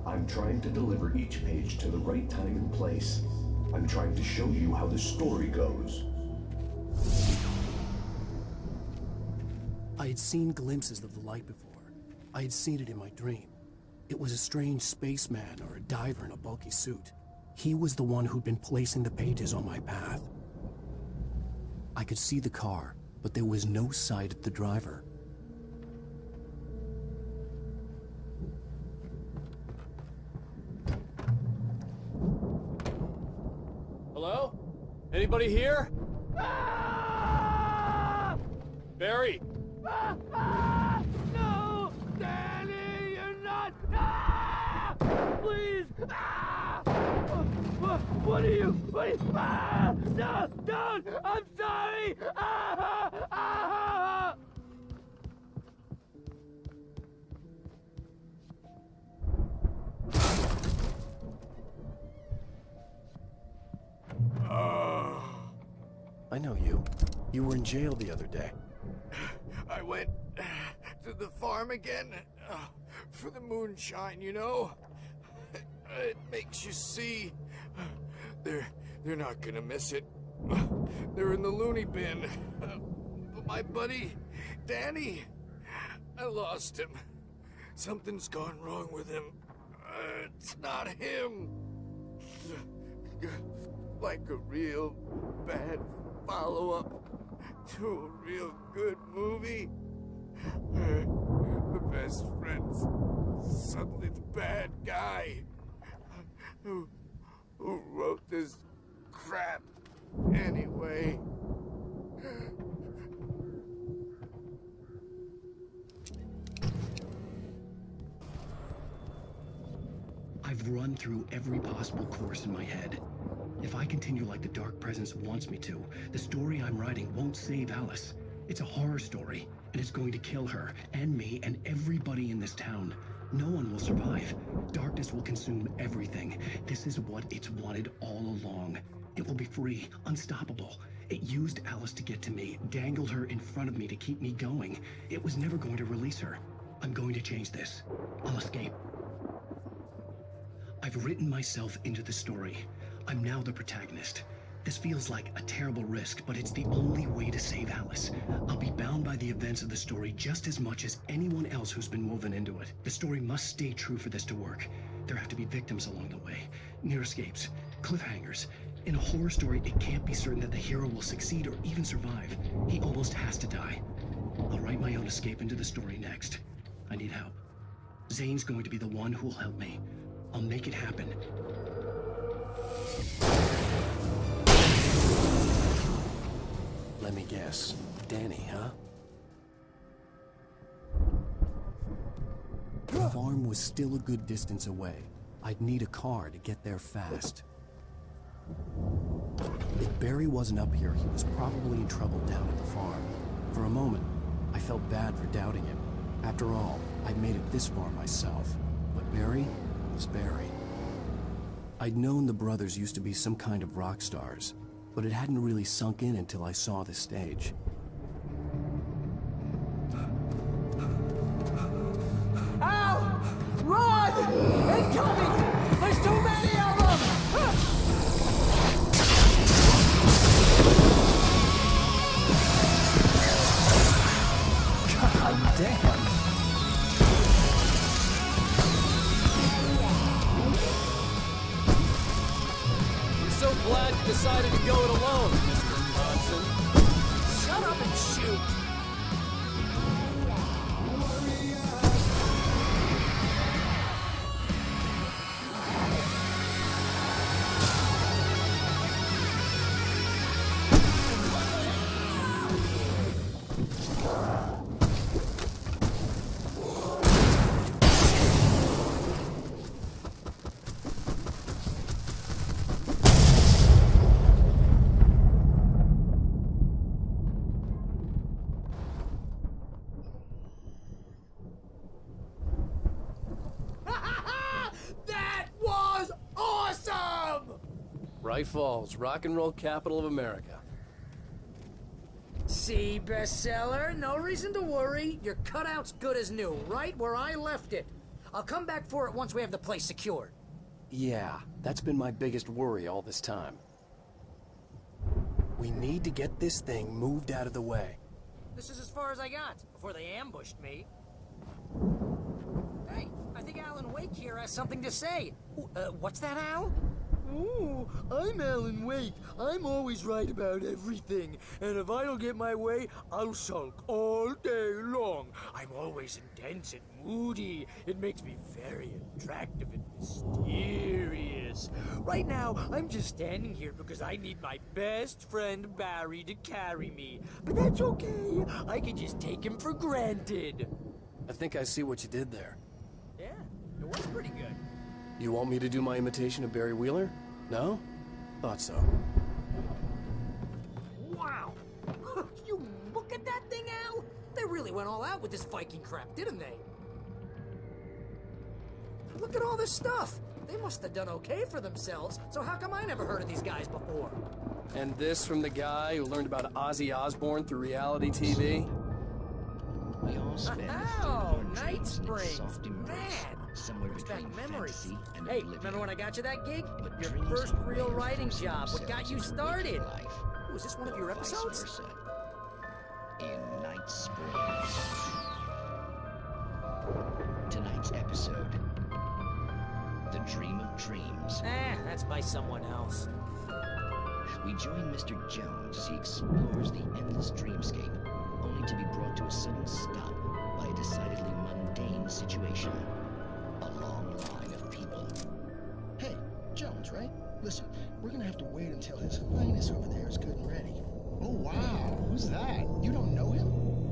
I'm trying to deliver each page to the right time and place. I'm trying to show you how the story goes. I had seen glimpses of the light before. I had seen it in my dream. It was a strange spaceman or a diver in a bulky suit. He was the one who'd been placing the pages on my path. I could see the car, but there was no sight of the driver. Hello? Anybody here? Barry! No! Danny, you're not! Please! What are you? No! Don't! I'm sorry! I know you. You were in jail the other day. I went to the farm again for the moonshine, you know? It makes you see. They're not gonna miss it. They're in the loony bin. But my buddy, Danny, I lost him. Something's gone wrong with him. It's not him. Like a real bad follow-up to a real good movie. The best friend's suddenly the bad guy. Who wrote this crap anyway? I've run through every possible course in my head. If I continue like the Dark Presence wants me to, the story I'm writing won't save Alice. It's a horror story, and it's going to kill her, and me, and everybody in this town. No one will survive. Darkness will consume everything. This is what it's wanted all along. It will be free, unstoppable. It used Alice to get to me, dangled her in front of me to keep me going. It was never going to release her. I'm going to change this. I'll escape. I've written myself into the story. I'm now the protagonist. This feels like a terrible risk, but it's the only way to save Alice. I'll be bound by the events of the story just as much as anyone else who's been woven into it. The story must stay true for this to work. There have to be victims along the way, near escapes, cliffhangers. In a horror story, it can't be certain that the hero will succeed or even survive. He almost has to die. I'll write my own escape into the story next. I need help. Zane's going to be the one who'll help me. I'll make it happen. Let me guess. Danny, huh? The farm was still a good distance away. I'd need a car to get there fast. If Barry wasn't up here, he was probably in trouble down at the farm. For a moment, I felt bad for doubting him. After all, I'd made it this far myself. But Barry was Barry. I'd known the brothers used to be some kind of rock stars, but it hadn't really sunk in until I saw the stage. Al! Run! Incoming! There's too many of them! God damn! So glad you decided to go it alone, Mr. Johnson. Shut up and shoot! Falls, rock and roll capital of America. See, bestseller? No reason to worry. Your cutout's good as new, right where I left it. I'll come back for it once we have the place secured. Yeah, that's been my biggest worry all this time. We need to get this thing moved out of the way. This is as far as I got, before they ambushed me. Hey, I think Alan Wake here has something to say. What's that, Al? Ooh, I'm Alan Wake. I'm always right about everything. And if I don't get my way, I'll sulk all day long. I'm always intense and moody. It makes me very attractive and mysterious. Right now, I'm just standing here because I need my best friend Barry to carry me. But that's okay. I can just take him for granted. I think I see what you did there. Yeah, it was pretty good. You want me to do my imitation of Barry Wheeler? No? Thought so. Wow! You look at that thing, Al! They really went all out with this Viking crap, didn't they? Look at all this stuff! They must have done okay for themselves, so how come I never heard of these guys before? And this from the guy who learned about Ozzy Osbourne through reality TV? Oh, Night Springs! Man! Brings back memories. Hey, remember when I got you that gig? Your first real writing job, what got you started? Ooh, is this one of your episodes? In Night Springs. Tonight's episode, The Dream of Dreams. That's by someone else. We join Mr. Jones as he explores the endless dreamscape, only to be brought to a sudden stop by a decidedly mundane situation. A long line of people. Hey, Jones, right? Listen, we're gonna have to wait until His Highness over there is good and ready. Oh, wow. Who's that? You don't know him?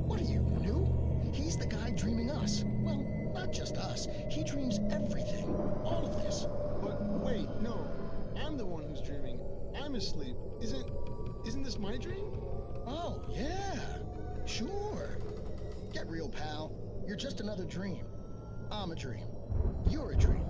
What are you, new? He's the guy dreaming us. Well, not just us. He dreams everything. All of this. But wait, no. I'm the one who's dreaming. I'm asleep. Isn't this my dream? Oh, yeah. Sure. Get real, pal. You're just another dream. I'm a dream. You're a dream.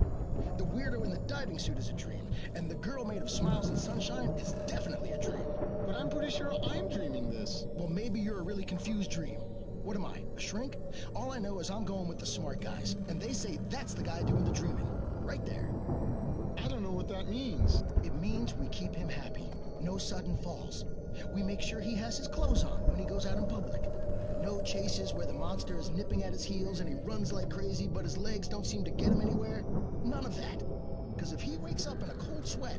The weirdo in the diving suit is a dream. And the girl made of smiles and sunshine is definitely a dream. But I'm pretty sure I'm dreaming this. Well, maybe you're a really confused dream. What am I, a shrink? All I know is I'm going with the smart guys. And they say that's the guy doing the dreaming. Right there. I don't know what that means. It means we keep him happy. No sudden falls. We make sure he has his clothes on when he goes out in public. No chases where the monster is nipping at his heels and he runs like crazy, but his legs don't seem to get him anywhere. None of that. Because if he wakes up in a cold sweat...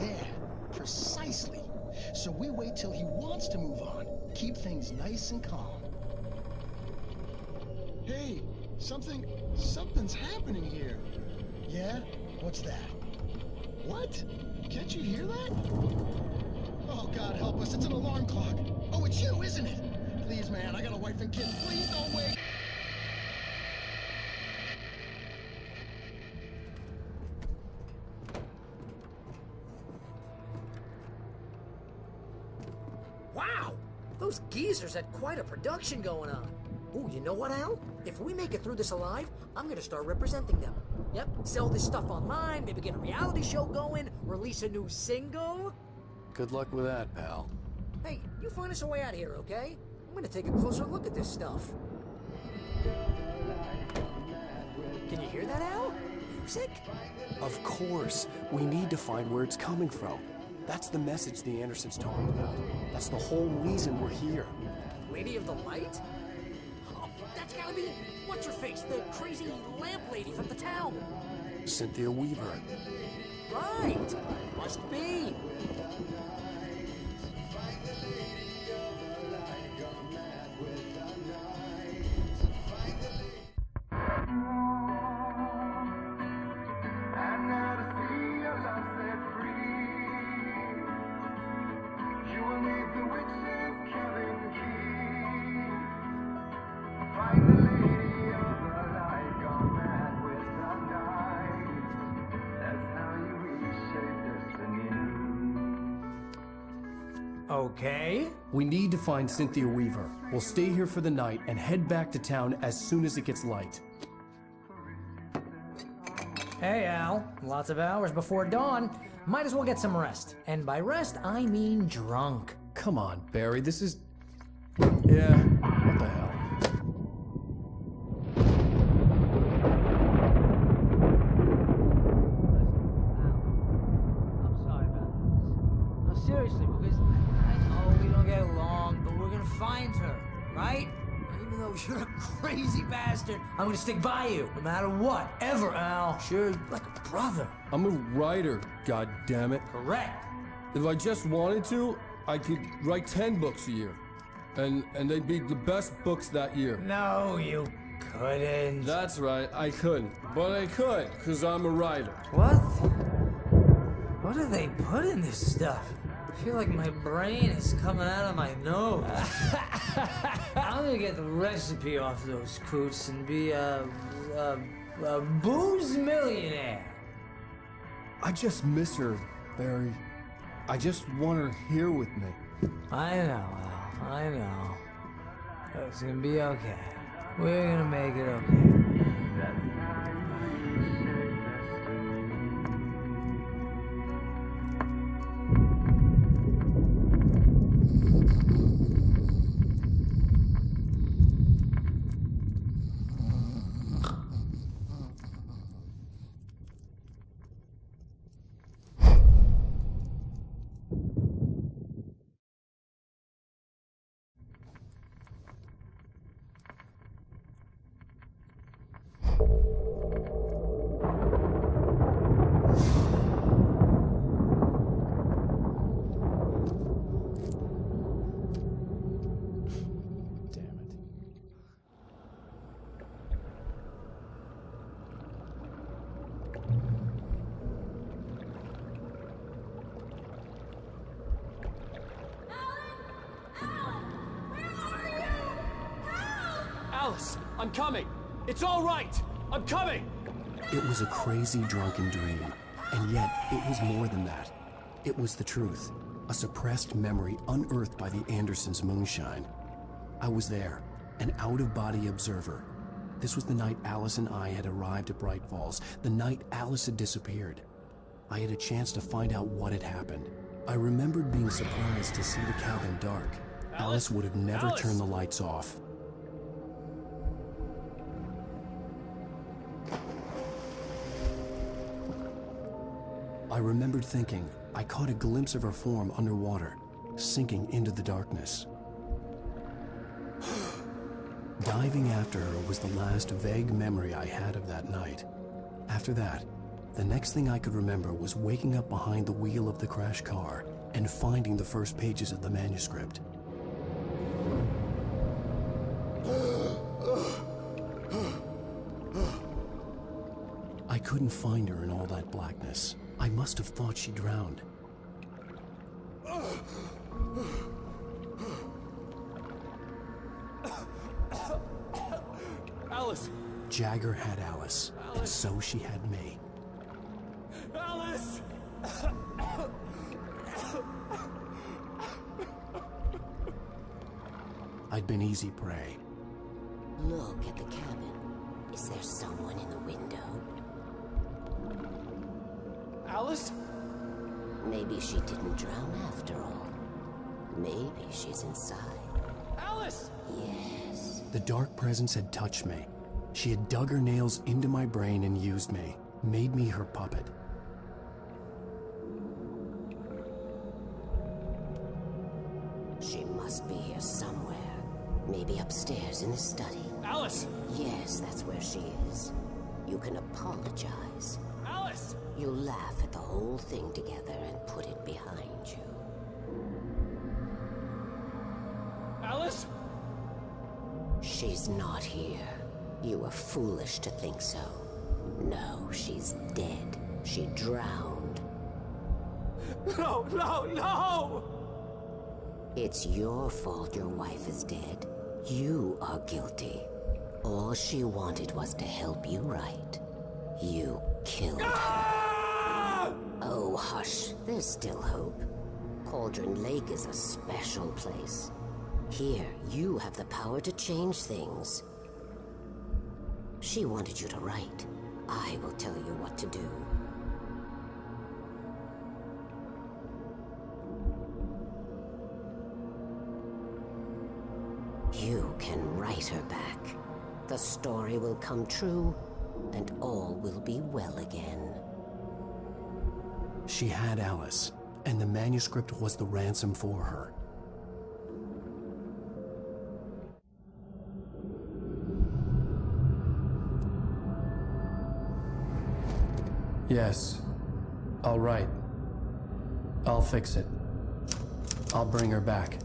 Yeah, precisely. So we wait till he wants to move on. Keep things nice and calm. Hey, something's happening here. Yeah? What's that? What? Can't you hear that? Oh, God help us, it's an alarm clock. Oh, it's you, isn't it? Please, man, I got a wife and kids. Please don't wake. Wow! Those geezers had quite a production going on. Ooh, you know what, Al? If we make it through this alive, I'm gonna start representing them. Yep, sell this stuff online, maybe get a reality show going, release a new single. Good luck with that, pal. Hey, you find us a way out of here, okay? I'm gonna take a closer look at this stuff. Can you hear that, Al? Music? Of course. We need to find where it's coming from. That's the message the Andersons talking about. That's the whole reason we're here. Lady of the Light? Oh, that's gotta be... What's-her-face? The crazy lamp lady from the town. Cynthia Weaver. Right! Must be. Okay. We need to find Cynthia Weaver. We'll stay here for the night and head back to town as soon as it gets light. Hey, Al. Lots of hours before dawn. Might as well get some rest. And by rest, I mean drunk. Come on, Barry, this is... Yeah, what the hell? I'm sorry about this. No, seriously, because I know we don't get along, but we're gonna find her, right? Even though you're a crazy bastard, I'm gonna stick by you, no matter what, ever, Al. Sure, like a brother. I'm a writer, goddammit. Correct. If I just wanted to, I could write 10 books a year. And they'd be the best books that year. No, you couldn't. That's right, I couldn't. But I could, because I'm a writer. What? What do they put in this stuff? I feel like my brain is coming out of my nose. I'm gonna get the recipe off those coots and be a booze millionaire. I just miss her, Barry. I just want her here with me. I know, Al. I know. It's gonna be okay. We're gonna make it okay. Alice, I'm coming! It's all right! I'm coming! It was a crazy, drunken dream. And yet, it was more than that. It was the truth. A suppressed memory unearthed by the Andersons' moonshine. I was there, an out-of-body observer. This was the night Alice and I had arrived at Bright Falls, the night Alice had disappeared. I had a chance to find out what had happened. I remembered being surprised to see the cabin dark. Alice would have never turned the lights off. I remembered thinking I caught a glimpse of her form underwater, sinking into the darkness. Diving after her was the last vague memory I had of that night. After that, the next thing I could remember was waking up behind the wheel of the crashed car and finding the first pages of the manuscript. I couldn't find her in all that blackness. I must have thought she drowned. Alice! Jagger had Alice, and so she had me. Alice! I'd been easy prey. Look at the cabin. Is there someone in the window? Alice? Maybe she didn't drown after all. Maybe she's inside. Alice! Yes. The dark presence had touched me. She had dug her nails into my brain and used me, made me her puppet. She must be here somewhere. Maybe upstairs in the study. Alice! Yes, that's where she is. You can apologize. Alice! You'll laugh at the whole thing together and put it behind you. Alice? She's not here. You were foolish to think so. No, she's dead. She drowned. No, no, no! It's your fault your wife is dead. You are guilty. All she wanted was to help you right. You killed her. Oh, hush. There's still hope. Cauldron Lake is a special place. Here, you have the power to change things. She wanted you to write. I will tell you what to do. You can write her back. The story will come true, and all will be well again. She had Alice, and the manuscript was the ransom for her. Yes. All right. I'll fix it. I'll bring her back.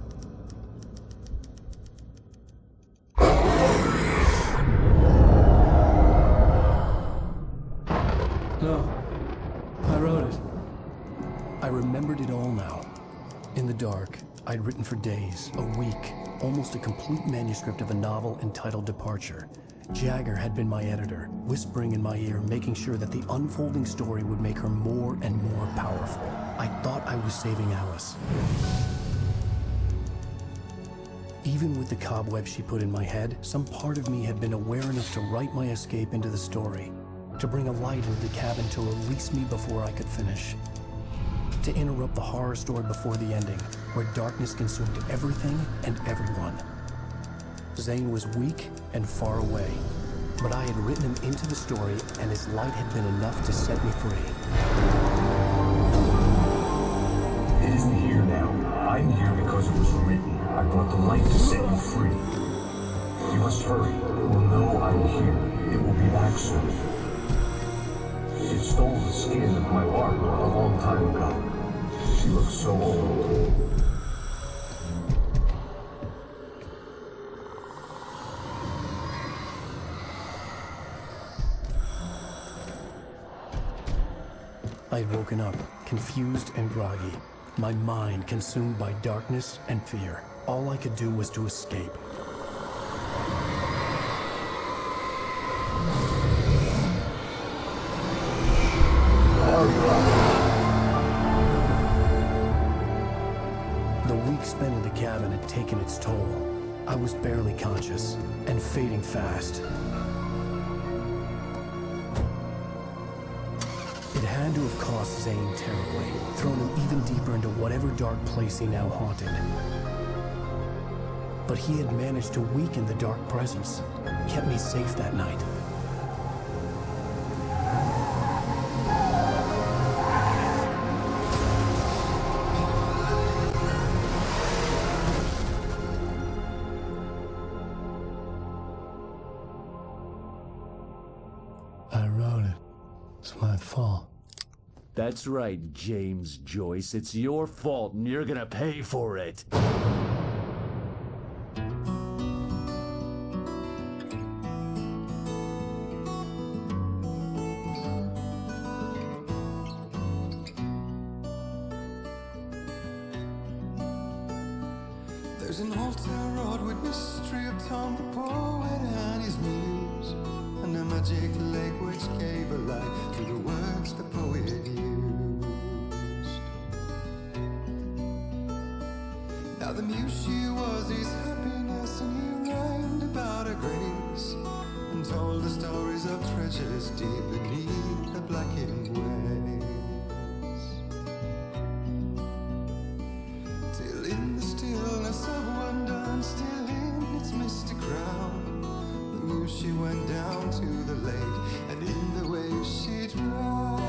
No. I wrote it. I remembered it all now. In the dark, I'd written for days, a week, almost a complete manuscript of a novel entitled Departure. Jagger had been my editor, whispering in my ear, making sure that the unfolding story would make her more and more powerful. I thought I was saving Alice. Even with the cobwebs she put in my head, some part of me had been aware enough to write my escape into the story, to bring a light into the cabin to release me before I could finish, to interrupt the horror story before the ending, where darkness consumed everything and everyone. Zane was weak and far away, but I had written him into the story, and his light had been enough to set me free. It isn't here now. I'm here because it was written. I brought the light to set you free. You must hurry. It will know I'm here. It will be back soon. It stole the skin of my art a long time ago. She looks so old. I had woken up, confused and groggy, my mind consumed by darkness and fear. All I could do was to escape. spent in the cabin had taken its toll. I was barely conscious and fading fast. It had to have cost Zane terribly, thrown him even deeper into whatever dark place he now haunted. But he had managed to weaken the dark presence, kept me safe that night. I wrote it. It's my fault. That's right, James Joyce. It's your fault, and you're gonna pay for it. There's an old town road with mystery of Tom the poet and his muse, and a magic lake which gave a life to the words the poet used. Now the muse she was his happiness, and he rhymed about her grace, and told the stories of treasures deep beneath the blackened waves. Till in the stillness of wonder, still in its misty crown, the muse she went down to the lake, and in the waves she drowned.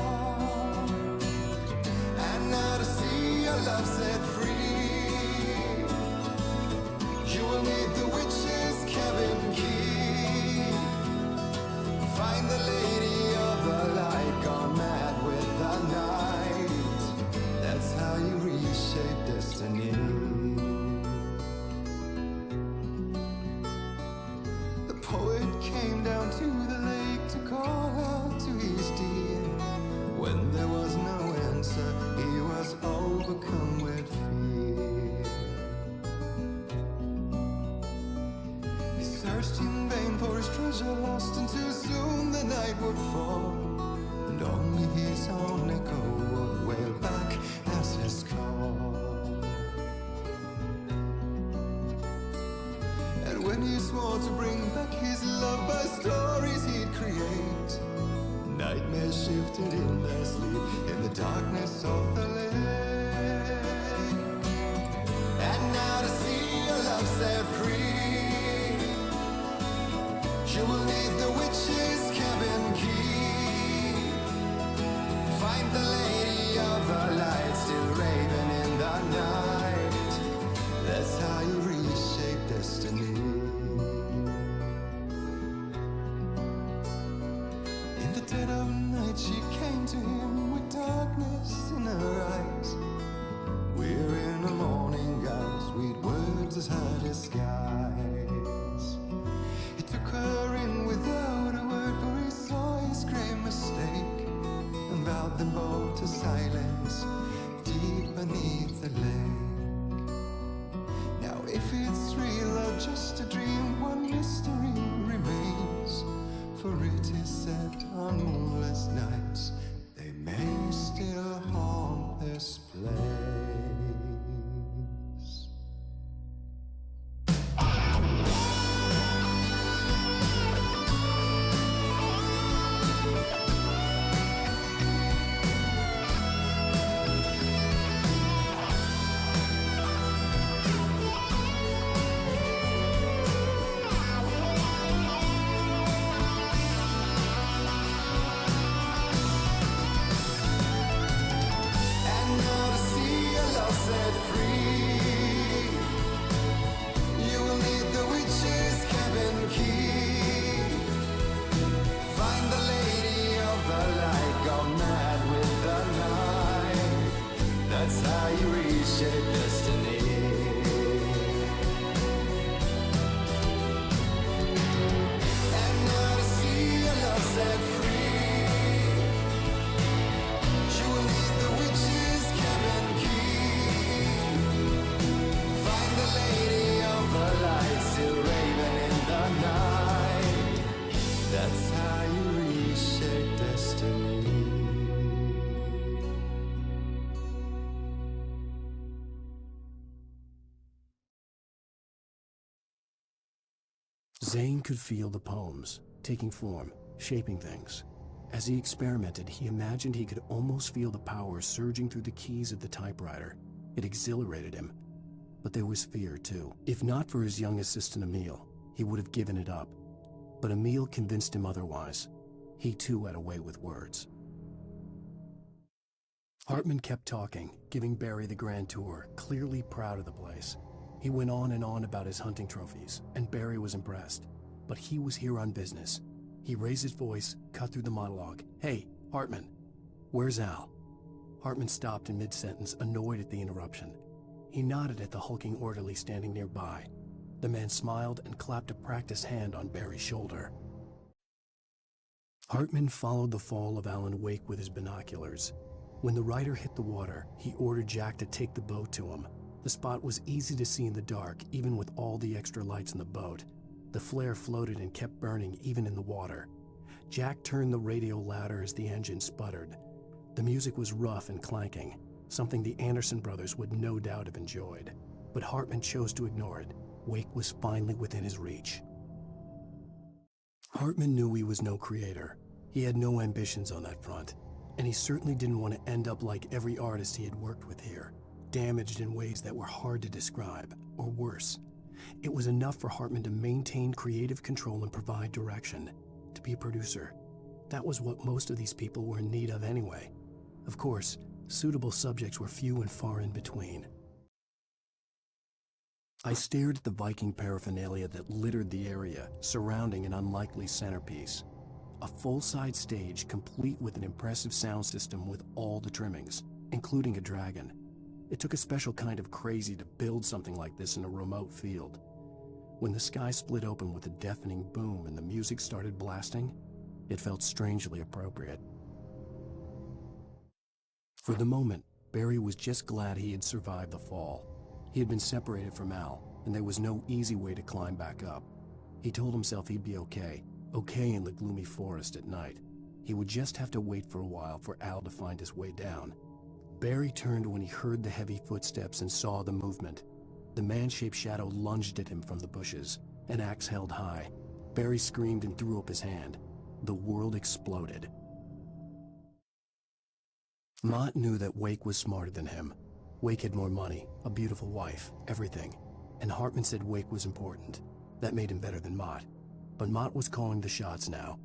And now to see your love set free, you will need the witch's cabin key. Find the lady of the light, gone mad with the night. That's how you reshape destiny. The poet came down to the lake to call out to his dear. When there was no answer, he was overcome with fear. He searched in vain for his treasure lost, and too soon the night would fall, and only his own echo would wail back as his call. And when he swore to bring back his love by stories he'd create, nightmares shifted in their sleep in the darkness of the lake. And now to see your love set free, you will need the witch's cabin key. Find the lady of the light, still raving in the night. That's how you reshape destiny. In the dead of night she came to him with darkness in her eyes. Zane could feel the poems, taking form, shaping things. As he experimented, he imagined he could almost feel the power surging through the keys of the typewriter. It exhilarated him. But there was fear, too. If not for his young assistant Emil, he would have given it up. But Emil convinced him otherwise. He too had a way with words. Hartman kept talking, giving Barry the grand tour, clearly proud of the place. He went on and on about his hunting trophies, and Barry was impressed. But he was here on business. He raised his voice, cut through the monologue. "Hey, Hartman, where's Al?" Hartman stopped in mid-sentence, annoyed at the interruption. He nodded at the hulking orderly standing nearby. The man smiled and clapped a practice hand on Barry's shoulder. Hartman followed the fall of Alan Wake with his binoculars. When the rider hit the water, he ordered Jack to take the boat to him. The spot was easy to see in the dark, even with all the extra lights in the boat. The flare floated and kept burning even in the water. Jack turned the radio louder as the engine sputtered. The music was rough and clanking, something the Anderson brothers would no doubt have enjoyed. But Hartman chose to ignore it. Wake was finally within his reach. Hartman knew he was no creator. He had no ambitions on that front, and he certainly didn't want to end up like every artist he had worked with here, damaged in ways that were hard to describe, or worse. It was enough for Hartman to maintain creative control and provide direction, to be a producer. That was what most of these people were in need of anyway. Of course, suitable subjects were few and far in between. I stared at the Viking paraphernalia that littered the area, surrounding an unlikely centerpiece. A full-size stage complete with an impressive sound system with all the trimmings, including a dragon. It took a special kind of crazy to build something like this in a remote field. When the sky split open with a deafening boom and the music started blasting, it felt strangely appropriate. For the moment, Barry was just glad he had survived the fall. He had been separated from Al, and there was no easy way to climb back up. He told himself he'd be okay in the gloomy forest at night. He would just have to wait for a while for Al to find his way down. Barry turned when he heard the heavy footsteps and saw the movement. The man-shaped shadow lunged at him from the bushes, an axe held high. Barry screamed and threw up his hand. The world exploded. Mott knew that Wake was smarter than him. Wake had more money, a beautiful wife, everything. And Hartman said Wake was important. That made him better than Mott. But Mott was calling the shots now.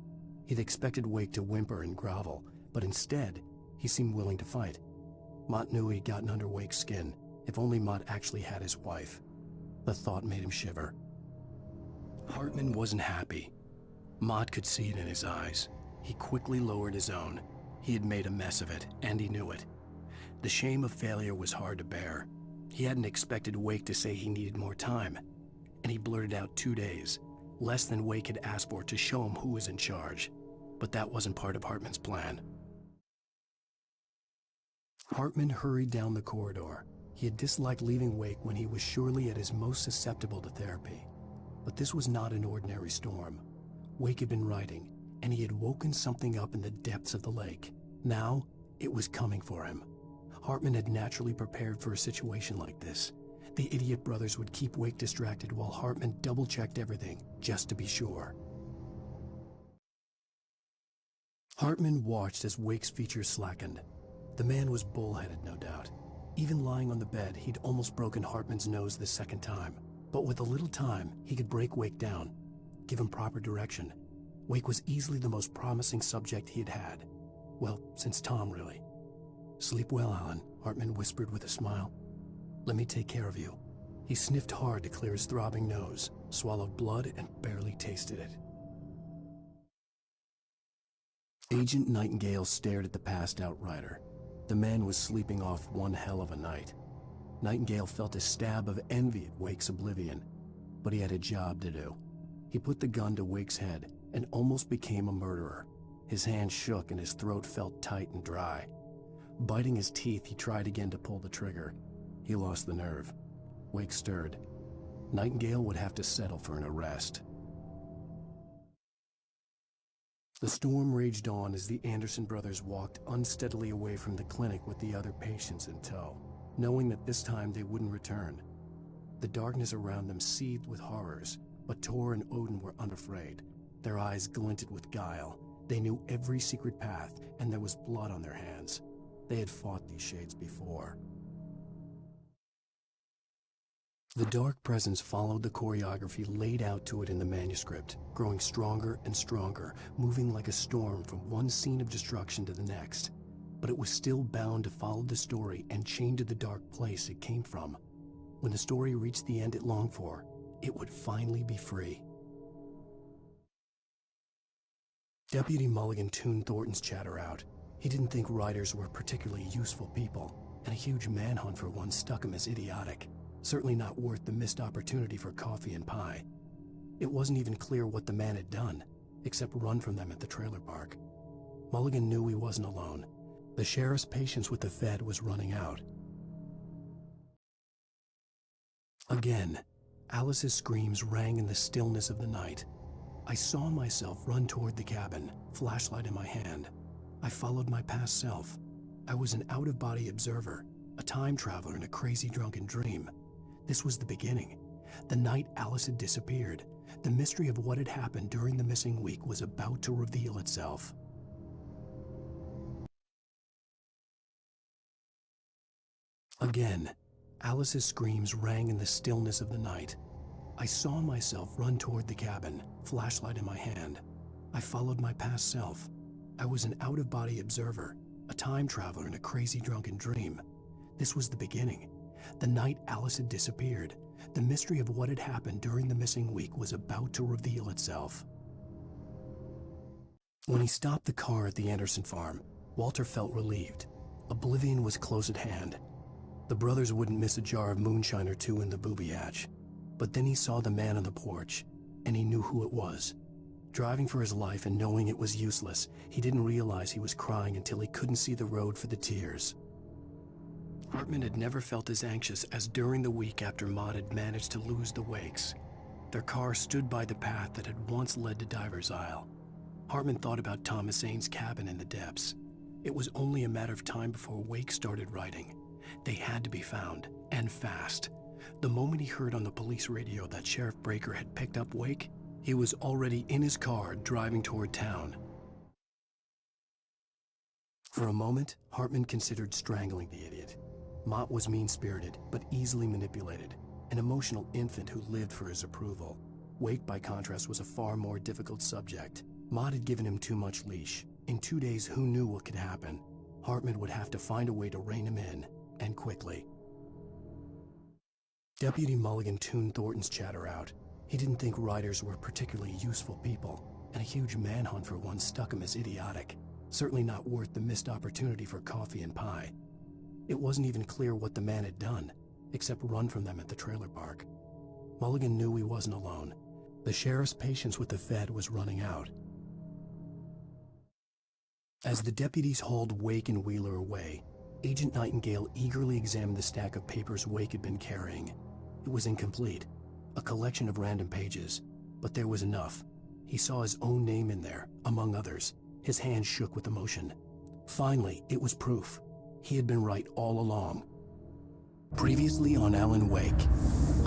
He'd expected Wake to whimper and grovel, but instead, he seemed willing to fight. Mott knew he'd gotten under Wake's skin. If only Mott actually had his wife. The thought made him shiver. Hartman wasn't happy. Mott could see it in his eyes. He quickly lowered his own. He had made a mess of it, and he knew it. The shame of failure was hard to bear. He hadn't expected Wake to say he needed more time, and he blurted out 2 days, less than Wake had asked for, to show him who was in charge. But that wasn't part of Hartman's plan. Hartman hurried down the corridor. He had disliked leaving Wake when he was surely at his most susceptible to therapy. But this was not an ordinary storm. Wake had been writing, and he had woken something up in the depths of the lake. Now, it was coming for him. Hartman had naturally prepared for a situation like this. The idiot brothers would keep Wake distracted while Hartman double-checked everything, just to be sure. Hartman watched as Wake's features slackened. The man was bullheaded, no doubt. Even lying on the bed, he'd almost broken Hartman's nose the second time. But with a little time, he could break Wake down, give him proper direction. Wake was easily the most promising subject he had had. Well, since Tom, really. "Sleep well, Alan," Hartman whispered with a smile. "Let me take care of you." He sniffed hard to clear his throbbing nose, swallowed blood, and barely tasted it. Agent Nightingale stared at the passed-out rider. The man was sleeping off one hell of a night. Nightingale felt a stab of envy at Wake's oblivion, but he had a job to do. He put the gun to Wake's head and almost became a murderer. His hand shook and his throat felt tight and dry. Biting his teeth, he tried again to pull the trigger. He lost the nerve. Wake stirred. Nightingale would have to settle for an arrest. The storm raged on as the Anderson brothers walked unsteadily away from the clinic with the other patients in tow, knowing that this time they wouldn't return. The darkness around them seethed with horrors, But Tor and Odin were unafraid. Their eyes glinted with guile. They knew every secret path, and there was blood on their hands. They had fought these shades before. The dark presence followed the choreography laid out to it in the manuscript, growing stronger and stronger, moving like a storm from one scene of destruction to the next. But it was still bound to follow the story and chained to the dark place it came from. When the story reached the end it longed for, it would finally be free. Deputy Mulligan tuned Thornton's chatter out. He didn't think writers were particularly useful people, and a huge manhunt for one struck him as idiotic. Certainly not worth the missed opportunity for coffee and pie. It wasn't even clear what the man had done, except run from them at the trailer park. Mulligan knew he wasn't alone. The sheriff's patience with the Fed was running out. Again, Alice's screams rang in the stillness of the night. I saw myself run toward the cabin, flashlight in my hand. I followed my past self. I was an out-of-body observer, a time traveler in a crazy drunken dream. This was the beginning. The night Alice had disappeared. The mystery of what had happened during the missing week was about to reveal itself. Again, Alice's screams rang in the stillness of the night. I saw myself run toward the cabin, flashlight in my hand. I followed my past self. I was an out-of-body observer, a time traveler in a crazy drunken dream. This was the beginning. The night Alice had disappeared. The mystery of what had happened during the missing week was about to reveal itself. When he stopped the car at the Anderson farm, Walter felt relieved. Oblivion was close at hand. The brothers wouldn't miss a jar of moonshine or two in the booby hatch. But then he saw the man on the porch, and he knew who it was. Driving for his life and knowing it was useless, he didn't realize he was crying until he couldn't see the road for the tears. Hartman had never felt as anxious as during the week after Maud had managed to lose the Wakes. Their car stood by the path that had once led to Diver's Isle. Hartman thought about Thomas Aine's cabin in the depths. It was only a matter of time before Wake started writing. They had to be found, and fast. The moment he heard on the police radio that Sheriff Breaker had picked up Wake, he was already in his car driving toward town. For a moment, Hartman considered strangling the idiot. Mott was mean-spirited, but easily manipulated, an emotional infant who lived for his approval. Wake, by contrast, was a far more difficult subject. Mott had given him too much leash. In 2 days, who knew what could happen? Hartman would have to find a way to rein him in, and quickly. Deputy Mulligan tuned Thornton's chatter out. He didn't think writers were particularly useful people, and a huge manhunt for one struck him as idiotic. Certainly not worth the missed opportunity for coffee and pie. It wasn't even clear what the man had done, except run from them at the trailer park. Mulligan knew he wasn't alone. The sheriff's patience with the Fed was running out. As the deputies hauled Wake and Wheeler away, Agent Nightingale eagerly examined the stack of papers Wake had been carrying. It was incomplete, a collection of random pages, but there was enough. He saw his own name in there, among others. His hands shook with emotion. Finally, it was proof. He had been right all along. Previously on Alan Wake.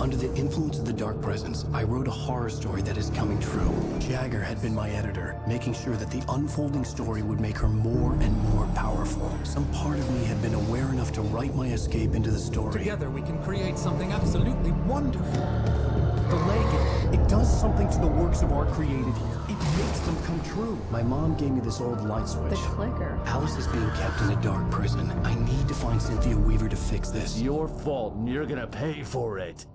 Under the influence of the dark presence, I wrote a horror story that is coming true. Jagger had been my editor, making sure that the unfolding story would make her more and more powerful. Some part of me had been aware enough to write my escape into the story. Together we can create something absolutely wonderful. The lake, it does something to the works of art created here. It makes them come true. My mom gave me this old light switch. The clicker. Alice is being kept in a dark prison. I need to find Cynthia Weaver to fix this. It's your fault, and you're gonna pay for it.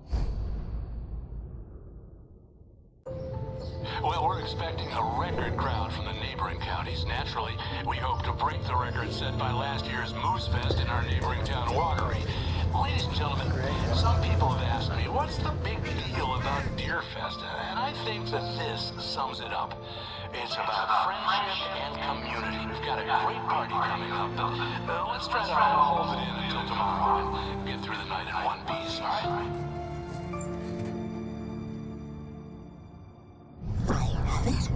Well, we're expecting a record crowd from the neighboring counties. Naturally, we hope to break the record set by last year's Moose Fest in our neighboring town, Walkery. Ladies and gentlemen, some people have asked me, what's the big deal about Deer Fest? And I think that this sums it up. It's about friendship and community. We've got a great party coming up, but let's try to hold it in until tomorrow and get through the night in one piece, all right? I have it.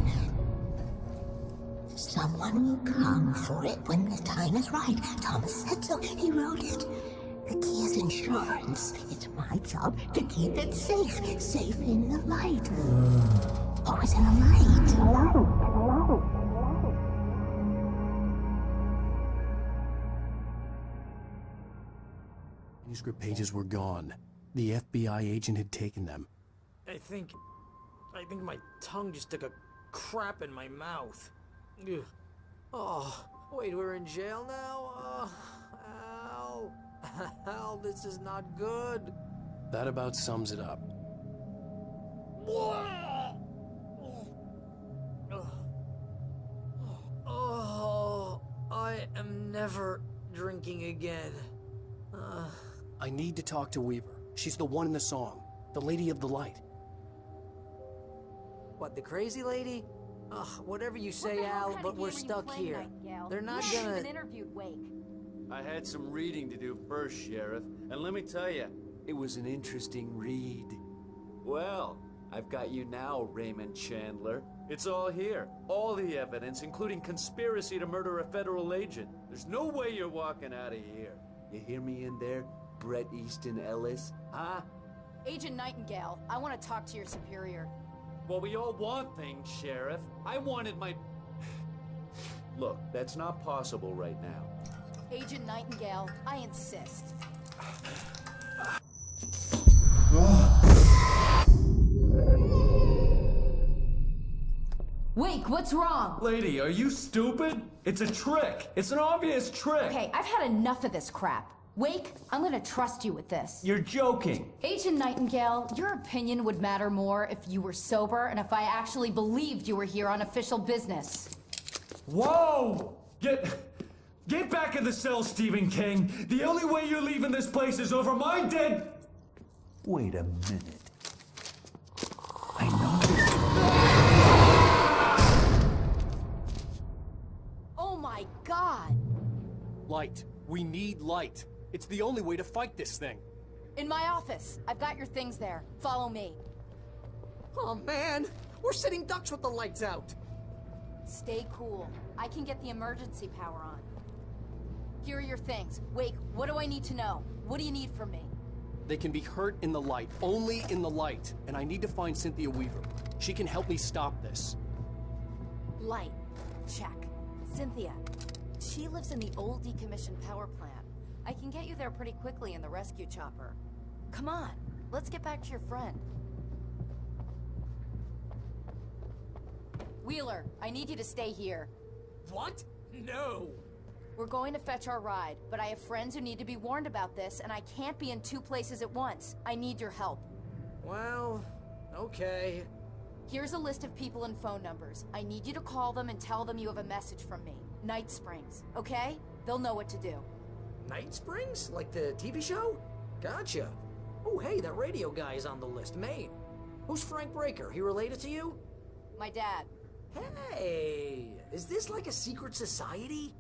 Someone will come for it when the time is right. Thomas said so. He wrote it. The key is insurance. It's my job to keep it safe. Safe in the light. Always in the light. Hello. Manuscript pages were gone. The FBI agent had taken them. I think my tongue just took a crap in my mouth. Ugh. Oh, wait, we're in jail now? Al. Al, this is not good. That about sums it up. Oh, I am never drinking again. I need to talk to Weaver. She's the one in the song. The Lady of the Light. What, the crazy lady? Ugh, whatever you say, Al, but we're stuck here. They're not gonna... interviewed Wake. I had some reading to do first, Sheriff, and let me tell you, it was an interesting read. Well, I've got you now, Raymond Chandler. It's all here. All the evidence, including conspiracy to murder a federal agent. There's no way you're walking out of here. You hear me in there, Bret Easton Ellis? Huh? Agent Nightingale, I want to talk to your superior. Well, we all want things, Sheriff. I wanted my... Look, that's not possible right now. Agent Nightingale, I insist. Wake, what's wrong? Lady, are you stupid? It's a trick. It's an obvious trick. Okay, I've had enough of this crap. Wake, I'm gonna trust you with this. You're joking. Agent Nightingale, your opinion would matter more if you were sober and if I actually believed you were here on official business. Whoa! Get back in the cell, Stephen King. The only way you're leaving this place is over my dead... Wait a minute. I know this... Oh my God! Light. We need light. It's the only way to fight this thing. In my office. I've got your things there. Follow me. Oh man, we're sitting ducks with the lights out. Stay cool. I can get the emergency power on. Here are your things. Wake, what do I need to know? What do you need from me? They can be hurt in the light, only in the light. And I need to find Cynthia Weaver. She can help me stop this. Light. Check. Cynthia. She lives in the old decommissioned power plant. I can get you there pretty quickly in the rescue chopper. Come on, let's get back to your friend. Wheeler, I need you to stay here. What? No! We're going to fetch our ride, but I have friends who need to be warned about this, and I can't be in two places at once. I need your help. Well, okay. Here's a list of people and phone numbers. I need you to call them and tell them you have a message from me. Night Springs, okay? They'll know what to do. Night Springs? Like the TV show? Gotcha. Oh, hey, that radio guy is on the list, Maine. Who's Frank Breaker? He related to you? My dad. Hey, is this like a secret society?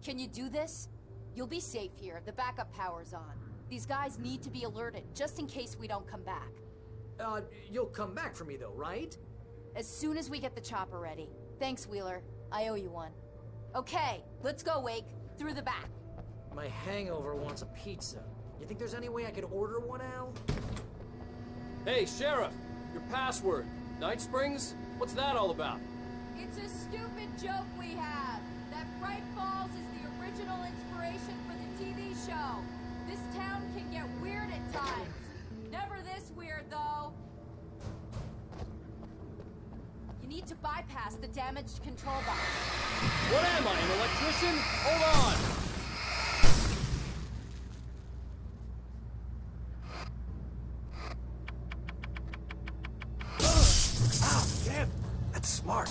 Can you do this? You'll be safe here. The backup power's on. These guys need to be alerted, just in case we don't come back. You'll come back for me though, right? As soon as we get the chopper ready. Thanks, Wheeler. I owe you one. Okay, let's go, Wake. Through the back. My hangover wants a pizza. You think there's any way I could order one, Al? Hey, Sheriff! Your password. Night Springs? What's that all about? It's a stupid joke we have. That Bright Falls is the original inspiration for the TV show. This town can get weird at times. Never this weird, though. You need to bypass the damaged control box. What am I, an electrician? Hold on! Damn, that's smart.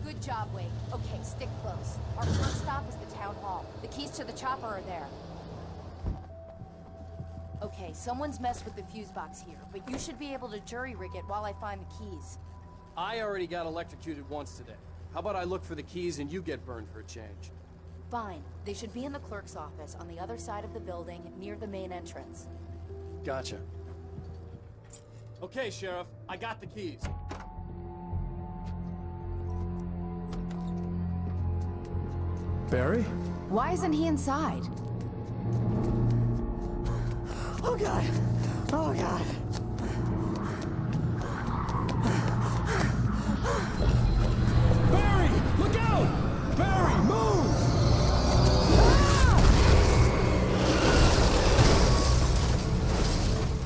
Good job, Wake. Okay, stick close. Our first stop is the town hall. The keys to the chopper are there. Okay, someone's messed with the fuse box here, but you should be able to jury rig it while I find the keys. I already got electrocuted once today. How about I look for the keys and you get burned for a change? Fine. They should be in the clerk's office on the other side of the building, near the main entrance. Gotcha. Okay, Sheriff. I got the keys. Barry? Why isn't he inside? Oh God! Oh God! Barry! Look out! Barry, move!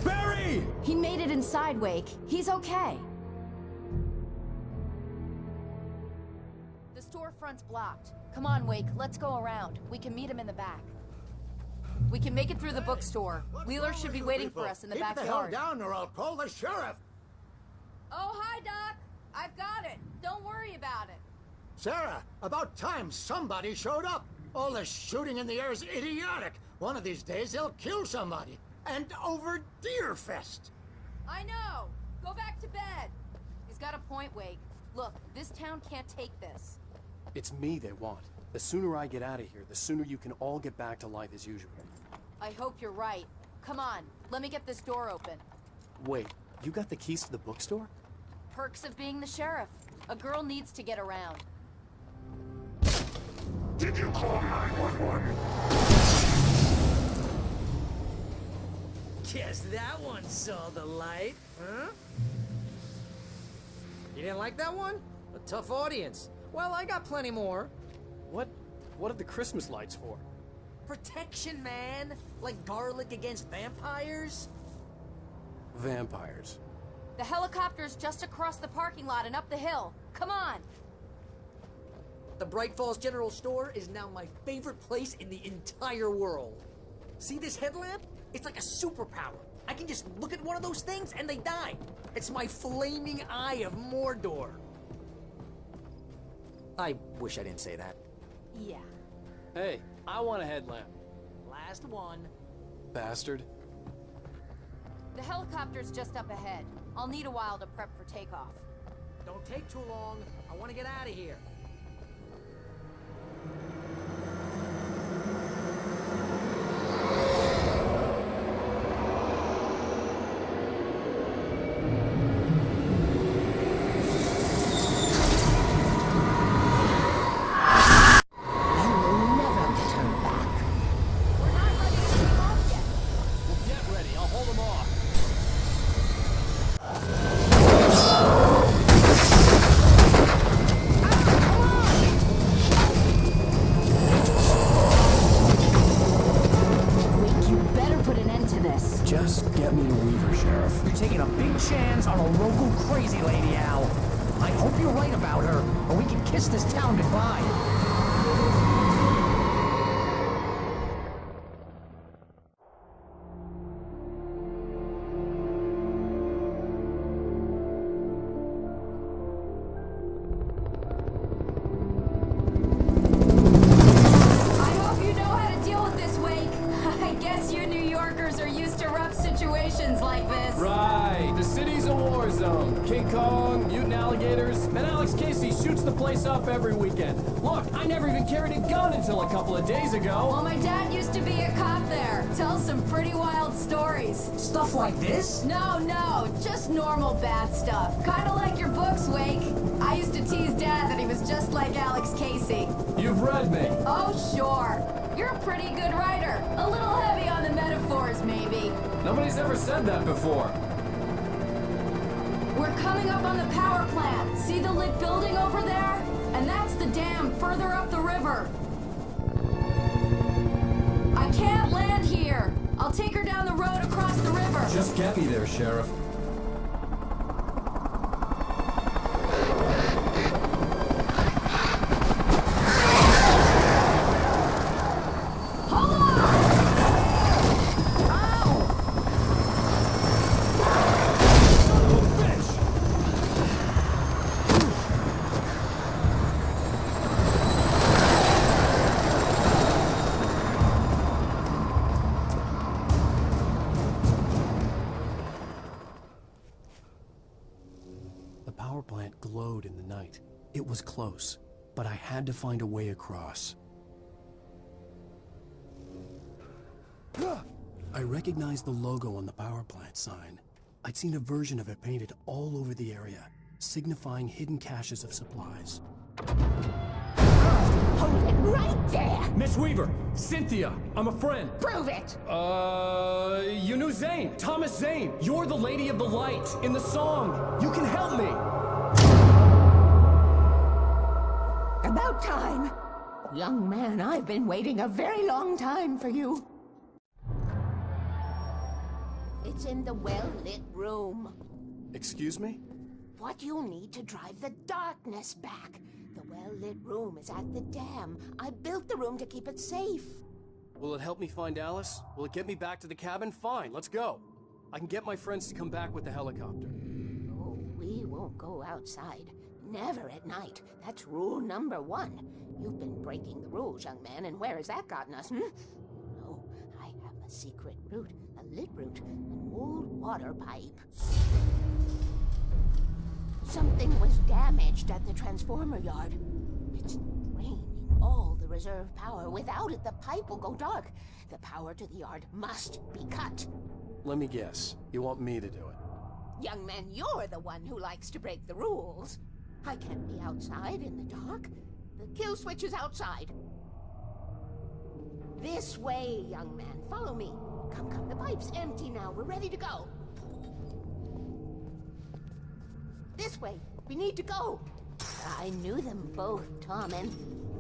Barry! He made it inside, Wake. He's okay. The storefront's blocked. Come on, Wake, let's go around. We can meet him in the back. We can make it through the bookstore. Wheeler should be waiting for us in the Keep Keep the backyard. hell down or I'll call the sheriff. Oh, hi, Doc. I've got it. Don't worry about it. Sarah, about time somebody showed up. All the shooting in the air is idiotic. One of these days they'll kill somebody. And over Deerfest. I know. Go back to bed. He's got a point, Wake. Look, this town can't take this. It's me they want. The sooner I get out of here, the sooner you can all get back to life as usual. I hope you're right. Come on, let me get this door open. Wait, you got the keys to the bookstore? Perks of being the sheriff. A girl needs to get around. Did you call 911? Guess that one saw the light, huh? You didn't like that one? A tough audience. Well, I got plenty more. What are the Christmas lights for? Protection, man. Like garlic against vampires. Vampires. The helicopter's just across the parking lot and up the hill. Come on! The Bright Falls General Store is now my favorite place in the entire world. See this headlamp? It's like a superpower. I can just look at one of those things and they die. It's my flaming eye of Mordor. I wish I didn't say that. Yeah. Hey, I want a headlamp. Last one. Bastard. The helicopter's just up ahead. I'll need a while to prep for takeoff. Don't take too long. I want to get out of here. Every weekend. Look, I never even carried a gun until a couple of days ago. Well, my dad used to be a cop there. Tells some pretty wild stories. Stuff like this? No, just normal bad stuff. Kinda like your books, Wake. I used to tease Dad that he was just like Alex Casey. You've read me. Oh, sure. You're a pretty good writer. A little heavy on the metaphors, maybe. Nobody's ever said that before. We're coming up on the power plant. See the lit building over there? And that's the dam further up the river. I can't land here. I'll take her down the road across the river. Just get me there, Sheriff. Hold on! Glowed in the night. It was close, but I had to find a way across. I recognized the logo on the power plant sign. I'd seen a version of it painted all over the area, signifying hidden caches of supplies. Hold it right there! Miss Weaver! Cynthia! I'm a friend! Prove it! You knew Zane! Thomas Zane! You're the Lady of the Light in the song! You can help me! About time! Young man, I've been waiting a very long time for you. It's in the well-lit room. Excuse me? What you'll need to drive the darkness back. The well-lit room is at the dam. I built the room to keep it safe. Will it help me find Alice? Will it get me back to the cabin? Fine, let's go. I can get my friends to come back with the helicopter. Oh, we won't go outside. Never at night. That's rule number 1. You've been breaking the rules, young man, and where has that gotten us, No, I have a secret route, a lit route, an old water pipe. Something was damaged at the transformer yard. It's draining all the reserve power. Without it, the pipe will go dark. The power to the yard must be cut. Let me guess. You want me to do it? Young man, you're the one who likes to break the rules. I can't be outside in the dark. The kill switch is outside. This way, young man. Follow me. Come, come. The pipe's empty now. We're ready to go. This way. We need to go. I knew them both, Tom and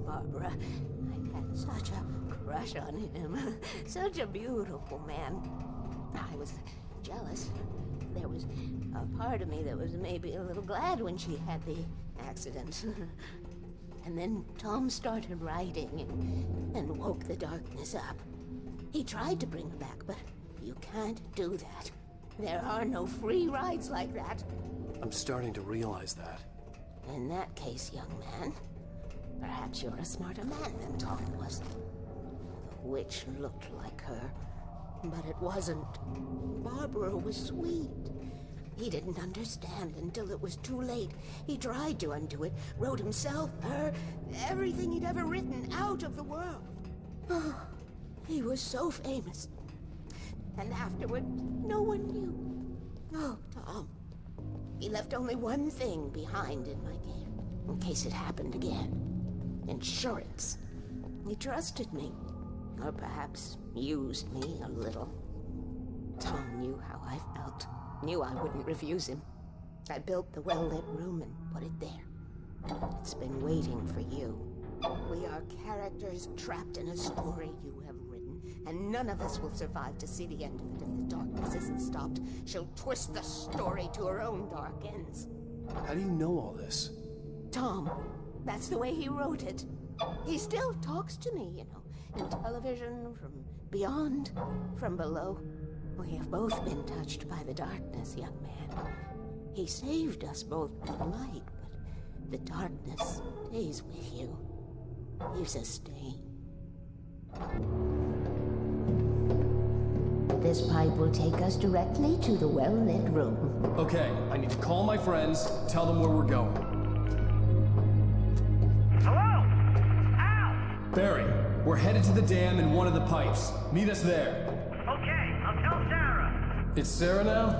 Barbara. I had such a crush on him. Such a beautiful man. I was jealous. There was a part of me that was maybe a little glad when she had the accident. And then Tom started writing and woke the darkness up. He tried to bring her back, but you can't do that. There are no free rides like that. I'm starting to realize that. In that case, young man, perhaps you're a smarter man than Tom was. The witch looked like her, but it wasn't. Barbara was sweet. He didn't understand until it was too late. He tried to undo it, wrote himself, her, everything he'd ever written out of the world. Oh, he was so famous. And afterward, no one knew. Oh, Tom. He left only one thing behind in my game, in case it happened again. Insurance. He trusted me. Or perhaps used me a little. Tom knew how I felt. Knew I wouldn't refuse him. I built the well-lit room and put it there. It's been waiting for you. We are characters trapped in a story you have written, and none of us will survive to see the end of it if the darkness isn't stopped. She'll twist the story to her own dark ends. How do you know all this? Tom, that's the way he wrote it. He still talks to me, you know, in television, from beyond, from below. We have both been touched by the darkness, young man. He saved us both with the light, but the darkness stays with you. Leaves a stain. This pipe will take us directly to the well-lit room. Okay, I need to call my friends, tell them where we're going. Hello? Al! Barry, we're headed to the dam in one of the pipes. Meet us there. Okay, I'll tell Sarah. It's Sarah now?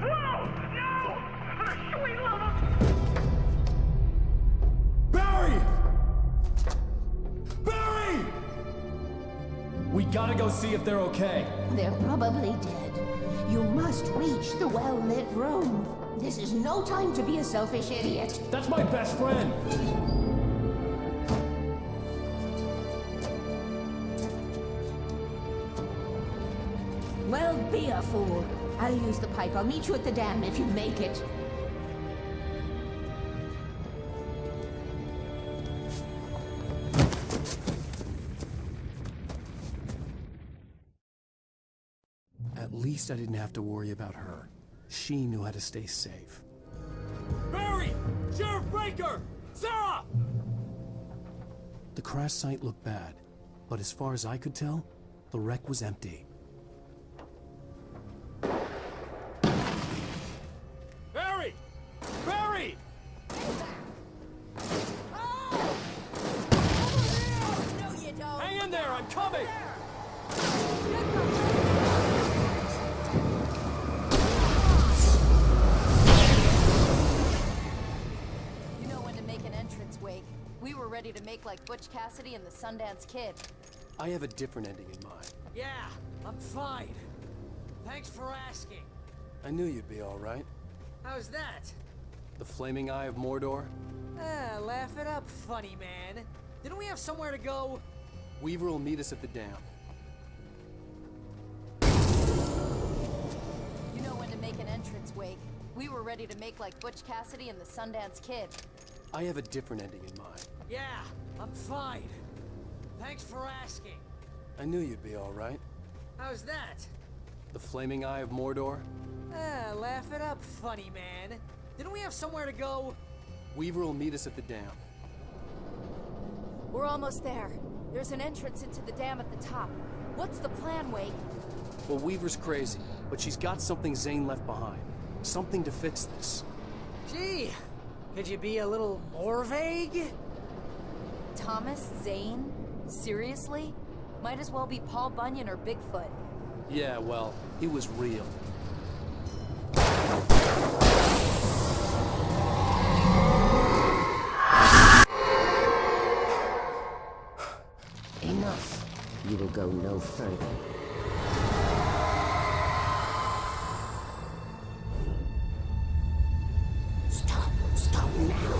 Whoa! No! For the sweet love of... Barry! Barry! We gotta go see if they're okay. They're probably dead. You must reach the well-lit room. This is no time to be a selfish idiot. That's my best friend! Well, be a fool. I'll use the pipe. I'll meet you at the dam if you make it. At least I didn't have to worry about her. She knew how to stay safe. Barry! Sheriff Breaker! Sarah! The crash site looked bad, but as far as I could tell, the wreck was empty. Barry! Barry! No, you don't. Hang in there, I'm coming! You know when to make an entrance, Wake. We were ready to to make like Butch Cassidy and the Sundance Kid. I have a different ending in mind. Yeah, I'm fine. Thanks for asking. I knew you'd be all right. How's that? The flaming eye of Mordor? Laugh it up, funny man. Didn't we have somewhere to go? Weaver will meet us at the dam. You know when to make an entrance, Wake. We were ready to make like Butch Cassidy and the Sundance Kid. I have a different ending in mind. Yeah, I'm fine. Thanks for asking. I knew you'd be all right. How's that? The flaming eye of Mordor? Laugh it up, funny man. Didn't we have somewhere to go? Weaver will meet us at the dam. We're almost there. There's an entrance into the dam at the top. What's the plan, Wake? Well, Weaver's crazy, but she's got something Zane left behind. Something to fix this. Gee, could you be a little more vague? Thomas Zane? Seriously? Might as well be Paul Bunyan or Bigfoot. Yeah, well, he was real. Enough. You will go no further. Stop. Stop now.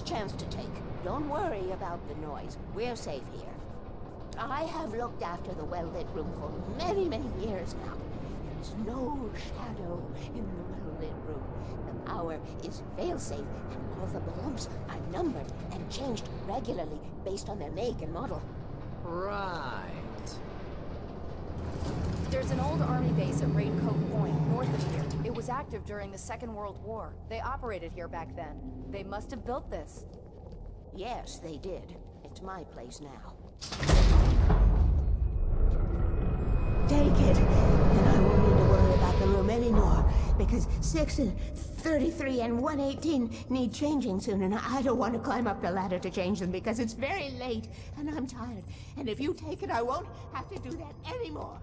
Chance to take. Don't worry about the noise. We're safe here. I have looked after the well-lit room for many, many years now. There is no shadow in the well-lit room. The power is fail-safe, and all the bulbs are numbered and changed regularly based on their make and model. Right. There's an old army base at Raincoat Point, north of here. It was active during the Second World War. They operated here back then. They must have built this. Yes, they did. It's my place now. Take it, and I won't need to worry about the room anymore, because 6 and 33 and 118 need changing soon, and I don't want to climb up the ladder to change them because it's very late, and I'm tired. And if you take it, I won't have to do that anymore.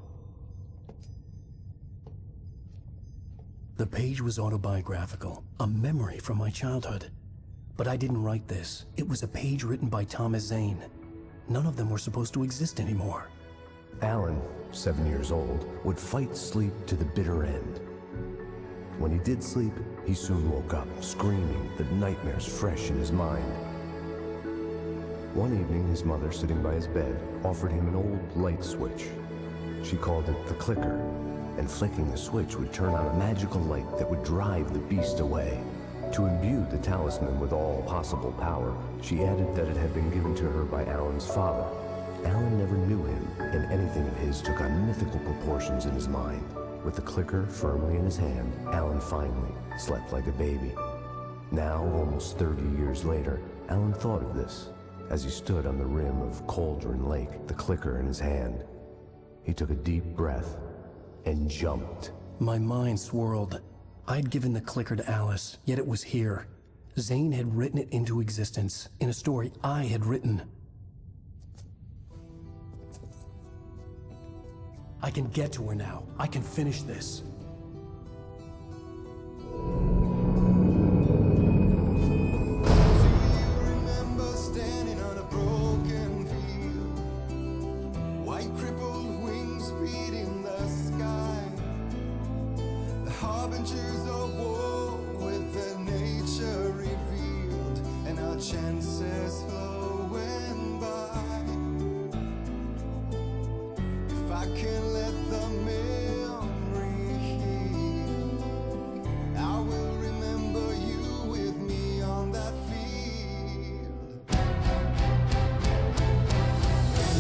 The page was autobiographical, a memory from my childhood. But I didn't write this. It was a page written by Thomas Zane. None of them were supposed to exist anymore. Alan, 7 years old, would fight sleep to the bitter end. When he did sleep, he soon woke up, screaming, the nightmares fresh in his mind. One evening, his mother, sitting by his bed, offered him an old light switch. She called it the clicker, and flicking the switch would turn on a magical light that would drive the beast away. To imbue the talisman with all possible power, she added that it had been given to her by Alan's father. Alan never knew him, and anything of his took on mythical proportions in his mind. With the clicker firmly in his hand, Alan finally slept like a baby. Now, almost 30 years later, Alan thought of this as he stood on the rim of Cauldron Lake, the clicker in his hand. He took a deep breath and jumped. My mind swirled. I'd given the clicker to Alice, yet it was here. Zane had written it into existence, in a story I had written. I can get to her now. I can finish this. Chances flowing by. If I can let the memory heal, I will remember you with me on that field.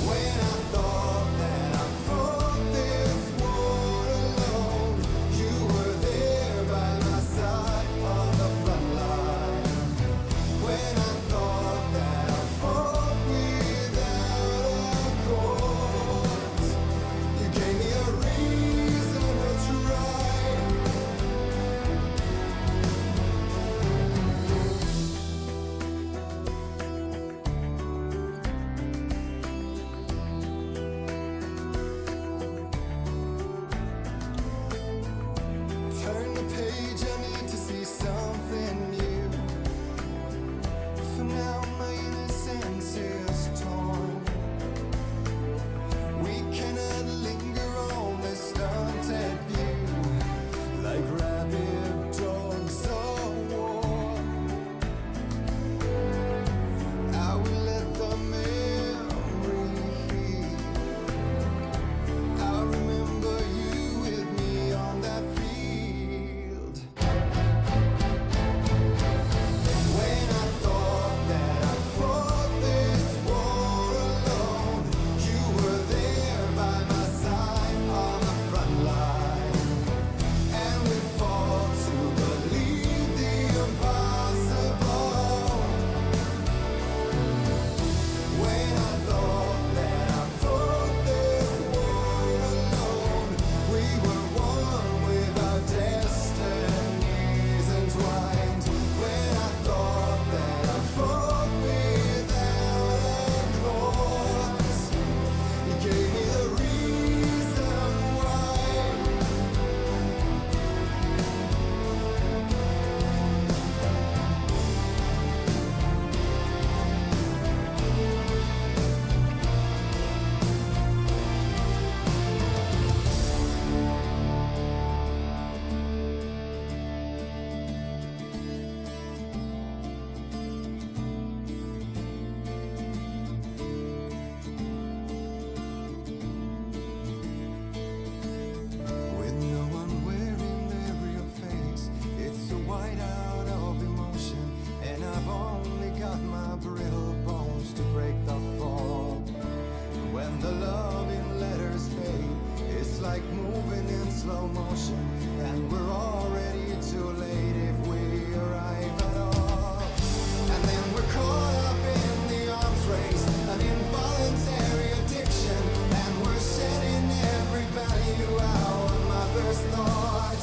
When I thought that I fought this war alone, you were there by my side on the front line. When I thought that I fought without a cause, you gave me a reason to try. Turn the page, I need to see something new. For now my innocence is torn. We cannot linger on this stunted view, like rabid dogs of war. I will let the memory heal. I remember you with me on that field. When I thought that I fought this war alone, you were there by my side on the front line. And we fought to believe the impossible. When I thought that I fought this war alone, we were one with our destinies entwined. When I thought that I fought without a cause, you gave me the reason why. With no one wearing their real face, it's a whiteout of emotion, and I've only got my brittle bones to break the fall. When the love in letters fade, it's like moving in slow motion, and we're already too late if we arrive at all. And then we're caught up in the arms race, an involuntary addiction, and we're shedding every value our mother's thought.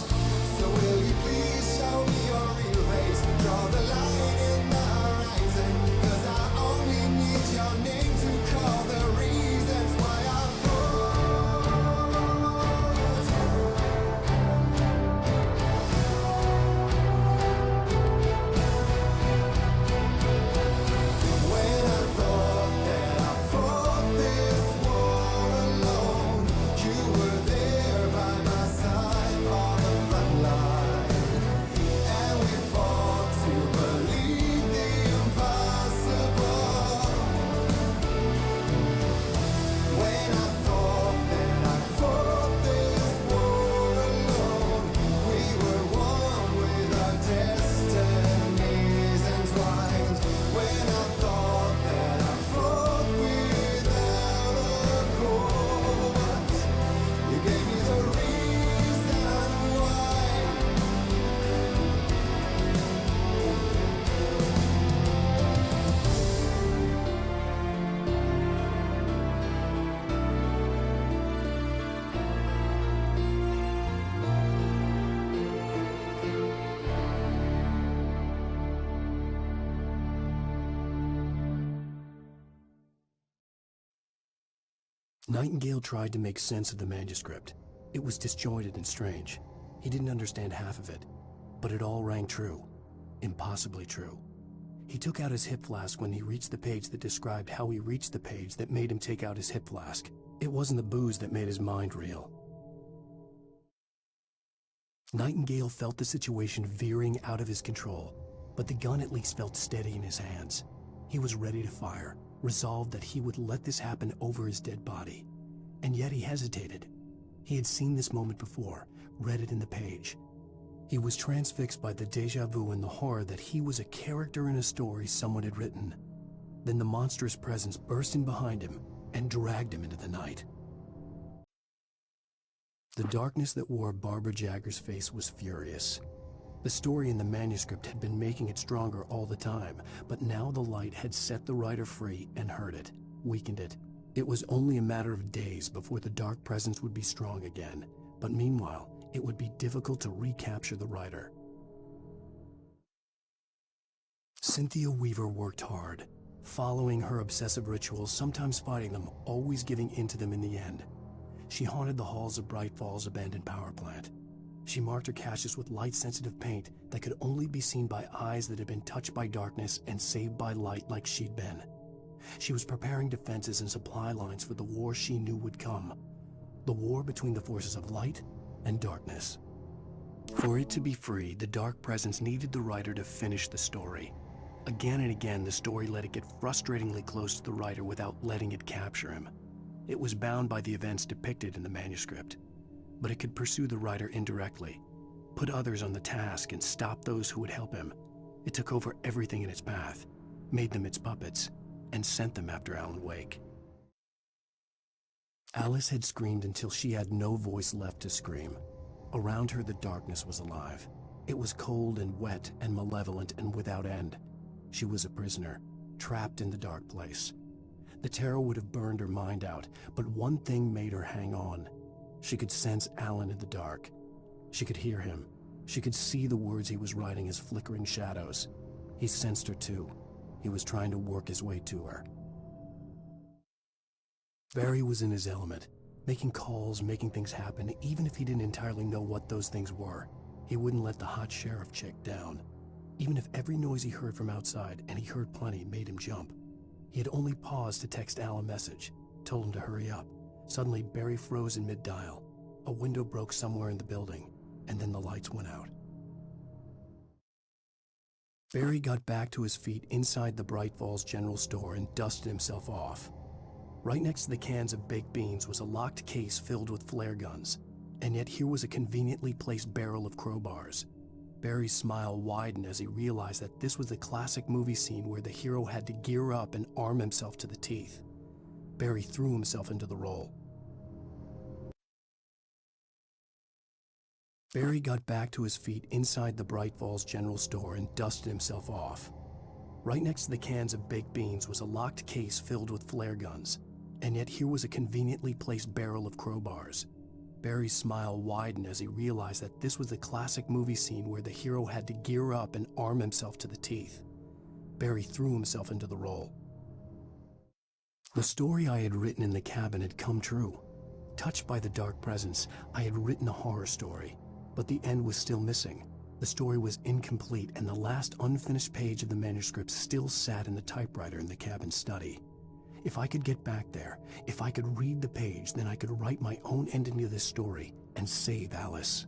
So will you please show me your real face? Draw the line in the horizon, 'cause I only need your name to call the reasons why I fought. Nightingale tried to make sense of the manuscript. It was disjointed and strange. He didn't understand half of it, but it all rang true. Impossibly true. He took out his hip flask when he reached the page that described how he reached the page that made him take out his hip flask. It wasn't the booze that made his mind reel. Nightingale felt the situation veering out of his control, but the gun at least felt steady in his hands. He was ready to fire, resolved that he would let this happen over his dead body. And yet he hesitated. He had seen this moment before, read it in the page. He was transfixed by the déjà vu and the horror that he was a character in a story someone had written. Then the monstrous presence burst in behind him and dragged him into the night. The darkness that wore Barbara Jagger's face was furious. The story in the manuscript had been making it stronger all the time, but now the light had set the writer free and hurt it, weakened it. It was only a matter of days before the dark presence would be strong again, but meanwhile, it would be difficult to recapture the writer. Cynthia Weaver worked hard, following her obsessive rituals, sometimes fighting them, always giving in to them in the end. She haunted the halls of Bright Falls abandoned power plant. She marked her caches with light-sensitive paint that could only be seen by eyes that had been touched by darkness and saved by light like she'd been. She was preparing defenses and supply lines for the war she knew would come. The war between the forces of light and darkness. For it to be free, the dark presence needed the writer to finish the story. Again and again, the story let it get frustratingly close to the writer without letting it capture him. It was bound by the events depicted in the manuscript, but it could pursue the writer indirectly, put others on the task and stop those who would help him. It took over everything in its path, made them its puppets, and sent them after Alan Wake. Alice had screamed until she had no voice left to scream. Around her, the darkness was alive. It was cold and wet and malevolent and without end. She was a prisoner, trapped in the dark place. The terror would have burned her mind out, but one thing made her hang on. She could sense Alan in the dark. She could hear him. She could see the words he was writing as flickering shadows. He sensed her too. He was trying to work his way to her. Barry was in his element, making calls, making things happen, even if he didn't entirely know what those things were. He wouldn't let the hot sheriff chick down. Even if every noise he heard from outside, and he heard plenty, made him jump. He had only paused to text Al a message, told him to hurry up. Suddenly, Barry froze in mid-dial. A window broke somewhere in the building, and then the lights went out. Barry got back to his feet inside the Bright Falls General Store and dusted himself off. Right next to the cans of baked beans was a locked case filled with flare guns, and yet here was a conveniently placed barrel of crowbars. Barry's smile widened as he realized that this was the classic movie scene where the hero had to gear up and arm himself to the teeth. Barry threw himself into the role. Barry got back to his feet inside the Bright Falls General Store and dusted himself off. Right next to the cans of baked beans was a locked case filled with flare guns, and yet here was a conveniently placed barrel of crowbars. Barry's smile widened as he realized that this was the classic movie scene where the hero had to gear up and arm himself to the teeth. Barry threw himself into the role. The story I had written in the cabin had come true. Touched by the dark presence, I had written a horror story, but the end was still missing. The story was incomplete, and the last unfinished page of the manuscript still sat in the typewriter in the cabin study. If I could get back there, if I could read the page, then I could write my own ending to this story and save Alice.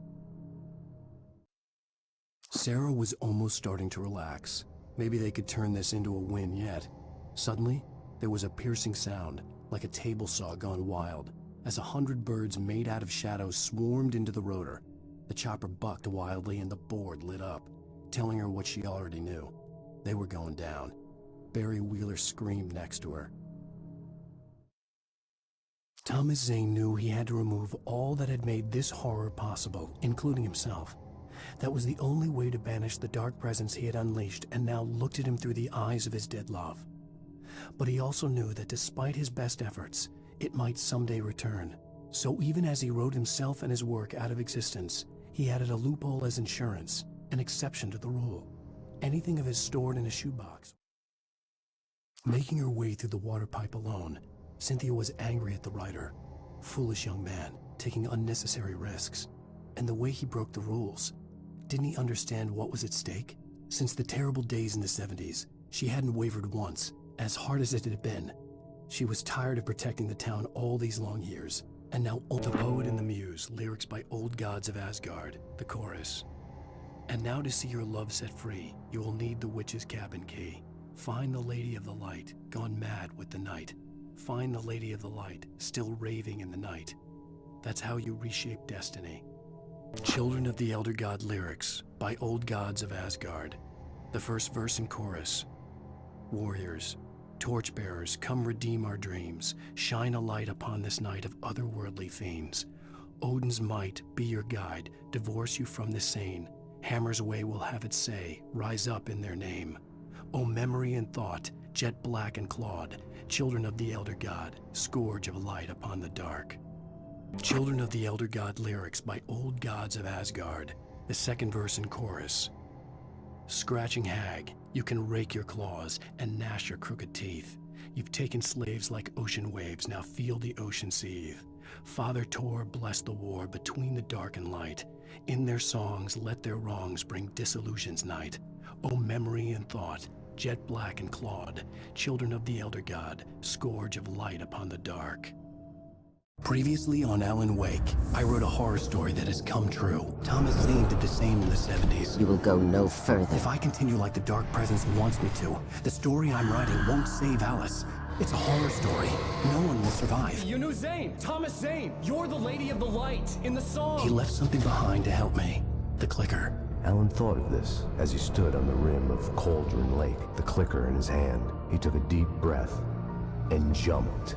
Sarah was almost starting to relax. Maybe they could turn this into a win yet. Suddenly, there was a piercing sound, like a table saw gone wild, as 100 birds made out of shadows swarmed into the rotor. The chopper bucked wildly and the board lit up, telling her what she already knew. They were going down. Barry Wheeler screamed next to her. Thomas Zane knew he had to remove all that had made this horror possible, including himself. That was the only way to banish the dark presence he had unleashed and now looked at him through the eyes of his dead love. But he also knew that despite his best efforts, it might someday return. So even as he wrote himself and his work out of existence, he added a loophole as insurance, an exception to the rule. Anything of his stored in a shoebox. Making her way through the water pipe alone, Cynthia was angry at the writer. Foolish young man, taking unnecessary risks. And the way he broke the rules. Didn't he understand what was at stake? Since the terrible days in the 70s, she hadn't wavered once, as hard as it had been. She was tired of protecting the town all these long years. And now, The Poet and the Muse, lyrics by Old Gods of Asgard, the chorus. And now to see your love set free, you will need the witch's cabin key. Find the Lady of the Light, gone mad with the night. Find the Lady of the Light, still raving in the night. That's how you reshape destiny. Children of the Elder God lyrics by Old Gods of Asgard. The first verse and chorus. Warriors, torchbearers, come redeem our dreams. Shine a light upon this night of otherworldly fiends. Odin's might be your guide, divorce you from the sane. Hammer's way will have its say, rise up in their name. O memory and thought, jet black and clawed, children of the Elder God, scourge of light upon the dark. Children of the Elder God lyrics by Old Gods of Asgard, the second verse and chorus. Scratching hag, you can rake your claws and gnash your crooked teeth. You've taken slaves like ocean waves, now feel the ocean seethe. Father Tor bless the war between the dark and light. In their songs let their wrongs bring disillusion's night. O memory and thought, jet black and clawed, children of the Elder God, scourge of light upon the dark. Previously on Alan Wake, I wrote a horror story that has come true. Thomas Zane did the same in the 70s. You will go no further. If I continue like the Dark Presence wants me to, the story I'm writing won't save Alice. It's a horror story. No one will survive. You knew Zane! Thomas Zane! You're the Lady of the Light in the song! He left something behind to help me. The clicker. Alan thought of this as he stood on the rim of Cauldron Lake, the clicker in his hand. He took a deep breath and jumped.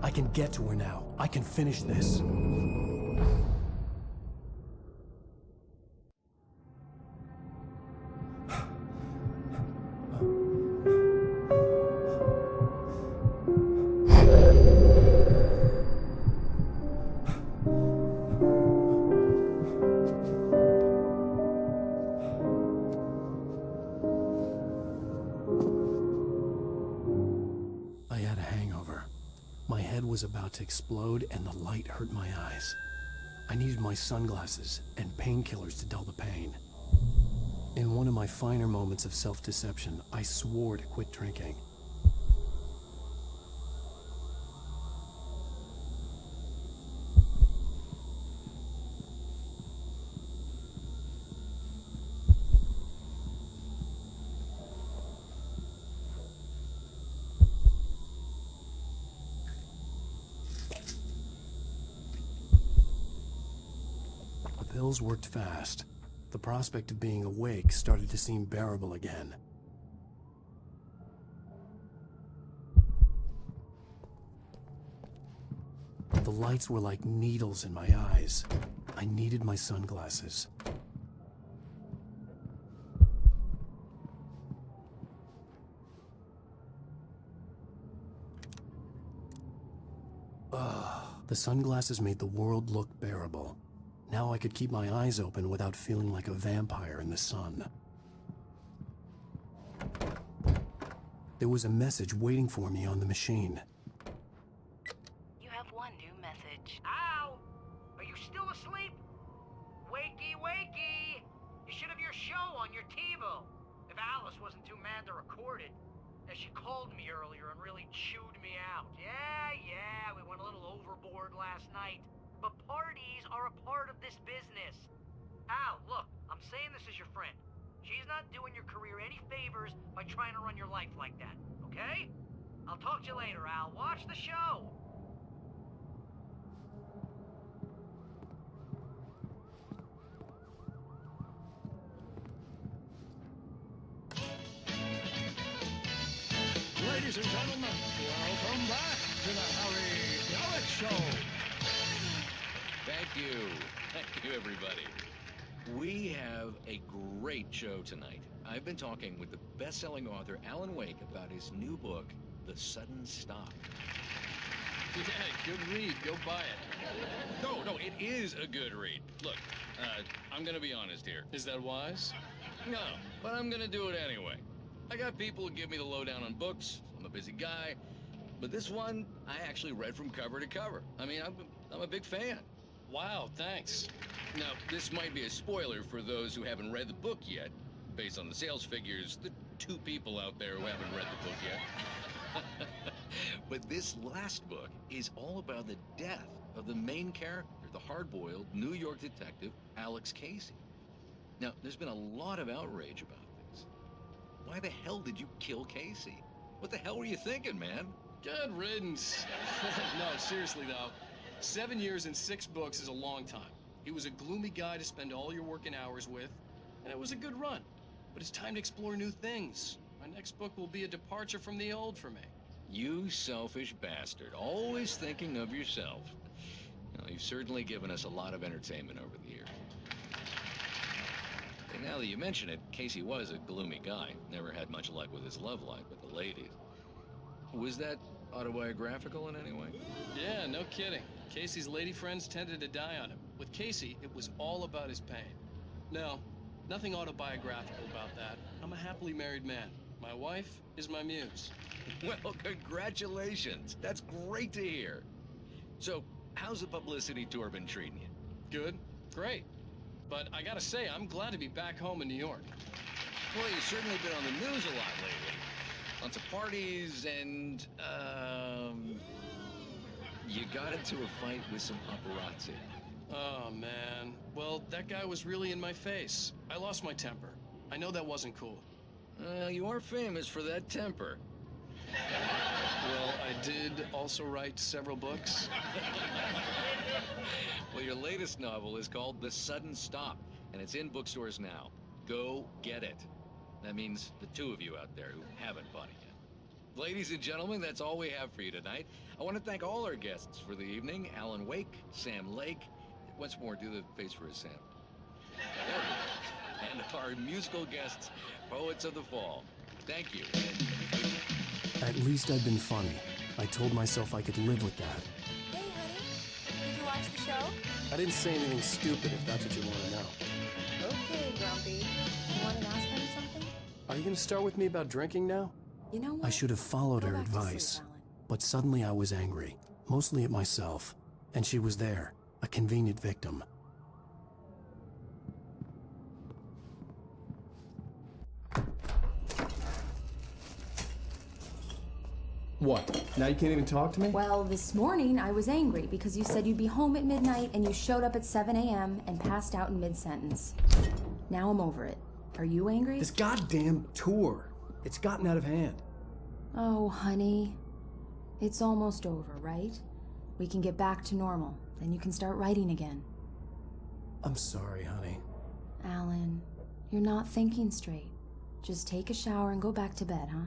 I can get to her now. I can finish this. Was about to explode and the light hurt my eyes. I needed my sunglasses and painkillers to dull the pain. In one of my finer moments of self-deception, I swore to quit drinking. The pills worked fast. The prospect of being awake started to seem bearable again. The lights were like needles in my eyes. I needed my sunglasses. The sunglasses made the world look bearable. Now I could keep my eyes open without feeling like a vampire in the sun. There was a message waiting for me on the machine. You have one new message. Ow! Are you still asleep? Wakey, wakey! You should have your show on your TiVo. If Alice wasn't too mad to record it. As she called me earlier and really chewed me out. Yeah, we went a little overboard last night. But parties are a part of this business. Al, look, I'm saying this as your friend. She's not doing your career any favors by trying to run your life like that, okay? I'll talk to you later, Al. Watch the show. Ladies and gentlemen, welcome back to the Harry Gallic Show. Thank you, everybody. We have a great show tonight. I've been talking with the best-selling author Alan Wake about his new book, The Sudden Stop. Yeah, good read. Go buy it. No, it is a good read. Look, I'm gonna be honest here. Is that wise? No, but I'm gonna do it anyway. I got people who give me the lowdown on books. I'm a busy guy. but this one I actually read from cover to cover. I mean, I'm a big fan. Wow, thanks. Now, this might be a spoiler for those who haven't read the book yet. Based on the sales figures, the 2 people out there who haven't read the book yet. But this last book is all about the death of the main character, the hard-boiled New York detective, Alex Casey. Now, there's been a lot of outrage about this. Why the hell did you kill Casey? What the hell were you thinking, man? Good riddance. No, seriously though, 7 years and 6 books is a long time. He was a gloomy guy to spend all your working hours with, and it was a good run. But it's time to explore new things. My next book will be a departure from the old for me. You selfish bastard, always thinking of yourself. Well, you've certainly given us a lot of entertainment over the years. And now that you mention it, Casey was a gloomy guy. Never had much luck with his love life with the ladies. Was that autobiographical in any way? Yeah, no kidding. Casey's lady friends tended to die on him. With Casey, it was all about his pain. No, nothing autobiographical about that. I'm a happily married man. My wife is my muse. Well, congratulations. That's great to hear. So, how's the publicity tour been treating you? Good. Great. But I gotta say, I'm glad to be back home in New York. Well, you've certainly been on the news a lot lately. Lots of parties and, you got into a fight with some paparazzi. Oh, man. Well, that guy was really in my face. I lost my temper. I know that wasn't cool. Well, you are famous for that temper. Well, I did also write several books. Well, your latest novel is called The Sudden Stop, and it's in bookstores now. Go get it. That means the 2 of you out there who haven't bought it yet. Ladies and gentlemen, that's all we have for you tonight. I want to thank all our guests for the evening. Alan Wake, Sam Lake. Once more, do the face for a Sam. And our musical guests, Poets of the Fall. Thank you. At least I'd been funny. I told myself I could live with that. Hey, honey. Did you watch the show? I didn't say anything stupid if that's what you want to know. Okay, Grumpy. You want to ask me something? Are you going to start with me about drinking now? You know what? I should have followed Go her back to advice. sleep, Alan. But suddenly I was angry, mostly at myself. And she was there, a convenient victim. What? Now you can't even talk to me? Well, this morning I was angry because you said you'd be home at midnight and you showed up at 7 a.m. and passed out in mid-sentence. Now I'm over it. Are you angry? This goddamn tour. It's gotten out of hand. Oh, honey. It's almost over, right? We can get back to normal. Then you can start writing again. I'm sorry, honey. Alan, you're not thinking straight. Just take a shower and go back to bed, huh?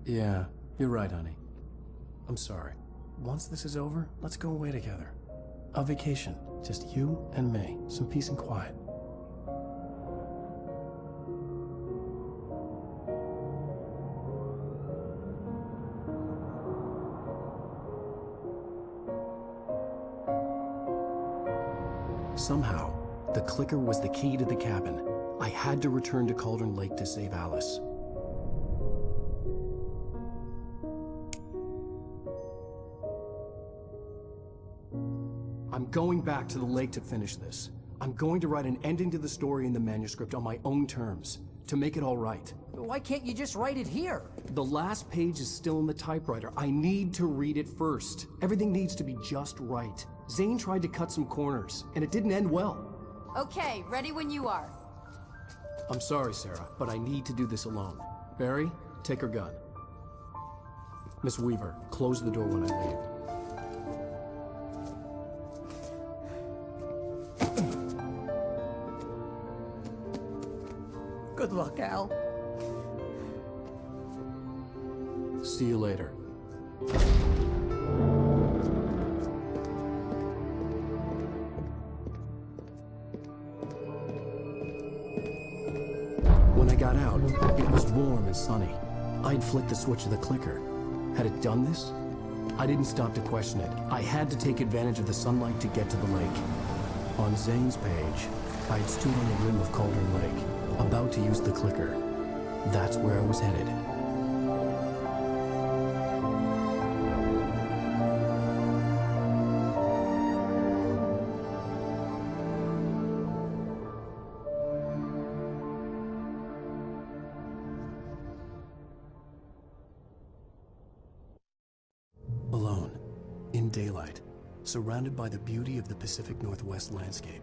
Yeah, you're right, honey. I'm sorry. Once this is over, let's go away together. A vacation. Just you and me. Some peace and quiet. Somehow, the clicker was the key to the cabin. I had to return to Cauldron Lake to save Alice. I'm going back to the lake to finish this. I'm going to write an ending to the story in the manuscript on my own terms, to make it all right. Why can't you just write it here? The last page is still in the typewriter. I need to read it first. Everything needs to be just right. Zane tried to cut some corners, and it didn't end well. Okay, ready when you are. I'm sorry, Sarah, but I need to do this alone. Barry, take her gun. Miss Weaver, close the door when I leave. Good luck, Al. See you later. When I got out, it was warm and sunny. I'd flicked the switch of the clicker. Had it done this? I didn't stop to question it. I had to take advantage of the sunlight to get to the lake. On Zane's page, I'd stood on the rim of Cauldron Lake, about to use the clicker. That's where I was headed. in daylight, surrounded by the beauty of the Pacific Northwest landscape.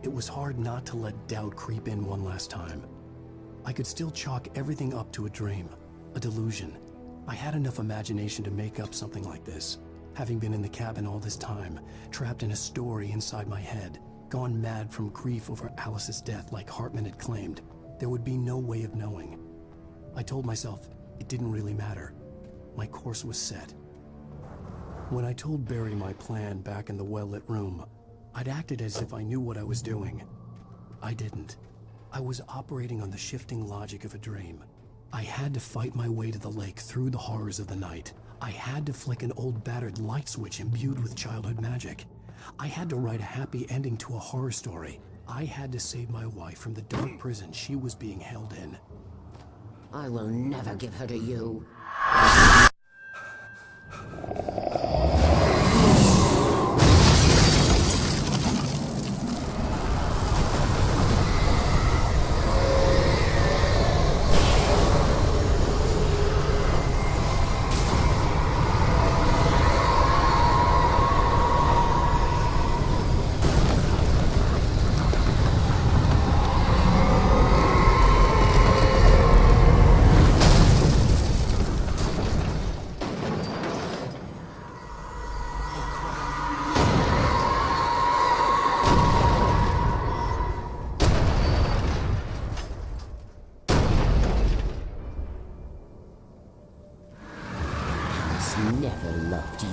It was hard not to let doubt creep in one last time. I could still chalk everything up to a dream, a delusion. I had enough imagination to make up something like this, having been in the cabin all this time, trapped in a story inside my head, gone mad from grief over Alice's death like Hartman had claimed. There would be no way of knowing. I told myself it didn't really matter. My course was set. When I told Barry my plan back in the well-lit room, I'd acted as if I knew what I was doing. I didn't. I was operating on the shifting logic of a dream. I had to fight my way to the lake through the horrors of the night. I had to flick an old battered light switch imbued with childhood magic. I had to write a happy ending to a horror story. I had to save my wife from the dark prison she was being held in. I will never give her to you. Never loved you.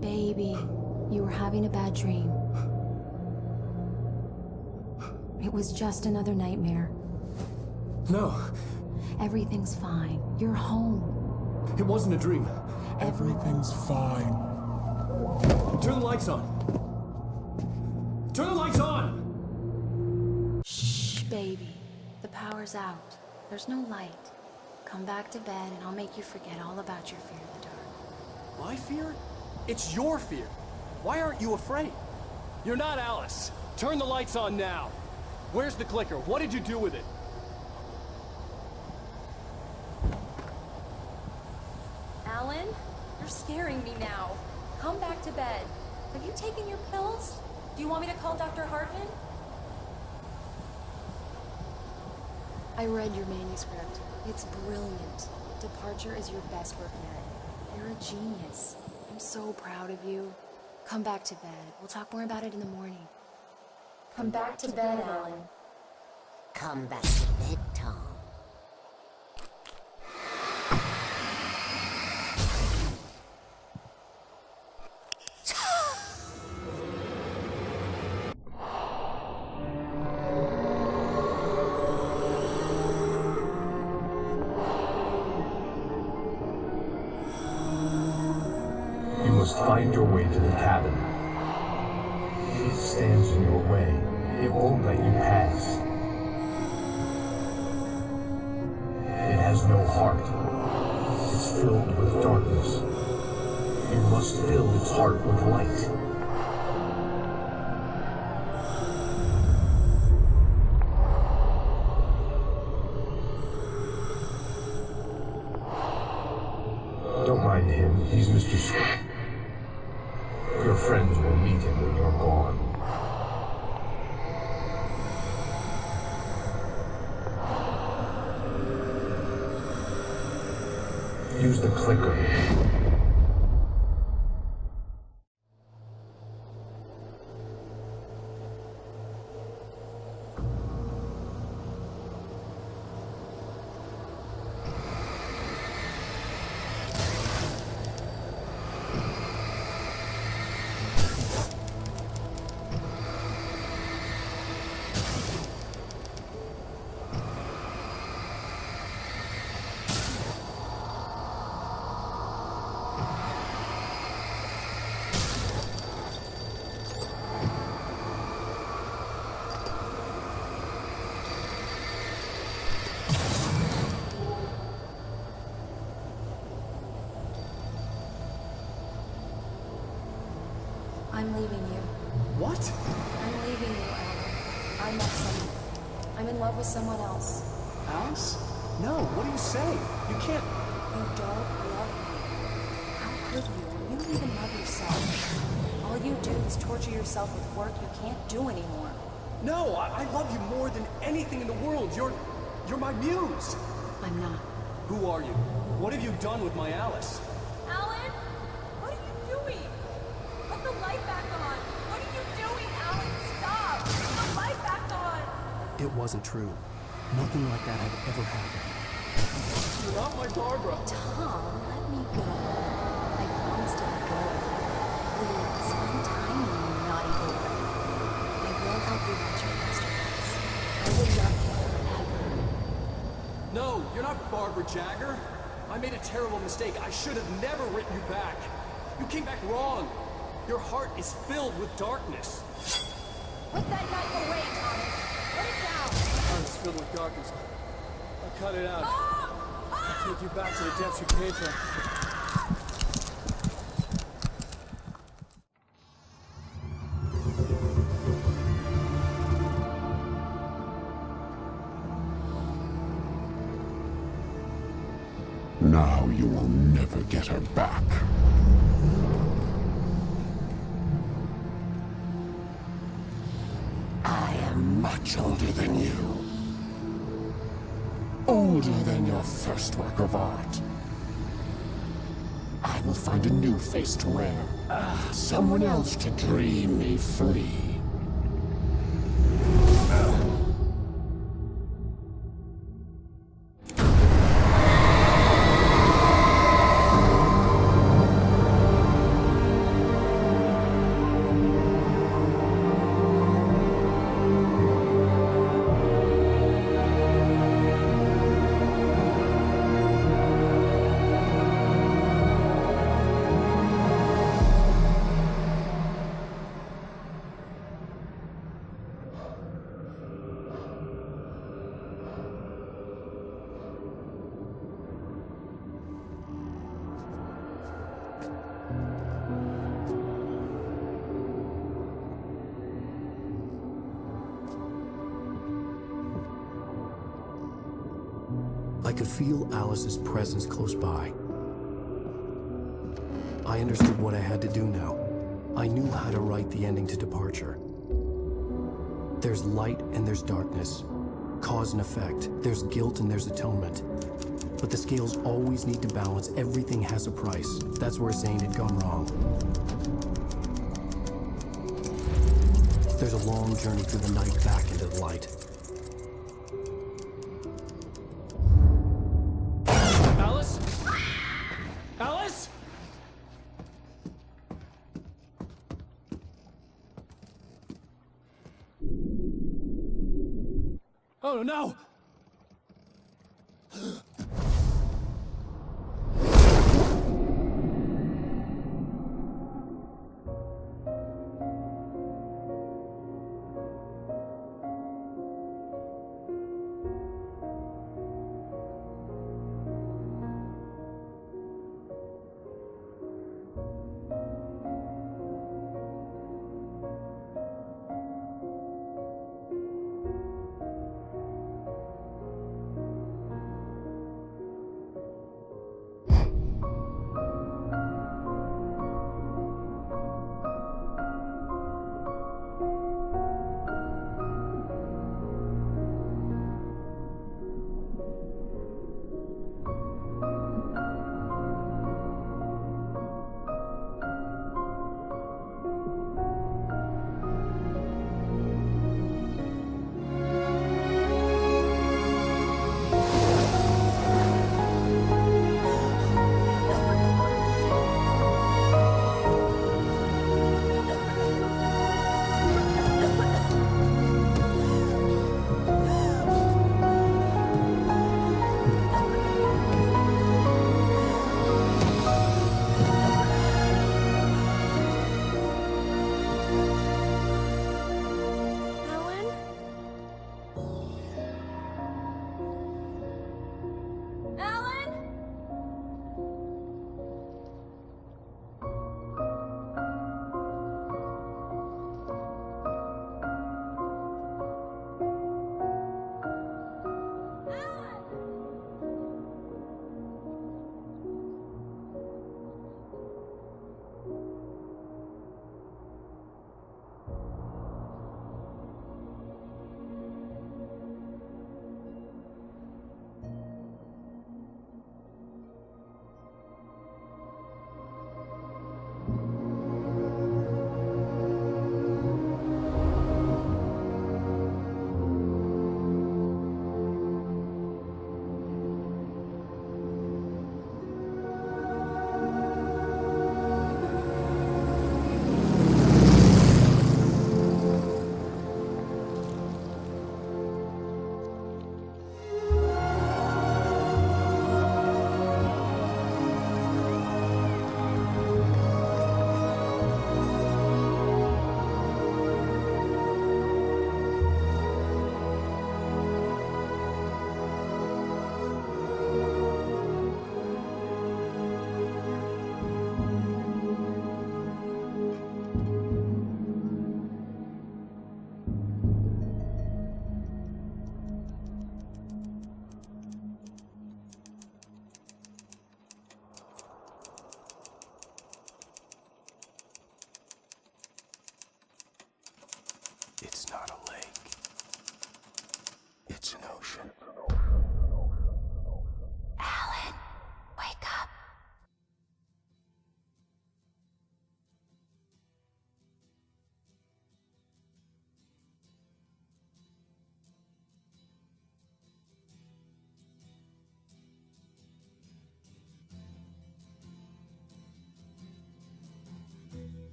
Baby, you were having a bad dream. It was just another nightmare. No. Everything's fine. You're home. It wasn't a dream. Everything's fine. Turn the lights on. Turn the lights on! Shh, baby. The power's out. There's no light. Come back to bed and I'll make you forget all about your fear of the dark. My fear? It's your fear. Why aren't you afraid? You're not Alice. Turn the lights on now. Where's the clicker? What did you do with it? Alan, you're scaring me now. Come back to bed. Have you taken your pills? Do you want me to call Dr. Hartman? I read your manuscript. It's brilliant. Departure is your best work yet. You're a genius. I'm so proud of you. Come back to bed. We'll talk more about it in the morning. Come back to bed, Alan. Come back to bed, Tom. You must find your way to the cabin. It stands in your way. It won't let you pass. It has no heart. is filled with darkness. You must fill its heart with light. Don't mind him. He's Mr. Scott. Your friends will meet him when you're gone. Use the clicker. I'm leaving you. What? I'm leaving you, Alan. I met someone. I'm in love with someone else. Alice? No, what are you saying? You can't... You don't love me. How could you? You don't even love yourself. All you do is torture yourself with work you can't do anymore. No, I love you more than anything in the world. You're my muse. I'm not. Who are you? What have you done with my Alice? Alan? What are you doing? Put the light back on! What are you doing, Alan? Stop! Put the light back on! It wasn't true. Nothing like that had ever happened. You're not my Barbara. Tom, let me go. I promised to let go. Please, one tiny naughty boy. I will help you watch your masterpiece. I will love you forever. No, you're not Barbara Jagger. I made a terrible mistake. I should have never written you back. You came back wrong. Your heart is filled with darkness. Put that knife away, Thomas! Put it down! My heart is filled with darkness. I'll cut it out. I'll take you back to the depths you came from. Now you will never get her back. I am much older than you. Older than your first work of art. I will find a new face to wear. Someone else to dream me free. I could feel Alice's presence close by. I understood what I had to do now. I knew how to write the ending to Departure. There's light and there's darkness. Cause and effect. There's guilt and there's atonement. But the scales always need to balance. Everything has a price. That's where Zane had gone wrong. There's a long journey through the night back into the light. Alice? Alice? Oh no!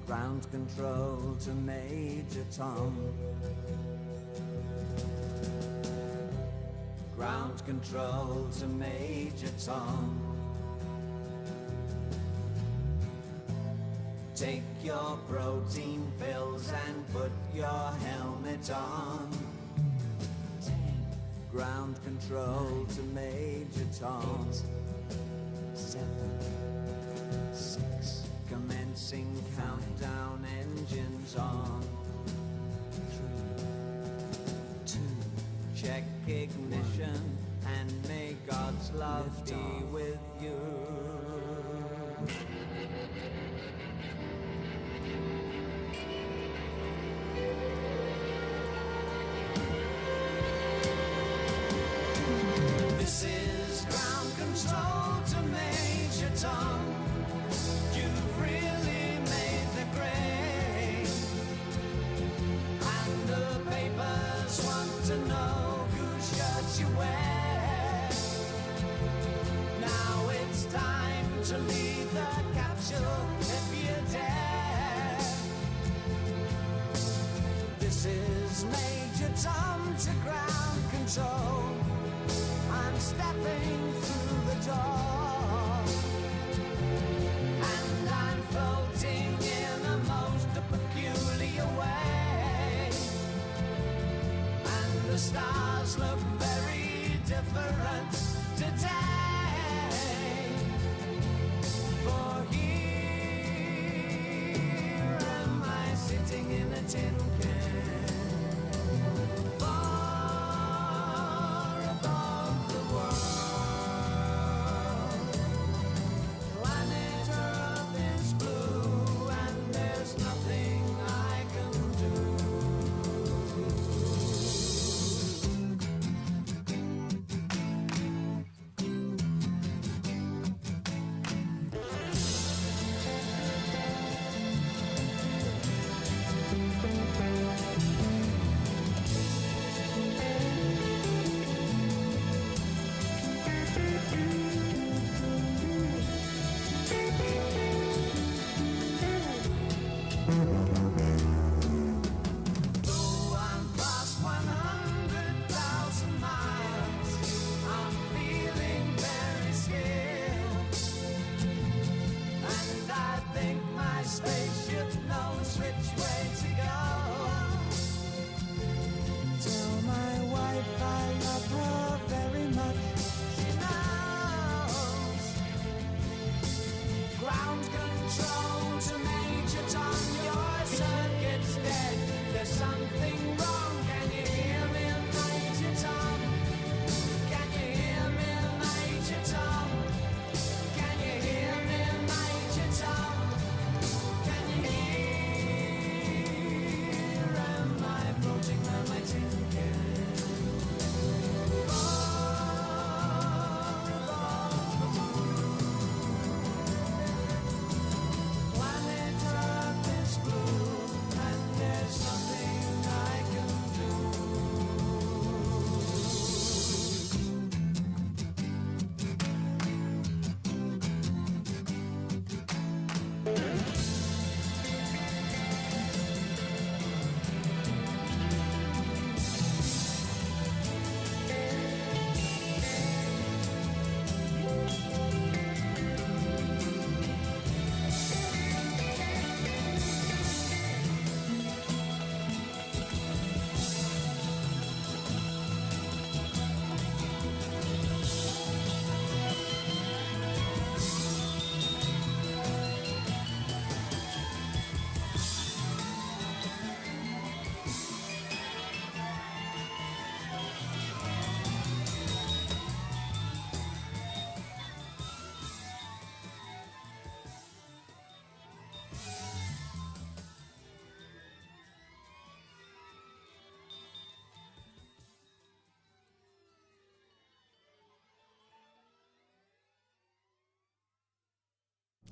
Ground control to Major Tom. Ground control to Major Tom. Take your protein pills and put your helmet on. 10. Ground control to Major Tom. 7, 6. Commencing countdown, engines on. 3, 2. Check ignition and may God's love be with you. This is ground control to Major Tom. You've really made the grade, and the papers want to know whose shirt you wear. Now it's time to leave the capsule if you dare. This is Major Tom to ground control. I'm stepping through the door, and I'm floating in a most peculiar way, and the stars look very different today. For here am I sitting in a tin can.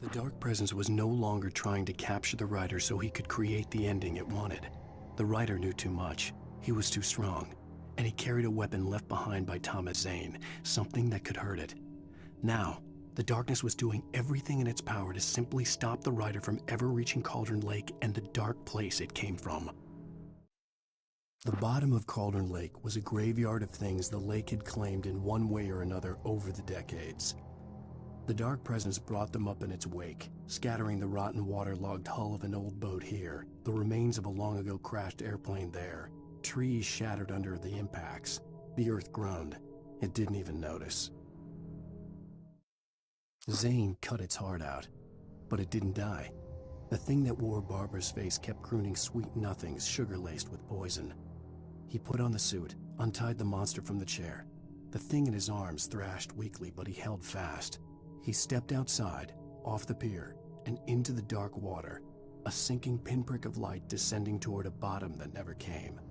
The Dark Presence was no longer trying to capture the writer so he could create the ending it wanted. The writer knew too much. He was too strong. And he carried a weapon left behind by Thomas Zane, something that could hurt it. Now, The darkness was doing everything in its power to simply stop the rider from ever reaching Cauldron Lake and the dark place it came from. The bottom of Cauldron Lake was a graveyard of things the lake had claimed in one way or another over the decades. The dark presence brought them up in its wake, scattering the rotten waterlogged hull of an old boat here, the remains of a long-ago crashed airplane there, trees shattered under the impacts. The earth groaned. It didn't even notice. Zane cut its heart out, but it didn't die. The thing that wore Barbara's face kept crooning sweet nothings sugar-laced with poison. He put on the suit, untied the monster from the chair. The thing in his arms thrashed weakly, but he held fast. He stepped outside, off the pier, and into the dark water, a sinking pinprick of light descending toward a bottom that never came.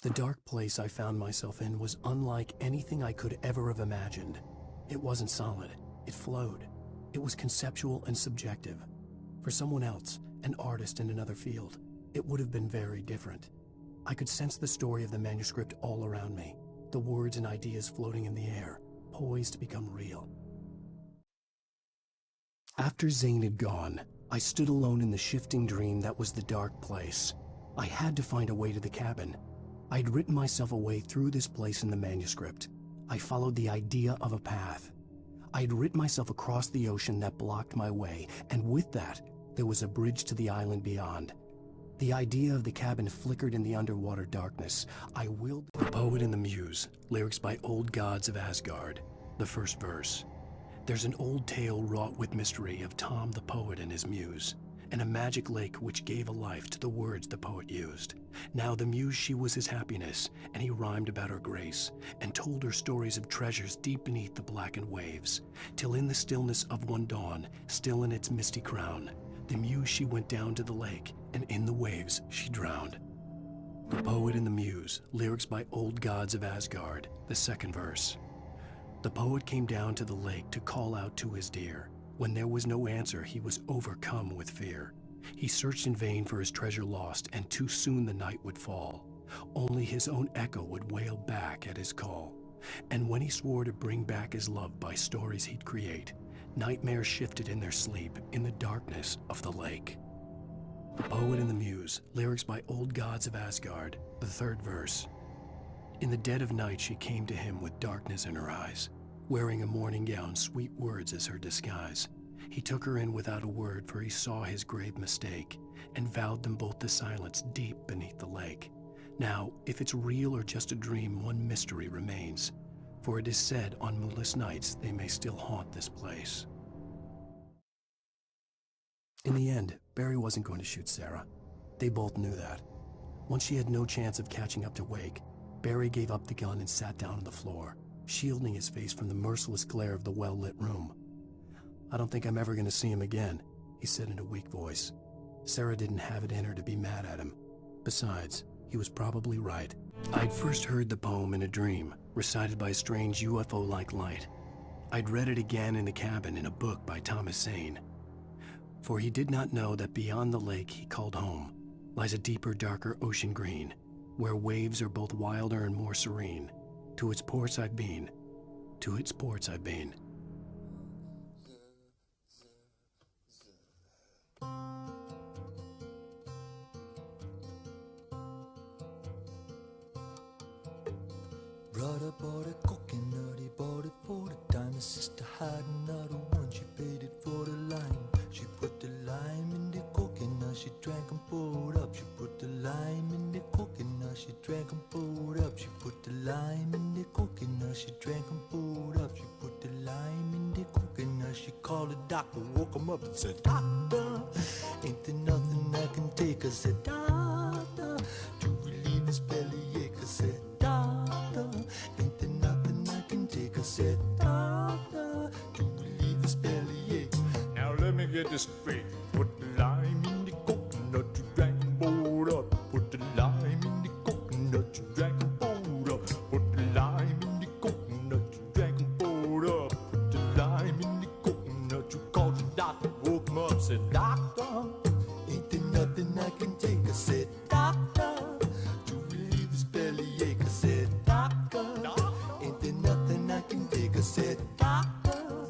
The dark place I found myself in was unlike anything I could ever have imagined. It wasn't solid. It flowed. It was conceptual and subjective. For someone else, an artist in another field, it would have been very different. I could sense the story of the manuscript all around me, the words and ideas floating in the air, poised to become real. After Zane had gone, I stood alone in the shifting dream that was the dark place. I had to find a way to the cabin. I'd written myself a way through this place in the manuscript. I followed the idea of a path. I'd written myself across the ocean that blocked my way, and with that, there was a bridge to the island beyond. The idea of the cabin flickered in the underwater darkness. I willed The Poet and the Muse, lyrics by old gods of Asgard. The first verse. There's an old tale wrought with mystery of Tom the poet and his muse, and a magic lake which gave a life to the words the poet used. Now the muse, she was his happiness, and he rhymed about her grace, and told her stories of treasures deep beneath the blackened waves, till in the stillness of one dawn, still in its misty crown, the muse she went down to the lake, and in the waves she drowned. The Poet and the Muse, lyrics by old gods of Asgard, the second verse. The poet came down to the lake to call out to his dear. When there was no answer, he was overcome with fear. He searched in vain for his treasure lost, and too soon the night would fall. Only his own echo would wail back at his call. And when he swore to bring back his love by stories he'd create, nightmares shifted in their sleep in the darkness of the lake. The Poet and the Muse, lyrics by old gods of Asgard, the third verse. In the dead of night she came to him with darkness in her eyes, wearing a morning gown, sweet words as her disguise. He took her in without a word, for he saw his grave mistake, and vowed them both to silence deep beneath the lake. Now, if it's real or just a dream, one mystery remains, for it is said on moonless nights they may still haunt this place. In the end, Barry wasn't going to shoot Sarah. They both knew that. Once she had no chance of catching up to Wake, Barry gave up the gun and sat down on the floor, shielding his face from the merciless glare of the well-lit room. "I don't think I'm ever going to see him again," he said in a weak voice. Sarah didn't have it in her to be mad at him. Besides, he was probably right. I'd first heard the poem in a dream, recited by a strange UFO-like light. I'd read it again in the cabin in a book by Thomas Zane. For he did not know that beyond the lake he called home lies a deeper, darker ocean green, where waves are both wilder and more serene. To its ports I've been, to its ports I've been. Brother bought a coconut, he bought it for the time. His sister had another one, she paid it for the lime. She put the lime in the coconut, she drank and poured up. She put the lime in the coconut, she drank and poured up. She put the lime in the coconut, she drank and poured up. She put the lime in the coconut, she called the doctor, woke him up and said, "Doctor, ain't there nothing I can take?" I said, "Doctor, to relieve his bellyache." I said, "Doctor, ain't there nothing I can take?" I said, "Doctor, to relieve his bellyache." Now let me get this straight. Put the lime in the coconut, you drank and poured up. Put the lime in the coconut, you drank and poured up. Put the lime in the coconut, you drank and poured up. Put the lime in the coconut, you called the doctor, woke him up, said, "Doctor, ain't there nothing I can take?" I said, "Doctor, to relieve his bellyache." I said, "Doctor, ain't there nothing I can take?" I said, "Doctor,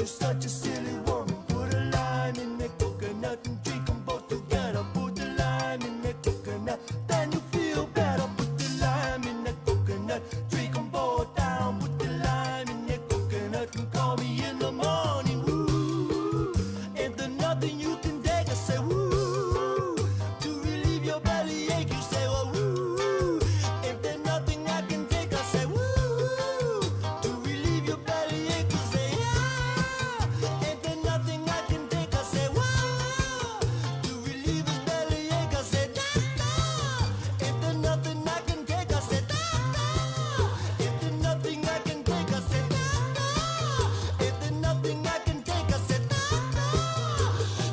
you're such a silly woman. Put a lime in the coconut and drink them both together. Put the lime in the coconut, then you feel better. Put the lime in the coconut, drink them both down. Put the lime in the coconut and call me in the morning. Woo, ain't there nothing you can take? I say woo, to relieve your belly ache. You say well woo, ain't there nothing I can take? I say woo, to relieve your belly ache. You say yeah, ain't there nothing I can take? I say wow, to relieve his belly ache. I say da da, ain't there nothing I can take? I say da da, ain't there nothing I can take? I say da da, ain't there nothing I can take? I say da da,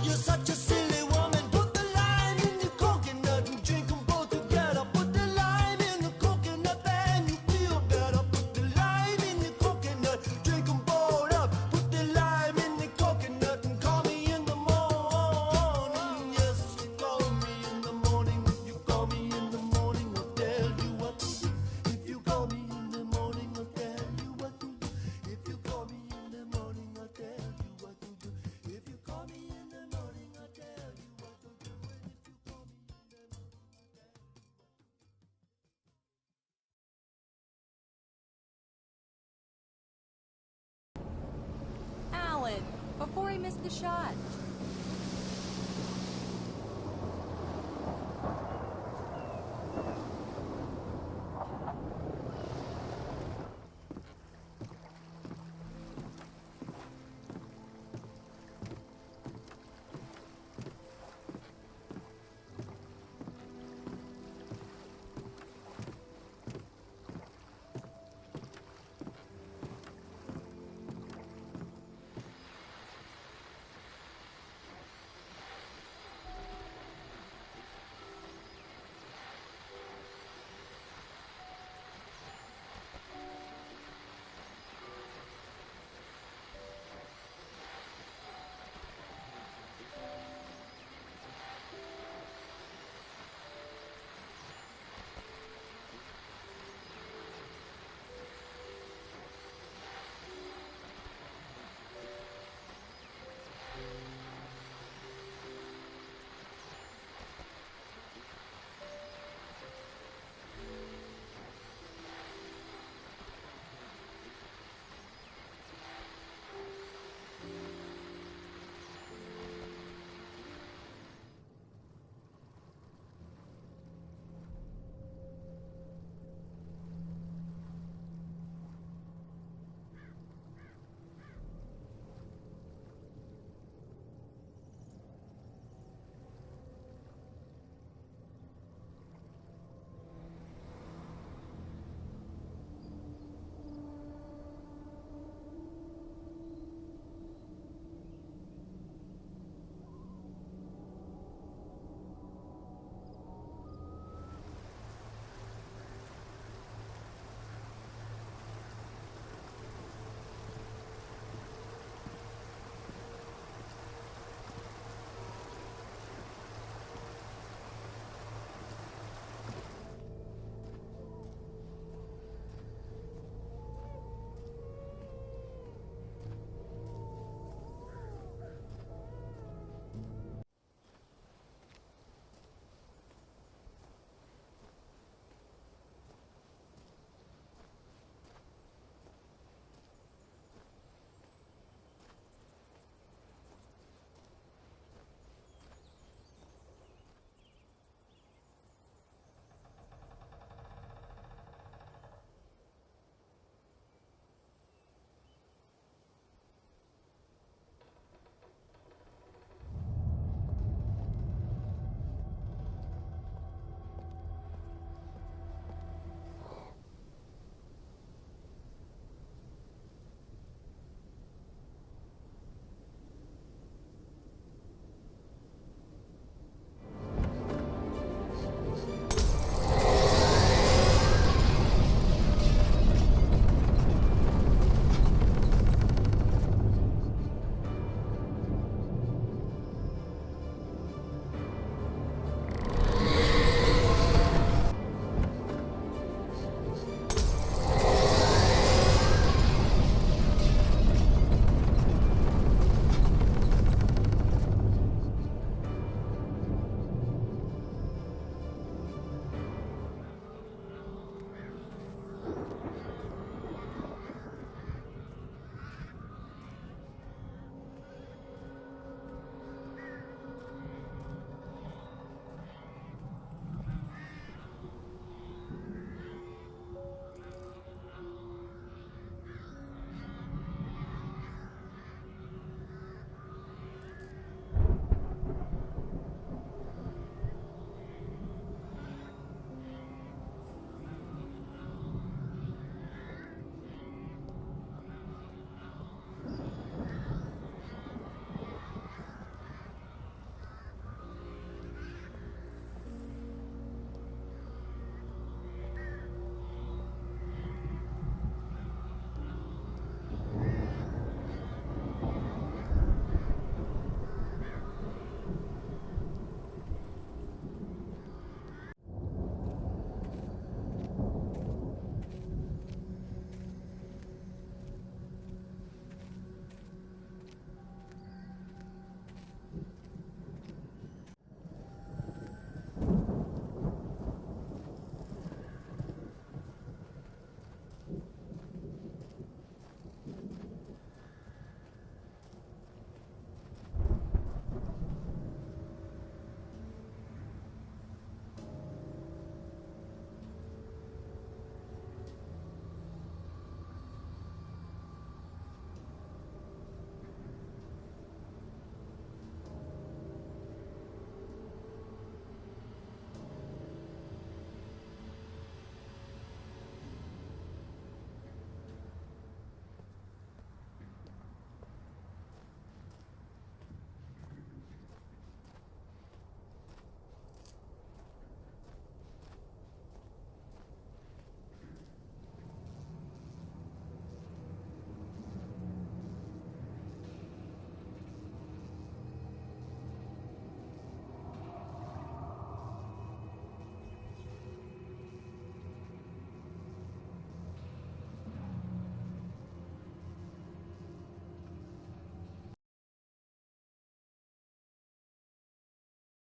you're such a silly woman. Put the lime in the coconut and drink them both together. Put the lime in the coconut and you feel better. Put the lime in the coconut, drink them both up. Put the lime in the coconut and call me in the morning. Yes, you call me in the morning. If you call me in the morning, I'll tell you what to do. If you call me in the morning, I'll tell you what to do. If you call me in the morning, I'll tell you what to do. If you call me in the morning, I'll tell you what to do. And if you call me in the morning, I'll tell you. Alan, before he missed the shot.